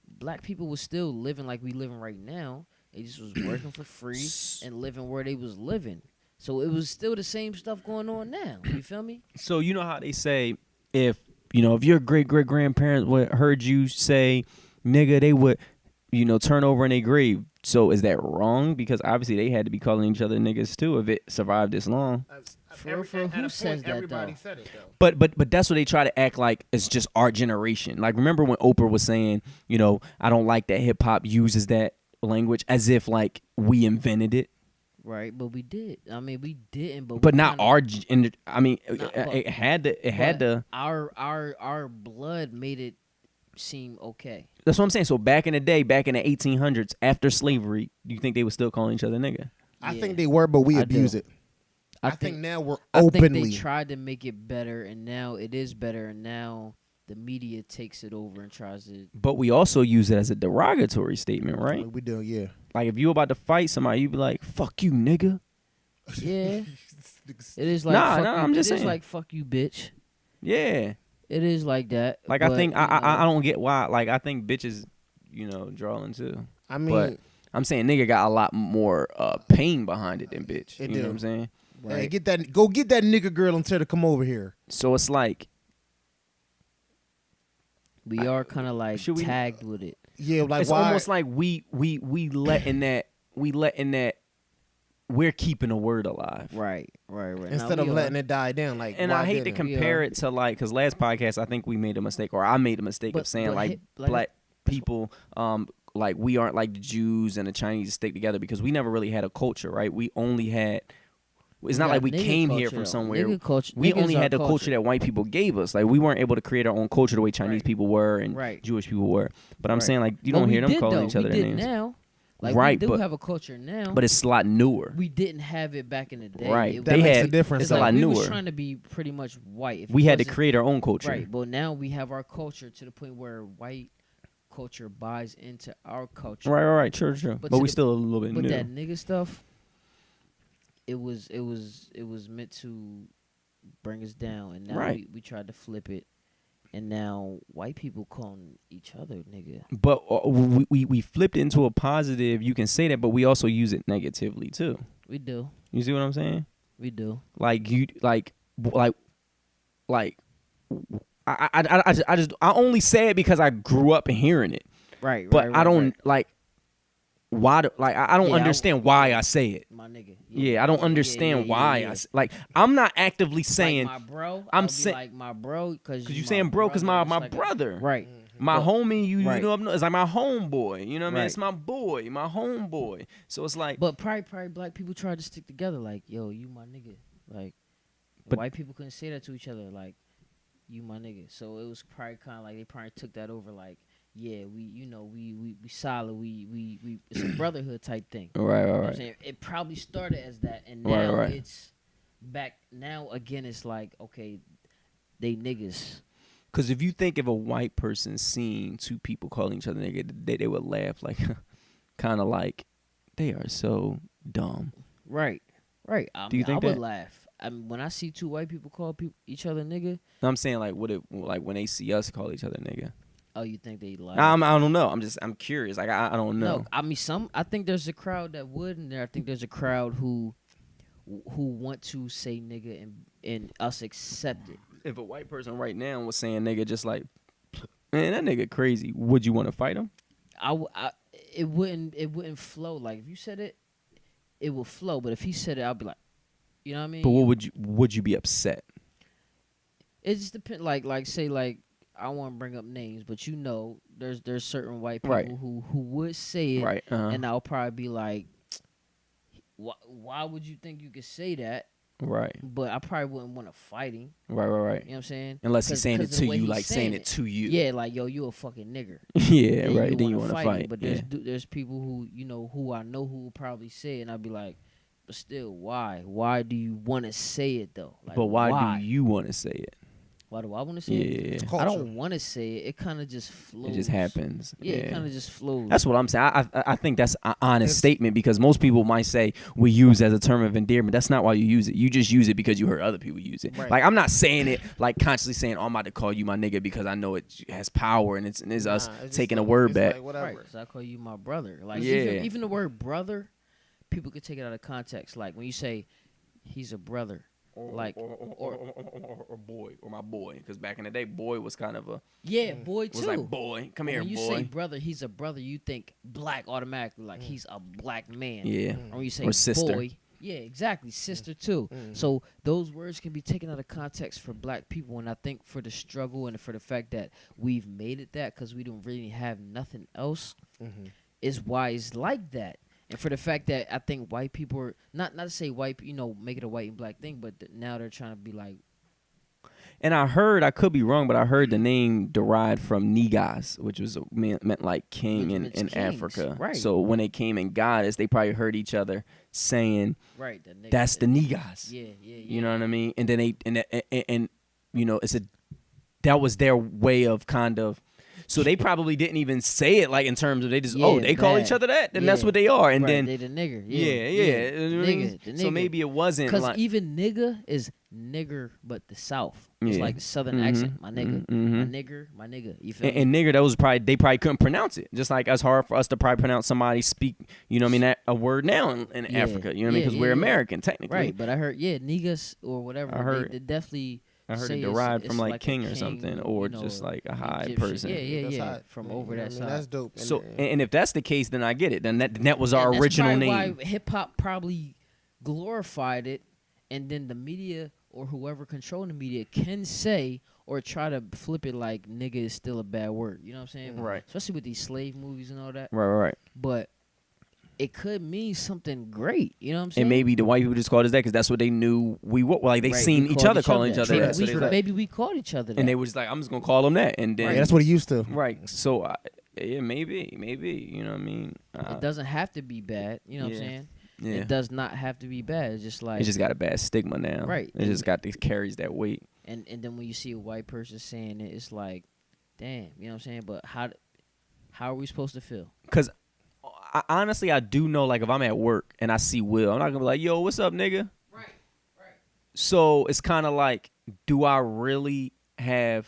black people was still living like we living right now. They just was working for free and living where they was living. So it was still the same stuff going on now. You feel me? So you know how they say if your great grandparents would heard you say nigga, they would turn over in their grave. So is that wrong? Because obviously they had to be calling each other niggas too if it survived this long. For who says that, everybody though? said it though. But that's what they try to act like it's just our generation. Like remember when Oprah was saying, I don't like that hip hop uses that language as if like we invented it. Right, but we did. I mean, we didn't, but But we not kinda- I mean, Not- it had to. It had but to. Our blood made it seem okay. That's what I'm saying. So back in the day, back in the 1800s, after slavery, you think they were still calling each other nigga? I Yeah. think they were, but we I abuse do. it. I think now we're I think openly. they tried to make it better, and now it is better, and now the media takes it over and tries to. But we also use it as a derogatory statement, right? We do, yeah. Like if you about to fight somebody, you be like, "Fuck you, nigga." Yeah, it is like Nah, fuck nah, you. I'm just it is saying. like fuck you, bitch. Yeah. It is like that. Like I but, think you I know, don't get why. Like I think bitches, drawing too. I mean, But I'm saying nigga got a lot more pain behind it than bitch. It You know do. what I'm saying? hey, get that nigga girl and tell her to come over here. So it's like we are kind of like should we- tagged with it. Yeah, like it's why? almost like we letting that we're keeping a word alive. Right. instead of letting it die down. Like, And why I hate to didn't? compare it to like, cause last podcast I think we made a mistake, or I made a mistake of saying like black people, like we aren't like the Jews and the Chinese stick together because we never really had a culture, right? We only had. It's not got like we nigga came here culture, from though. somewhere. Nigga culture- We niggas only are had the culture culture. that white people gave us. Like we weren't able to create our own culture the way Chinese Right. people were and Right. Jewish people were. But I'm Right. saying like you But don't we hear them did, calling though. each other we their did names. now. Like Right, we do but- have a culture now. But it's a lot newer. we didn't have it back in the day. Right. It That They makes had a difference. it's It's a like lot we was newer. trying to be pretty much white. If We it had to wasn't- create our own culture. Right, but now we have our culture to the point where white culture buys into our culture. Right. Sure. But But to we the- still a little bit But new. that nigga stuff, it was meant to bring us down, and now Right. we tried to flip it, and now white people calling each other nigga. But we flipped it into a positive. You can say that, but we also use it negatively too. We do, You see what I'm saying? we do. Like you, like. I only say it because I grew up hearing it, Right, but right, I don't right. like why. I don't Yeah, understand why I say it. My nigga. Yeah, I don't understand why. Like I'm not actively saying like my bro. I'm I'll be saying- like my bro because you saying bro because my brother, Right. my But- homie. You right. know, it's like my homeboy. You know what I mean? Right. It's my boy, my homeboy. So it's like, But probably black people tried to stick together. Like, yo, you my nigga. Like, But- white people couldn't say that to each other. Like, you my nigga. So it was probably kind of like they probably took that over. Like, yeah, we solid. We it's a brotherhood type thing. right. You know what I'm saying? It probably started as that, and now Right. it's back. Now again, it's like, okay, they niggas. Because if you think of a white person seeing two people calling each other nigga, they would laugh like, kind of like, they are so dumb. Right. Do you think I would that? laugh. I mean, when I see two white people call each other nigga, I'm saying like, like when they see us call each other nigga? oh, you think they lie? I don't know. I'm curious. Like I don't know. No, I mean I think there's a crowd that would, and I think there's a crowd who who want to say nigga and us accept it. If a white person right now was saying nigga, just like, man, that nigga crazy, would you want to fight him? It wouldn't flow. Like if you said it, it would flow. But if he said it, I'd be like, you know what I mean? But what would you be upset? It just depends. Like say like I don't want to bring up names, but you know, there's certain white people Right. who would say it, Right. and I'll probably be like, why would you think you could say that? Right. But I probably wouldn't want to fight him. Right. You know what I'm saying? Unless he's 'Cause- saying it 'cause of the to way you, he's like saying it to you. Yeah, like yo, you a fucking nigger. Yeah. Then Right. Then you want to him. fight. But Yeah. there's people who who I know who will probably say it, and I'd be like, but still, why? Why do you want to say it though? Like, But why do you want to say it? Why do I want to say it? Yeah. I don't want to say it. It kind of just flows. It just happens. Yeah, it kind of just flows. That's what I'm saying. I think that's an honest statement because most people might say we use as a term of endearment. That's not why you use it. You just use it because you heard other people use it. Right. Like I'm not saying it like consciously saying, "Oh, I'm about to call you my nigga" because I know it has power and it's us just taking a like- word it's back. like whatever. right. So I call you my brother. Like Yeah. even the word brother, people could take it out of context. Like when you say he's a brother, like or boy or my boy because back in the day, boy was kind of a yeah, boy too. was like boy, come But here, when you boy. say brother, he's a brother. You think black automatically, like he's a black man. Yeah. Or when you say Or sister. boy, yeah, exactly, sister too. So those words can be taken out of context for black people, and I think for the struggle and for the fact that we've made it that because we don't really have nothing else, is why it's like that. And for the fact that I think white people are not to say white, make it a white and black thing, but now they're trying to be like, And I heard, I could be wrong, but I heard the name derived from Negas, which was meant like king Which in means kings, Africa. right. So when they came and got us, they probably heard each other saying, right, the nigga, "That's the Negas." yeah. You know what I mean? And then and that was their way of kind of. So they probably didn't even say it like in terms of they just Yeah, they call bad. each other that, then that's Yeah. what they are. And Right, then they the nigger. yeah. The You know what I mean? nigga, the So nigga. maybe it wasn't Because like even nigga is nigger, but the South. It's Yeah. like the Southern Mhm, accent. My nigga, mhm. my nigga. You feel and me? nigger, they probably couldn't pronounce it. Just like it's hard for us to probably pronounce somebody speak, you know what I mean, that a word now in Yeah. Africa. You know what I mean? Yeah, Because we're yeah. American technically. Right, but I heard niggas or whatever. I heard- they definitely. I heard say it it's- derived it's from like a king or something, or just like a high Egyptian. person. Yeah, That's yeah. hot. From Yeah, over you know that what I mean? side. That's dope. So and if that's the case, then I get it. Then that was our And that's original probably name. Why hip hop probably glorified it, and then the media or whoever controlling the media can say or try to flip it like nigga is still a bad word. You know what I'm saying? Right. Especially with these slave movies and all that. Right. But it could mean something great. You know what I'm saying? And maybe the white people just called us that because that's what they knew we were. Like they Right, seen we each called other calling each other True. that. So they was like- Maybe we called each other that. and they was like, I'm just gonna call them that. And then Yeah, that's what he used to. right. So yeah, maybe. You know what I mean? It doesn't have to be bad. You know what I'm yeah. saying? Yeah. It does not have to be bad. It's just like It just got a bad stigma now. Right. It just got carries that weight. and then when you see a white person saying it, it's like, damn, you know what I'm saying? But how are we supposed to feel? Cause honestly, I do know like if I'm at work and I see Will, I'm not gonna be like, yo, what's up, nigga? Right. So it's kind of like, do I really have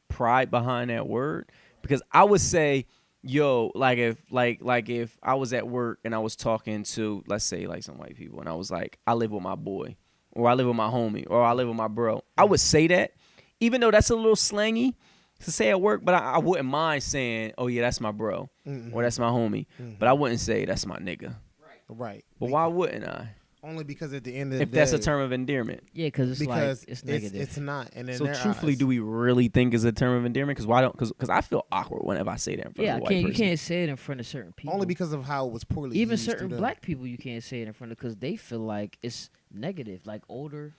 pride behind that word? Because I would say, yo, like if I was at work and I was talking to, let's say, like some white people, and I was like, I live with my boy, or I live with my homie, or I live with my bro, I would say that, even though that's a little slangy to say at work, but I wouldn't mind saying, oh yeah, that's my bro, or that's my homie, but I wouldn't say that's my nigga. Right. But why wouldn't I? Only because at the end of the If day, that's a term of endearment. Yeah, because it's because like it's negative. It's not. And in So their truthfully, eyes, do we really think it's a term of endearment? Because why don't? Because I feel awkward whenever I say that in front yeah, of a white you person. can't say it in front of certain people. only because of how it was poorly even used certain to them. black people, you can't say it in front of because they feel like it's negative. Like older,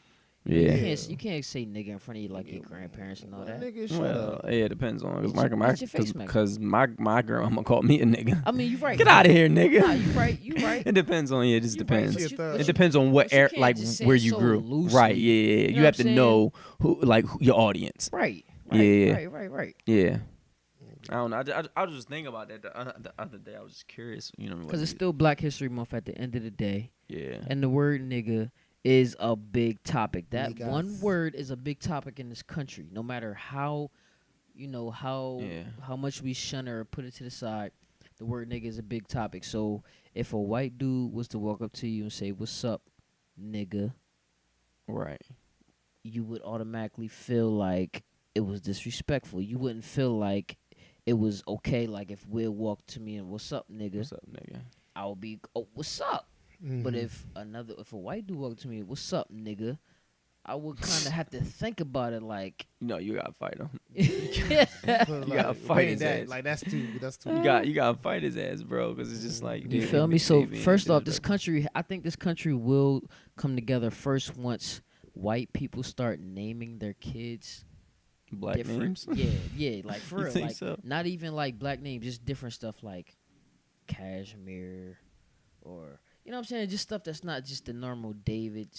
Yeah. you can't say nigga in front of you like your grandparents and all that. Nigga, shut Well, up. yeah, it depends on Get your face maker. because my grandma called me a nigga. I mean, you right. Get out of here, nigga. Nah, you right. You right. It depends on it just You right, depends. but you- It but It you- depends on what but you can't like just say where it you so grew. loosely. Right? Yeah. You know You what have I'm to know who your audience. Right. Yeah. Right. Yeah. I don't know. I was just thinking about that the other day. I was just curious. You know, Because it's still Black History Month at the end of the day, yeah. and the word nigga is a big topic. That Niggas. one word is a big topic in this country. No matter how, how much we shun or put it to the side, the word nigga is a big topic. So if a white dude was to walk up to you and say, "What's up?" nigga, Right. you would automatically feel like it was disrespectful. You wouldn't feel like it was okay. Like if Will walked to me and what's up, nigga, What's up, nigga? I would be, oh, what's up? But if a white dude walked to me, what's up, nigga, I would kind of have to think about it. Like, You know, you gotta fight him. yeah, you gotta fight his ass. Like that's too. You gotta fight his ass, bro, because it's just like you dude, feel me? they So being first off, this disrespectful. country, I think this country will come together first once white people start naming their kids black different. names. Yeah, like for You real, think like so? not even like black names, just different stuff like Cashmere, or you know what I'm saying, just stuff that's not just the normal David.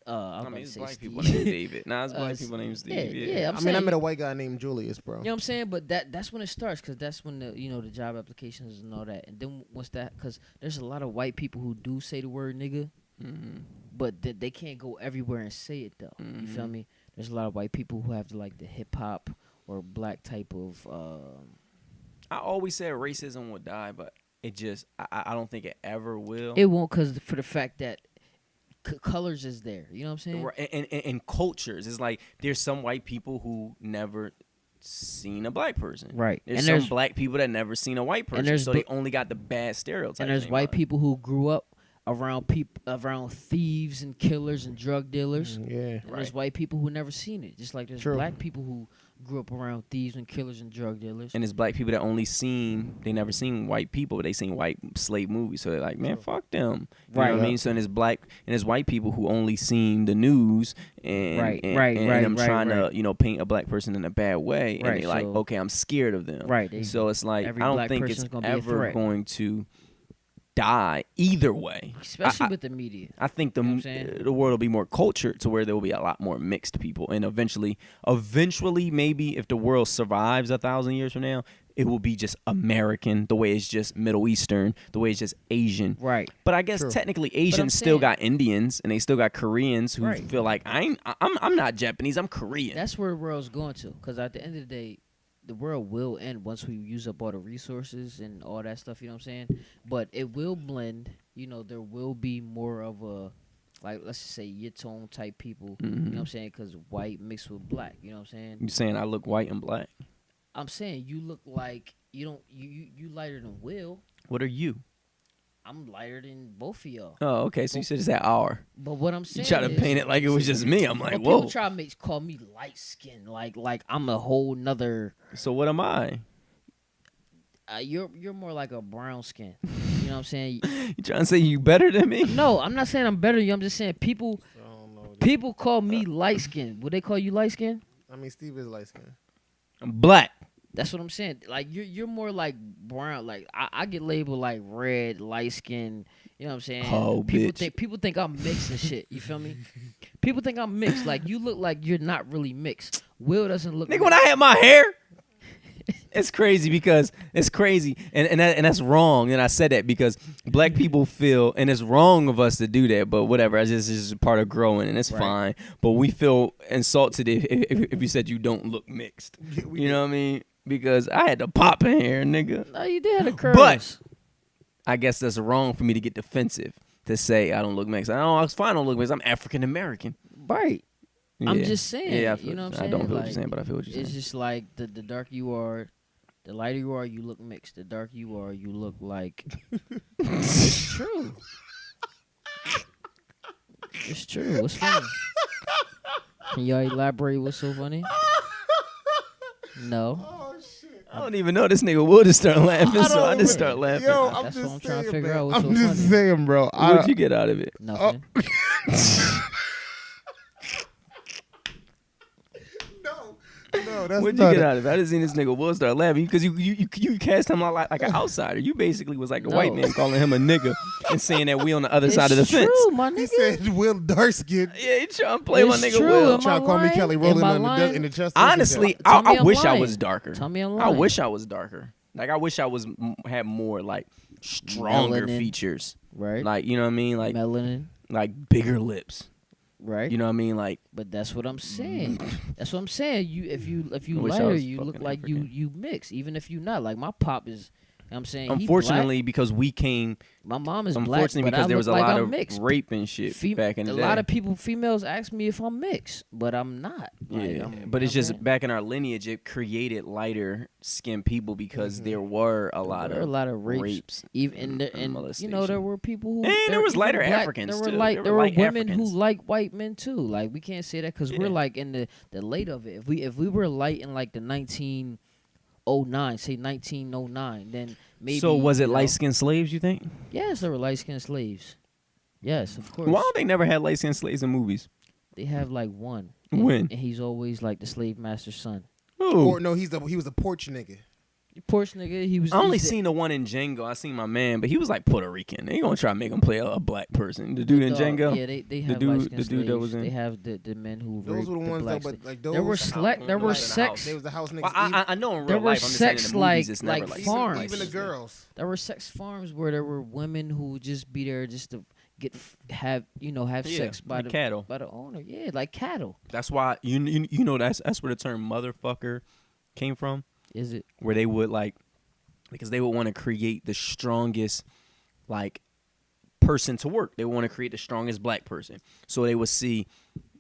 I mean, it's say black Steve. people named David. Nah, it's black S- people named Steve. yeah, Yeah. I'm I saying, met a white guy named Julius, bro. you know what I'm saying, but that's when it starts, because that's when the job applications and all that, and then once that, because there's a lot of white people who do say the word nigga, but they can't go everywhere and say it though. You feel me? There's a lot of white people who have the hip hop or black type of. I always said racism would die, but it just I don't think it ever will. It won't, because for the fact that colors is there. You know what I'm saying? Right, and cultures. It's like there's some white people who never seen a black person. Right. There's And some there's- black people that never seen a white person, there's so bl- they only got the bad stereotypes. And there's in their white mind. people who grew up around thieves and killers and drug dealers. Yeah. And there's Right. white people who never seen it. Just like there's True. black people who grew up around thieves and killers and drug dealers. And there's black people that they never seen white people, but they seen white slave movies. So they're like, man, fuck them. You know Right. what I mean? So there's there's white people who only seen the news and Right, and, right, and right, them right, trying right. to, paint a black person in a bad way. And Right, they like, so- okay, I'm scared of them. Right, they- So it's like, I every don't black think it's person's gonna be a ever threat. going to die either way. Especially I- with the media. I think You know what I'm saying? the world will be more cultured to where there will be a lot more mixed people, and eventually, maybe if the world survives 1,000 years from now, it will be just American, the way it's just Middle Eastern, the way it's just Asian. Right. But I guess True. technically I'm Asians still saying- got Indians, and they still got Koreans who Right. feel like I'm not Japanese, I'm Korean. That's where the world's going to. Because at the end of the day, the world will end once we use up all the resources and all that stuff, you know what I'm saying? But it will blend. You know, there will be more of a, like, let's just say, Yitong type people. You know what I'm saying? Because white mixed with black. You know what I'm saying? You saying I look white and black? I'm saying you look like you lighter than Will. What are you? I'm lighter than both of y'all. Oh, okay. So you said it's that R. But what I'm You saying try to is, paint it like it was just me. I'm like, but whoa. people try to call me light skinned, like I'm a whole nother. So what am I? You're more like a brown skin. You know what I'm saying? You trying to say you better than me? No, I'm not saying I'm better than you. I'm just saying people call me light skinned. Would they call you light skinned? I mean, Steve is light skinned. I'm black. That's what I'm saying. Like you're more like brown. Like I get labeled like red, light skin. You know what I'm saying? Oh, bitch. People think I'm mixed and shit. You feel me? People think I'm mixed. Like you look like you're not really mixed. Will doesn't look. Nigga, when I had my hair, it's crazy because it's crazy, and that's wrong. And I said that because black people feel, and it's wrong of us to do that. But whatever, it's just part of growing, and it's Right. fine. But we feel insulted if you said you don't look mixed. You know what I mean? Because I had to pop in here, nigga. No, you did have the curls. But I guess that's wrong for me to get defensive to say I don't look mixed. I was fine. I don't look mixed. I'm African American. right. I'm Yeah. just saying. Yeah, I feel you know what I'm I saying? don't feel what Like, you're saying, but I feel what you're saying. It's just like the darker you are, the lighter you are, you look mixed. The darker you are, you look like. It's true. It's true. What's funny? Can y'all elaborate what's so funny? No. Oh shit. I don't even know this nigga would just start laughing, so I just start laughing. Yo, That's I'm what just I'm trying to saying, figure man. out what's I'm so just funny. saying, bro. What'd you get out of it? Nothing. No, that's What'd you not get it. out of it? I just seen this nigga Will start laughing because you cast him like an outsider. You basically was like the white No. man calling him a nigga and saying that we on the other It's side of the true, fence. my He nigga. said Will dark skin. Yeah, he trying to play my It's nigga true. Will. Am I Try to call me lying? Kelly Am rolling I in lying? in the chest. Honestly, Tell me I I'm wish I lying. was darker. Tell me I'm I lying. wish I was darker. Like I wish I was had more like stronger Melanin. features. Right. Like you know what I mean? Like Melanin. bigger lips. Right. You know what I mean? Like But that's what I'm saying. That's what I'm saying. You if you I wish I lighter, was you look fucking like African. you mix. Even if you not. Like my pop is know what I'm saying? He Unfortunately, because we came. black. My mom is black, Unfortunately, but because I there look was a like lot I'm of mixed. rape and shit back in the day. A lot of females ask me if I'm mixed, but I'm not. Like, Yeah, I'm, but it's you know what I'm just saying? back in our lineage, it created lighter skinned people because there were a lot There were of a lot of rapes. rapes. Even and and you know molestation. there were people who And there was even lighter black- Africans, There were too. like There there were were light women Africans. who like white men too. Like we can't say that because we're Yeah. like in the late of it. If we were light in like the 1909, say 1909, then maybe. So was it you know, light skinned slaves? You think? Yes, there were light skinned slaves. Yes, of course. Why don't they never had light skinned slaves in movies? They have like one. When? And he's always like the slave master's son. Ooh. Or no, he was a porch nigga. Porsche nigga, he was. I only he's the- seen the one in Django. I seen my man, but he was like Puerto Rican. They gonna try to make him play a black person. The dude in Django. Yeah, they have dude- light-skinned the dude that slaves. was in- They have the men who Those raped were the ones blacks. that, but like those. There were there were like sex. They was the house niggas. Well, I know in real There were life. I'm just saying in sex the movies, it's like never like farms. even the girls. There were sex farms where there were women who would just be there just to have Yeah, sex by like the cattle. by the owner. Yeah, like cattle. That's why you know that's where the term motherfucker came from. Is it? Where they would like, because they would want to create the strongest like person to work. They would want to create the strongest black person. So they would see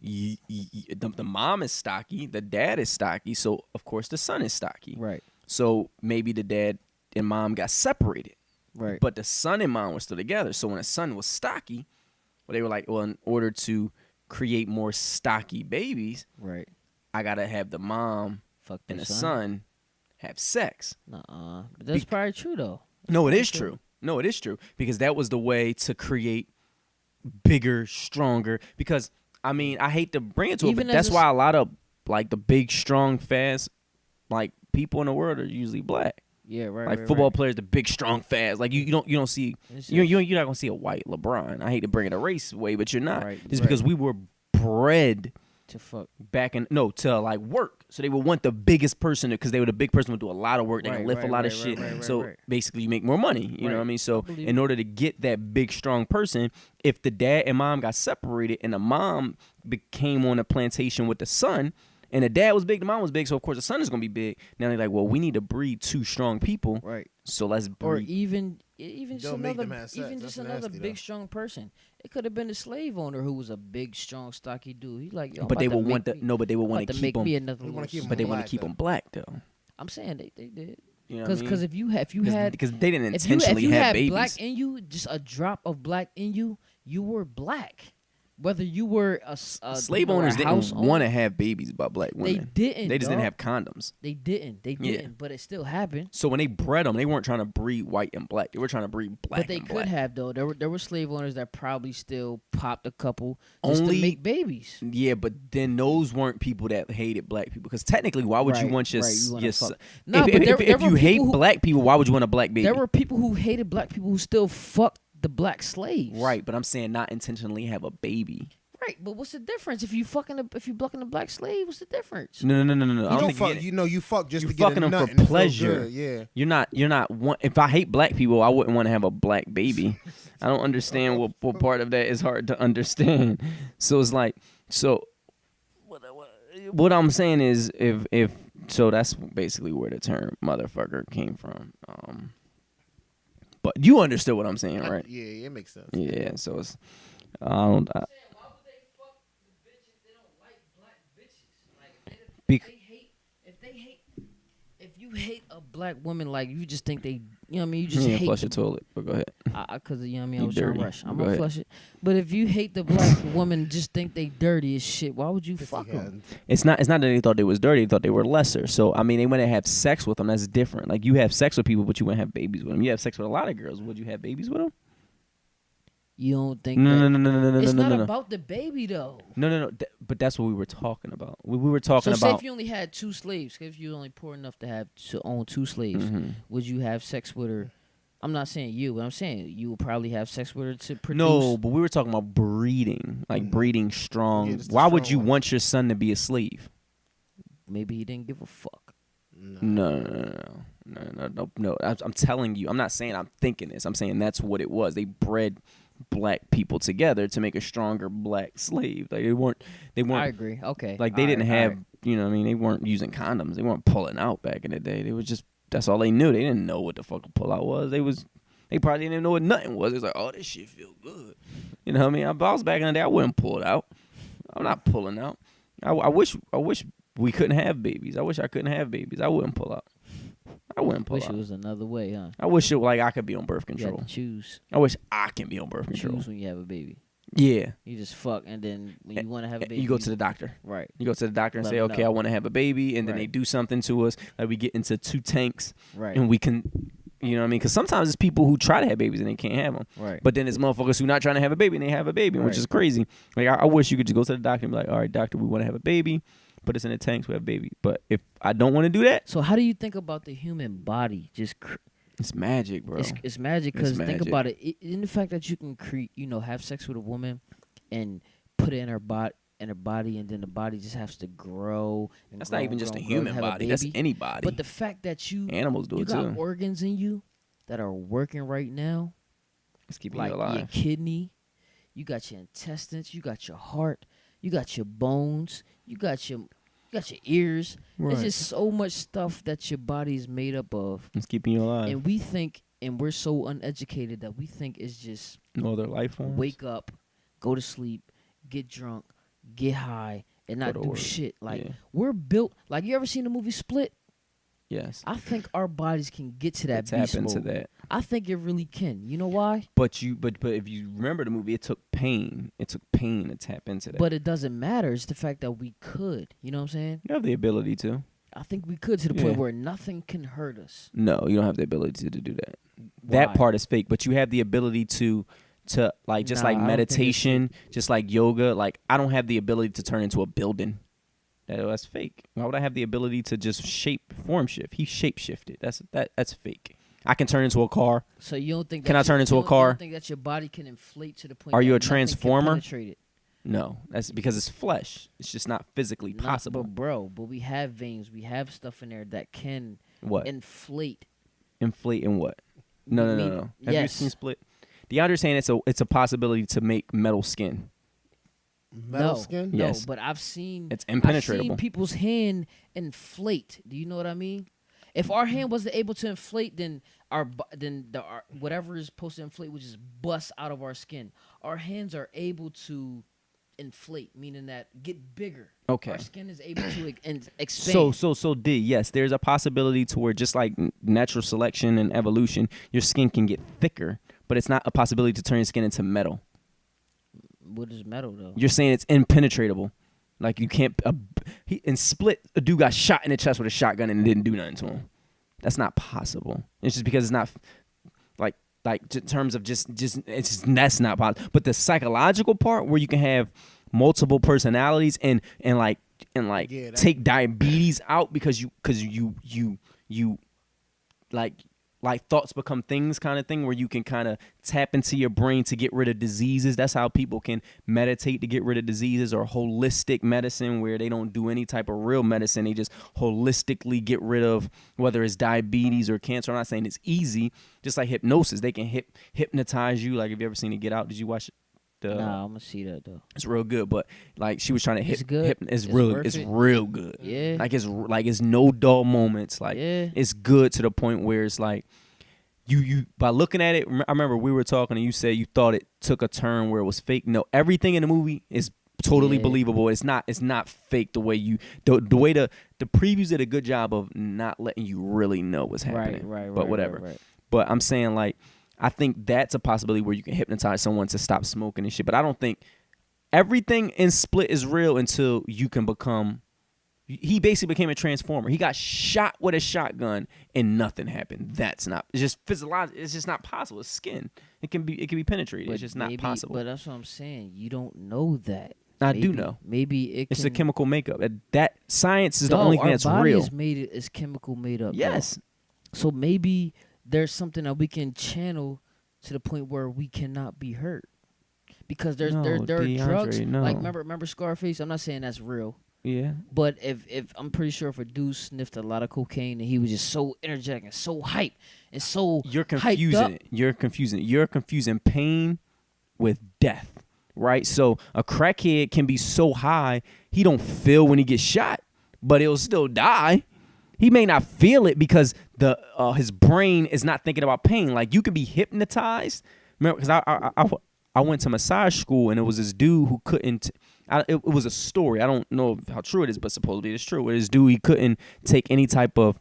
the mom is stocky, the dad is stocky, so of course the son is stocky. Right. So maybe the dad and mom got separated, Right. but the son and mom were still together. So when the son was stocky, well, they were like, well, in order to create more stocky babies, Right. I gotta have the mom Fuck and the son. son have sex. Nuh-uh. But that's probably true though. No, it is true. true. No, it is true because that was the way to create bigger, stronger. Because I mean, I hate to bring it to it, Even but as that's a why a lot of like the big, strong, fast, like people in the world are usually black. Yeah. Right. Like right, football right. players, the big, strong, fast. Like you don't see It's you're not gonna see a white LeBron. I hate to bring it a race way, but you're not. Right, Just right. because we were bred to fuck. back in to like work, so they would want the biggest person because they were the big person would do a lot of work. They can Right, lift right, a lot of right, shit. right, So right. basically, you make more money. You know Right. what I mean? So believe in it. order to get that big, strong person, if the dad and mom got separated and the mom became on a plantation with the son, and the dad was big, the mom was big, so of course the son is gonna be big. Now they're like, well, we need to breed two strong people, Right. so let's Or breed. even just Don't make another them have sex. even That's just another nasty, big though. strong person. It could have been a slave owner who was a big strong stocky dude. He's like, yo, I'm But they about to would want make the me- no, but they would I'm want about to to keep make me them. another They wanna little keep 'em But they black, want to keep though. them black though. I'm saying they did. You know what I Because mean? if you had because they didn't if you intentionally have had babies. black in you, just a drop of black in you, you were black. Whether you were a Slave you were a owners house didn't owner, want to have babies by black They women. didn't. They just didn't dog. have condoms. They didn't. They Yeah. didn't. But it still happened. So when they bred them, they weren't trying to breed white and black. They were trying to breed black But they and could black. have though. There were slave owners that probably still popped a couple just Only- to make babies. Yeah, but then those weren't people that hated black people. Because technically, why would you Right, want your right, you wanna your fuck. son- No, if, but there if were you hate people who- black people, why would you want a black baby? There were people who hated black people who still fucked the black slaves. Right, but I'm saying not intentionally have a baby. Right. But what's the difference if you bucking a black slave? What's the difference? No. I You don't don't think you fuck. get it. You fuck just You're to get a fucking 'em nut for and it feel pleasure. good, Yeah. You're not one. If I hate black people, I wouldn't want to have a black baby. I don't understand what part of that is hard to understand. So it's like what I'm saying is if so that's basically where the term motherfucker came from. But you understood what I'm saying, right? Yeah, it makes sense. Yeah. So it's I don't. Why would they fuck the bitch if they don't like black bitches? Like Bec- if you hate a black woman, like you just think they, you know what I mean? You just Yeah, hate flush the- the toilet. But go ahead. Cause you know what I mean, I You was trying dirty. to rush. I'm Go gonna ahead. flush it. But if you hate the black woman, just think they dirty as shit. Why would you fuck them? It's not that they thought they was dirty. They thought they were lesser. So I mean, they went to have sex with them. That's different. Like you have sex with people, but you wouldn't have babies with them. You have sex with a lot of girls. Would you have babies with them? You don't think No, that? no, no, no, no, no, It's no, not no, no. about the baby though. No. But that's what we were talking about. We were talking So say about. if you only had two slaves, say if you only poor enough to own two slaves, Mhm. would you have sex with her? I'm not saying you, but I'm saying you would probably have sex with her to produce. No, but we were talking about breeding, like breeding strong. Yeah, just the Why would strong you ones. want your son to be a slave? Maybe he didn't give a fuck. No. I'm telling you. I'm not saying I'm thinking this. I'm saying that's what it was. They bred black people together to make a stronger black slave. Like they weren't. I agree. Okay. Like they All didn't right, all have. right. You know what I mean? They weren't using condoms. They weren't pulling out back in the day. They were just that's all they knew. They didn't know what the fuck a pullout was. They probably didn't even know what nothing was. It was like, oh, this shit feel good. You know what I mean? If I was back in the day, I wouldn't pull it out. I'm not pulling out. I wish we couldn't have babies. I wish I couldn't have babies. I wouldn't pull out. I wouldn't pull Wish out. it was another way, huh? I wish it like I could be on birth You control. have to choose. I wish I can be on birth control. Choose when you have a baby. Yeah. You just fuck, and then when you want to have a baby, You go to the doctor. right. You go to the doctor and Let say, them okay, know. I want to have a baby. And then they Right. do something to us. Like we get into 2 tanks. Right. And we can, you know what I mean? Because sometimes it's people who try to have babies and they can't have them. Right. But then there's motherfuckers who not trying to have a baby and they have a baby, which Right. is crazy. Like I wish you could just go to the doctor and be like, all right, doctor, we want to have a baby. Put us in the tanks, we have a baby. But if I don't want to do that, So how do you think about the human body? Just it's magic, bro. it's magic It's because think magic. about it. In the fact that you can create, have sex with a woman and put it in her body, and then the body just has to grow. And That's grow not and even just grow a and grow and human have a body. That's baby. anybody. But the fact that you Animals do it got too. organs in you that are working right now, It's keeping like you your alive. kidney, you got your intestines, you got your heart, you got your bones, you got your ears. Right. There's just so much stuff that your body is made up of. It's keeping you alive. And we think, and we're so uneducated that we think it's just No other life forms. wake up, go to sleep, get drunk, get high, and not to do work. shit. Like Yeah. we're built. Like you ever seen the movie Split? Yes. I think our bodies can get to that Tap beast into mode. that. I think it really can. You know why? But if you remember the movie, it took pain. It took pain to tap into that. But it doesn't matter. It's the fact that we could. You know what I'm saying? you have the ability to. I think we could to the point Yeah. where nothing can hurt us. No, you don't have the ability to do that. That Why? part is fake, but you have the ability to like just Nah, like I don't think it's meditation, just like yoga. Like I don't have the ability to turn into a building. That's fake. Why would I have the ability to just form shift? He shape shifted. That's fake. I can turn into a car. So you don't think? Can that I turn into a you car? don't think that your body can inflate to the point? Are that you a nothing can transformer? penetrate it? No, that's because it's flesh. It's just not physically Not- possible. but we have veins. We have stuff in there that can What? inflate. Inflate in what? No. Have you yes. seen Split? DeAndre's saying it's a possibility to make metal skin. Metal no, skin? No, Yes. but I've seen It's I've impenetrable. seen people's hand inflate. Do you know what I mean? If our hand wasn't able to inflate, then our whatever is supposed to inflate would just bust out of our skin. Our hands are able to inflate, meaning that get bigger. Okay. Our skin is able to expand. So D, yes, there's a possibility to where just like natural selection and evolution, your skin can get thicker, but it's not a possibility to turn your skin into metal. What is metal though? You're saying it's impenetrable. Like you can't. In Split, a dude got shot in the chest with a shotgun and it didn't do nothing to him. That's not possible. It's just because it's not like in terms of just it's just, that's not possible. But the psychological part where you can have multiple personalities and Yeah, that- take diabetes out because you like thoughts become things kind of thing where you can kind of tap into your brain to get rid of diseases. That's how people can meditate to get rid of diseases, or holistic medicine where they don't do any type of real medicine. They just holistically get rid of whether it's diabetes or cancer. I'm not saying it's easy. Just like hypnosis, they can hypnotize you. Like, have you ever seen it, Get Out? Did you watch the Nah, I'm gonna see that though. It's real good, but like she was trying to It's good? it's It's real worth it's it? real good. Yeah. Like it's no dull moments. Like Yeah. it's good to the point where it's like you by looking at it. I remember we were talking and you said you thought it took a turn where it was fake. No, everything in the movie is totally Yeah. believable. It's not fake the way the way the previews did a good job of not letting you really know what's happening. Right. But whatever. Right. But I'm saying, like, I think that's a possibility where you can hypnotize someone to stop smoking and shit. But I don't think everything in Split is real until you can become. He basically became a transformer. He got shot with a shotgun and nothing happened. That's not. It's just physiological. It's just not possible. It's skin. It can be penetrated. But it's just not maybe- possible. But that's what I'm saying. You don't know that. I do Maybe- know. Maybe it It's can. the chemical makeup. That science is the No, only thing our that's body real. is chemical made up. though. Yes. So maybe there's something that we can channel to the point where we cannot be hurt. Because there No, are drugs. DeAndre, no. Like remember Scarface? I'm not saying that's real. Yeah. But if I'm pretty sure if a dude sniffed a lot of cocaine and he was just so energetic and so hype and so You're hyped confusing up, it. You're confusing pain with death, right? So a crackhead can be so high he don't feel when he gets shot, but he'll still die. He may not feel it because his brain is not thinking about pain. Like you could be hypnotized. Remember, because I went to massage school and it was this dude who couldn't. It was a story. I don't know how true it is, but supposedly it's true. This dude, he couldn't take any type of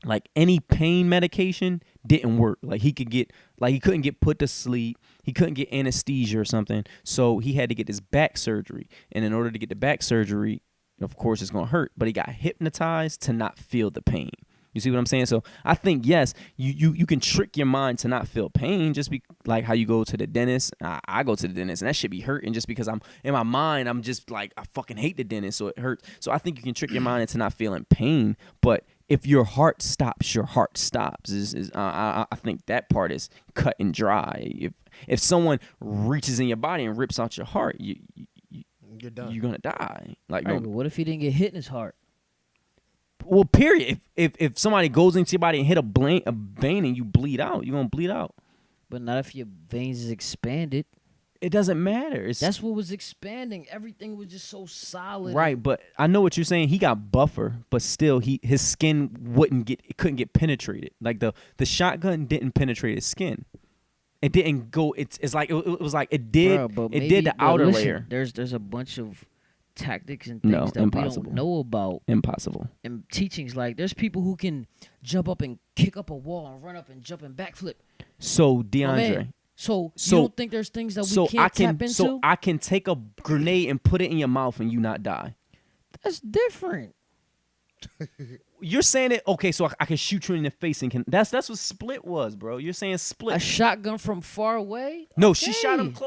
like any pain medication. Didn't work. Like he couldn't get put to sleep. He couldn't get anesthesia or something. So he had to get his back surgery. And in order to get the back surgery, of course it's gonna hurt. But he got hypnotized to not feel the pain. You see what I'm saying? So I think, yes, you can trick your mind to not feel pain, just be like how you go to the dentist. I go to the dentist and that shit be hurting just because I'm in my mind. I'm just like, I fucking hate the dentist, so it hurts. So I think you can trick your mind into not feeling pain. But if your heart stops, your heart stops. I think that part is cut and dry. If someone reaches in your body and rips out your heart, You're done. You're gonna die. Like, Right, but what if he didn't get hit in his heart? well, period. If somebody goes into your body and hit a vein and you bleed out, you're gonna bleed out. But not if your veins is expanded. It doesn't matter. That's what was expanding. Everything was just so solid. Right, but I know what you're saying. He got buffer, but still, his skin couldn't get penetrated. Like the shotgun didn't penetrate his skin. It didn't go. It's like it was like it did. Bruh, but it did the outer listen, layer. There's a bunch of tactics and No, things that impossible. we don't know about. Impossible. And teachings, like there's people who can jump up and kick up a wall and run up and jump and backflip. So My DeAndre. man, So So- you don't think there's things that we can't tap into? So I can take a grenade and put it in your mouth and you not die. That's different. You're saying it okay? So I can shoot you in the face and can. That's what Split was, bro. You're saying Split. A shotgun from far away? No, she shot him Okay.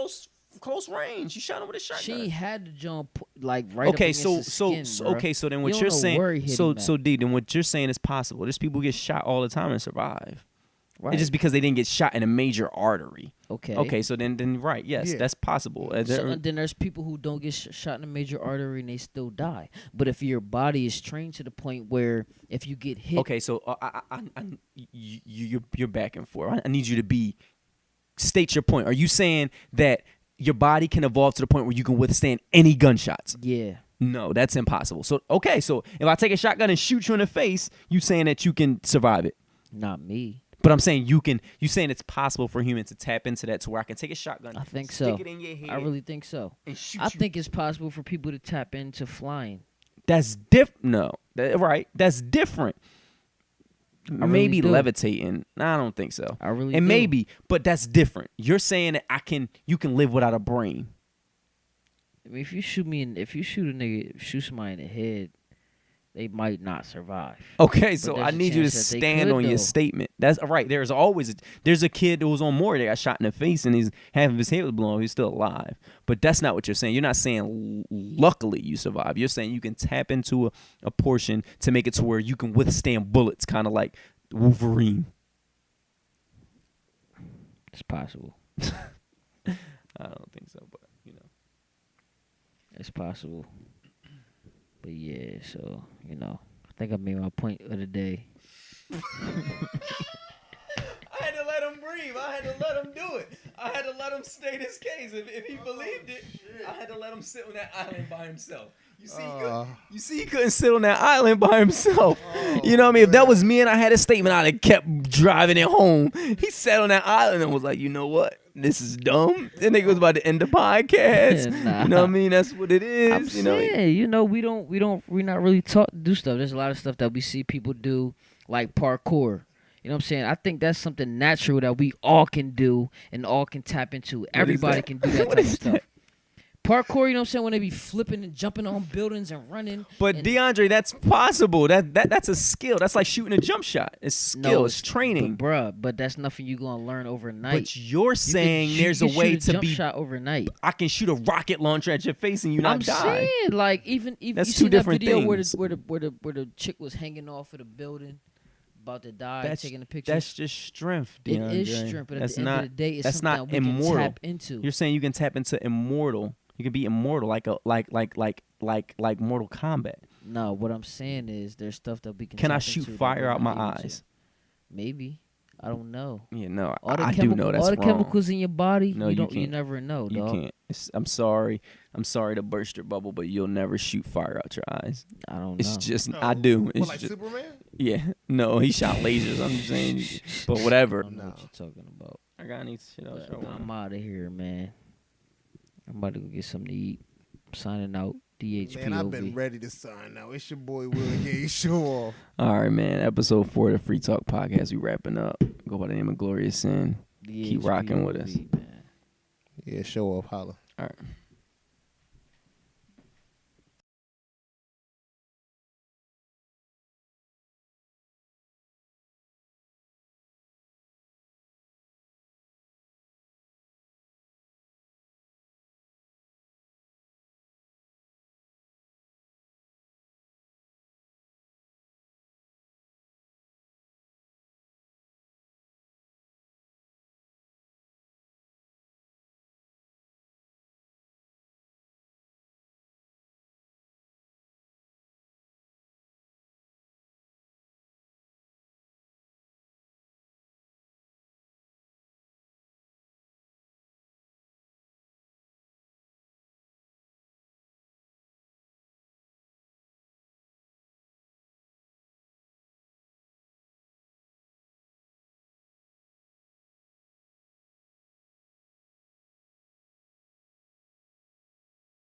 close range. She shot him with a shotgun. She had to jump like right up Okay, against so his so skin, so bruh. okay, so then You what don't you're know saying, where he hit so him at. so D, then what you're saying is possible. There's people who get shot all the time and survive. Right. It's just because they didn't get shot in a major artery. Okay. Okay, so then right, yes, Yeah. that's possible. So, and then there's people who don't get shot in a major artery and they still die. But if your body is trained to the point where if you get hit, Okay, so you're back and forth. I need you to state your point. Are you saying that your body can evolve to the point where you can withstand any gunshots? yeah, No, that's impossible. So okay, so if I take a shotgun and shoot you in the face, you saying that you can survive it? not me. But I'm saying you saying it's possible for humans to tap into that to where I can take a shotgun, I think stick so. it in your head, I really think so. and shoot I you. think it's possible for people to tap into flying. That's No, right? That's different. really Maybe do. levitating. I don't think so. I really And do. maybe, but that's different. You're saying that you can live without a brain. I mean, if you shoot a nigga, shoot somebody in the head, they might not survive. Okay, so there's I a need you to chance that they stand could, on your though. statement. That's right. There's a kid that was on Maury that got shot in the face and half of his head was blown off. He's still alive. But that's not what you're saying. You're not saying luckily you survive. You're saying you can tap into a portion to make it to where you can withstand bullets, kind of like Wolverine. It's possible. I don't think so, but It's possible. But yeah, so I think I made my point of the day. I had to let him breathe. I had to let him do it. I had to let him state his case. If he believed it, I had to let him sit on that island by himself. You see, he couldn't sit on that island by himself. You know what I mean? If that was me and I had a statement, I'd have kept driving it home. He sat on that island and was like, you know what? This is dumb. That nigga was about to end the podcast. Nah. You know what I mean? That's what it is. I'm saying, we're not really taught to do stuff. There's a lot of stuff that we see people do, like parkour. You know what I'm saying? I think that's something natural that we all can do and all can tap into. Everybody that? can do that What type of is stuff. that? Parkour, you know what I'm saying? When they be flipping and jumping on buildings and running. But and DeAndre, that's possible. That's a skill. That's like shooting a jump shot. It's skill. It's training. But that's nothing you gonna learn overnight. But you're You saying could there's a way shoot to jump be. shot overnight. I can shoot a rocket launcher at your face and you not I'm die. saying, like, even That's you two seen different that video things. where the chick was hanging off of the building, about to die, taking a picture. That's just strength, It DeAndre. is strength, but at That's the end of the day, it's that's something not that we immortal. can tap into. You're saying you can tap into immortal. You can be immortal, like Mortal Kombat. No, what I'm saying is there's stuff that we can. Can I tap shoot into that fire we're out my not able to. eyes? Maybe. I don't know. Yeah, no, All the I do know that's all the wrong. chemicals in your body, No, you you don't. You can't. never know, You dog. can't. I'm sorry. I'm sorry to burst your bubble, but you'll never shoot fire out your eyes. I don't know. It's just No. I do. What, It's like just, Superman? yeah. No, he shot lasers. I'm just saying, but whatever. I don't know what No. you're talking about. I got any shit else. But I'm out of here, man. I'm about to go get something to eat. Signing out. DHPOV. Man, I've been ready to sign now. It's your boy Will Gage. Show off. All right, man. Episode 4 of the Free Talk Podcast. We wrapping up. Go by the name of Glorious Sin. Keep rocking with us. DHPOV, man. Yeah, show off. Holla. All right.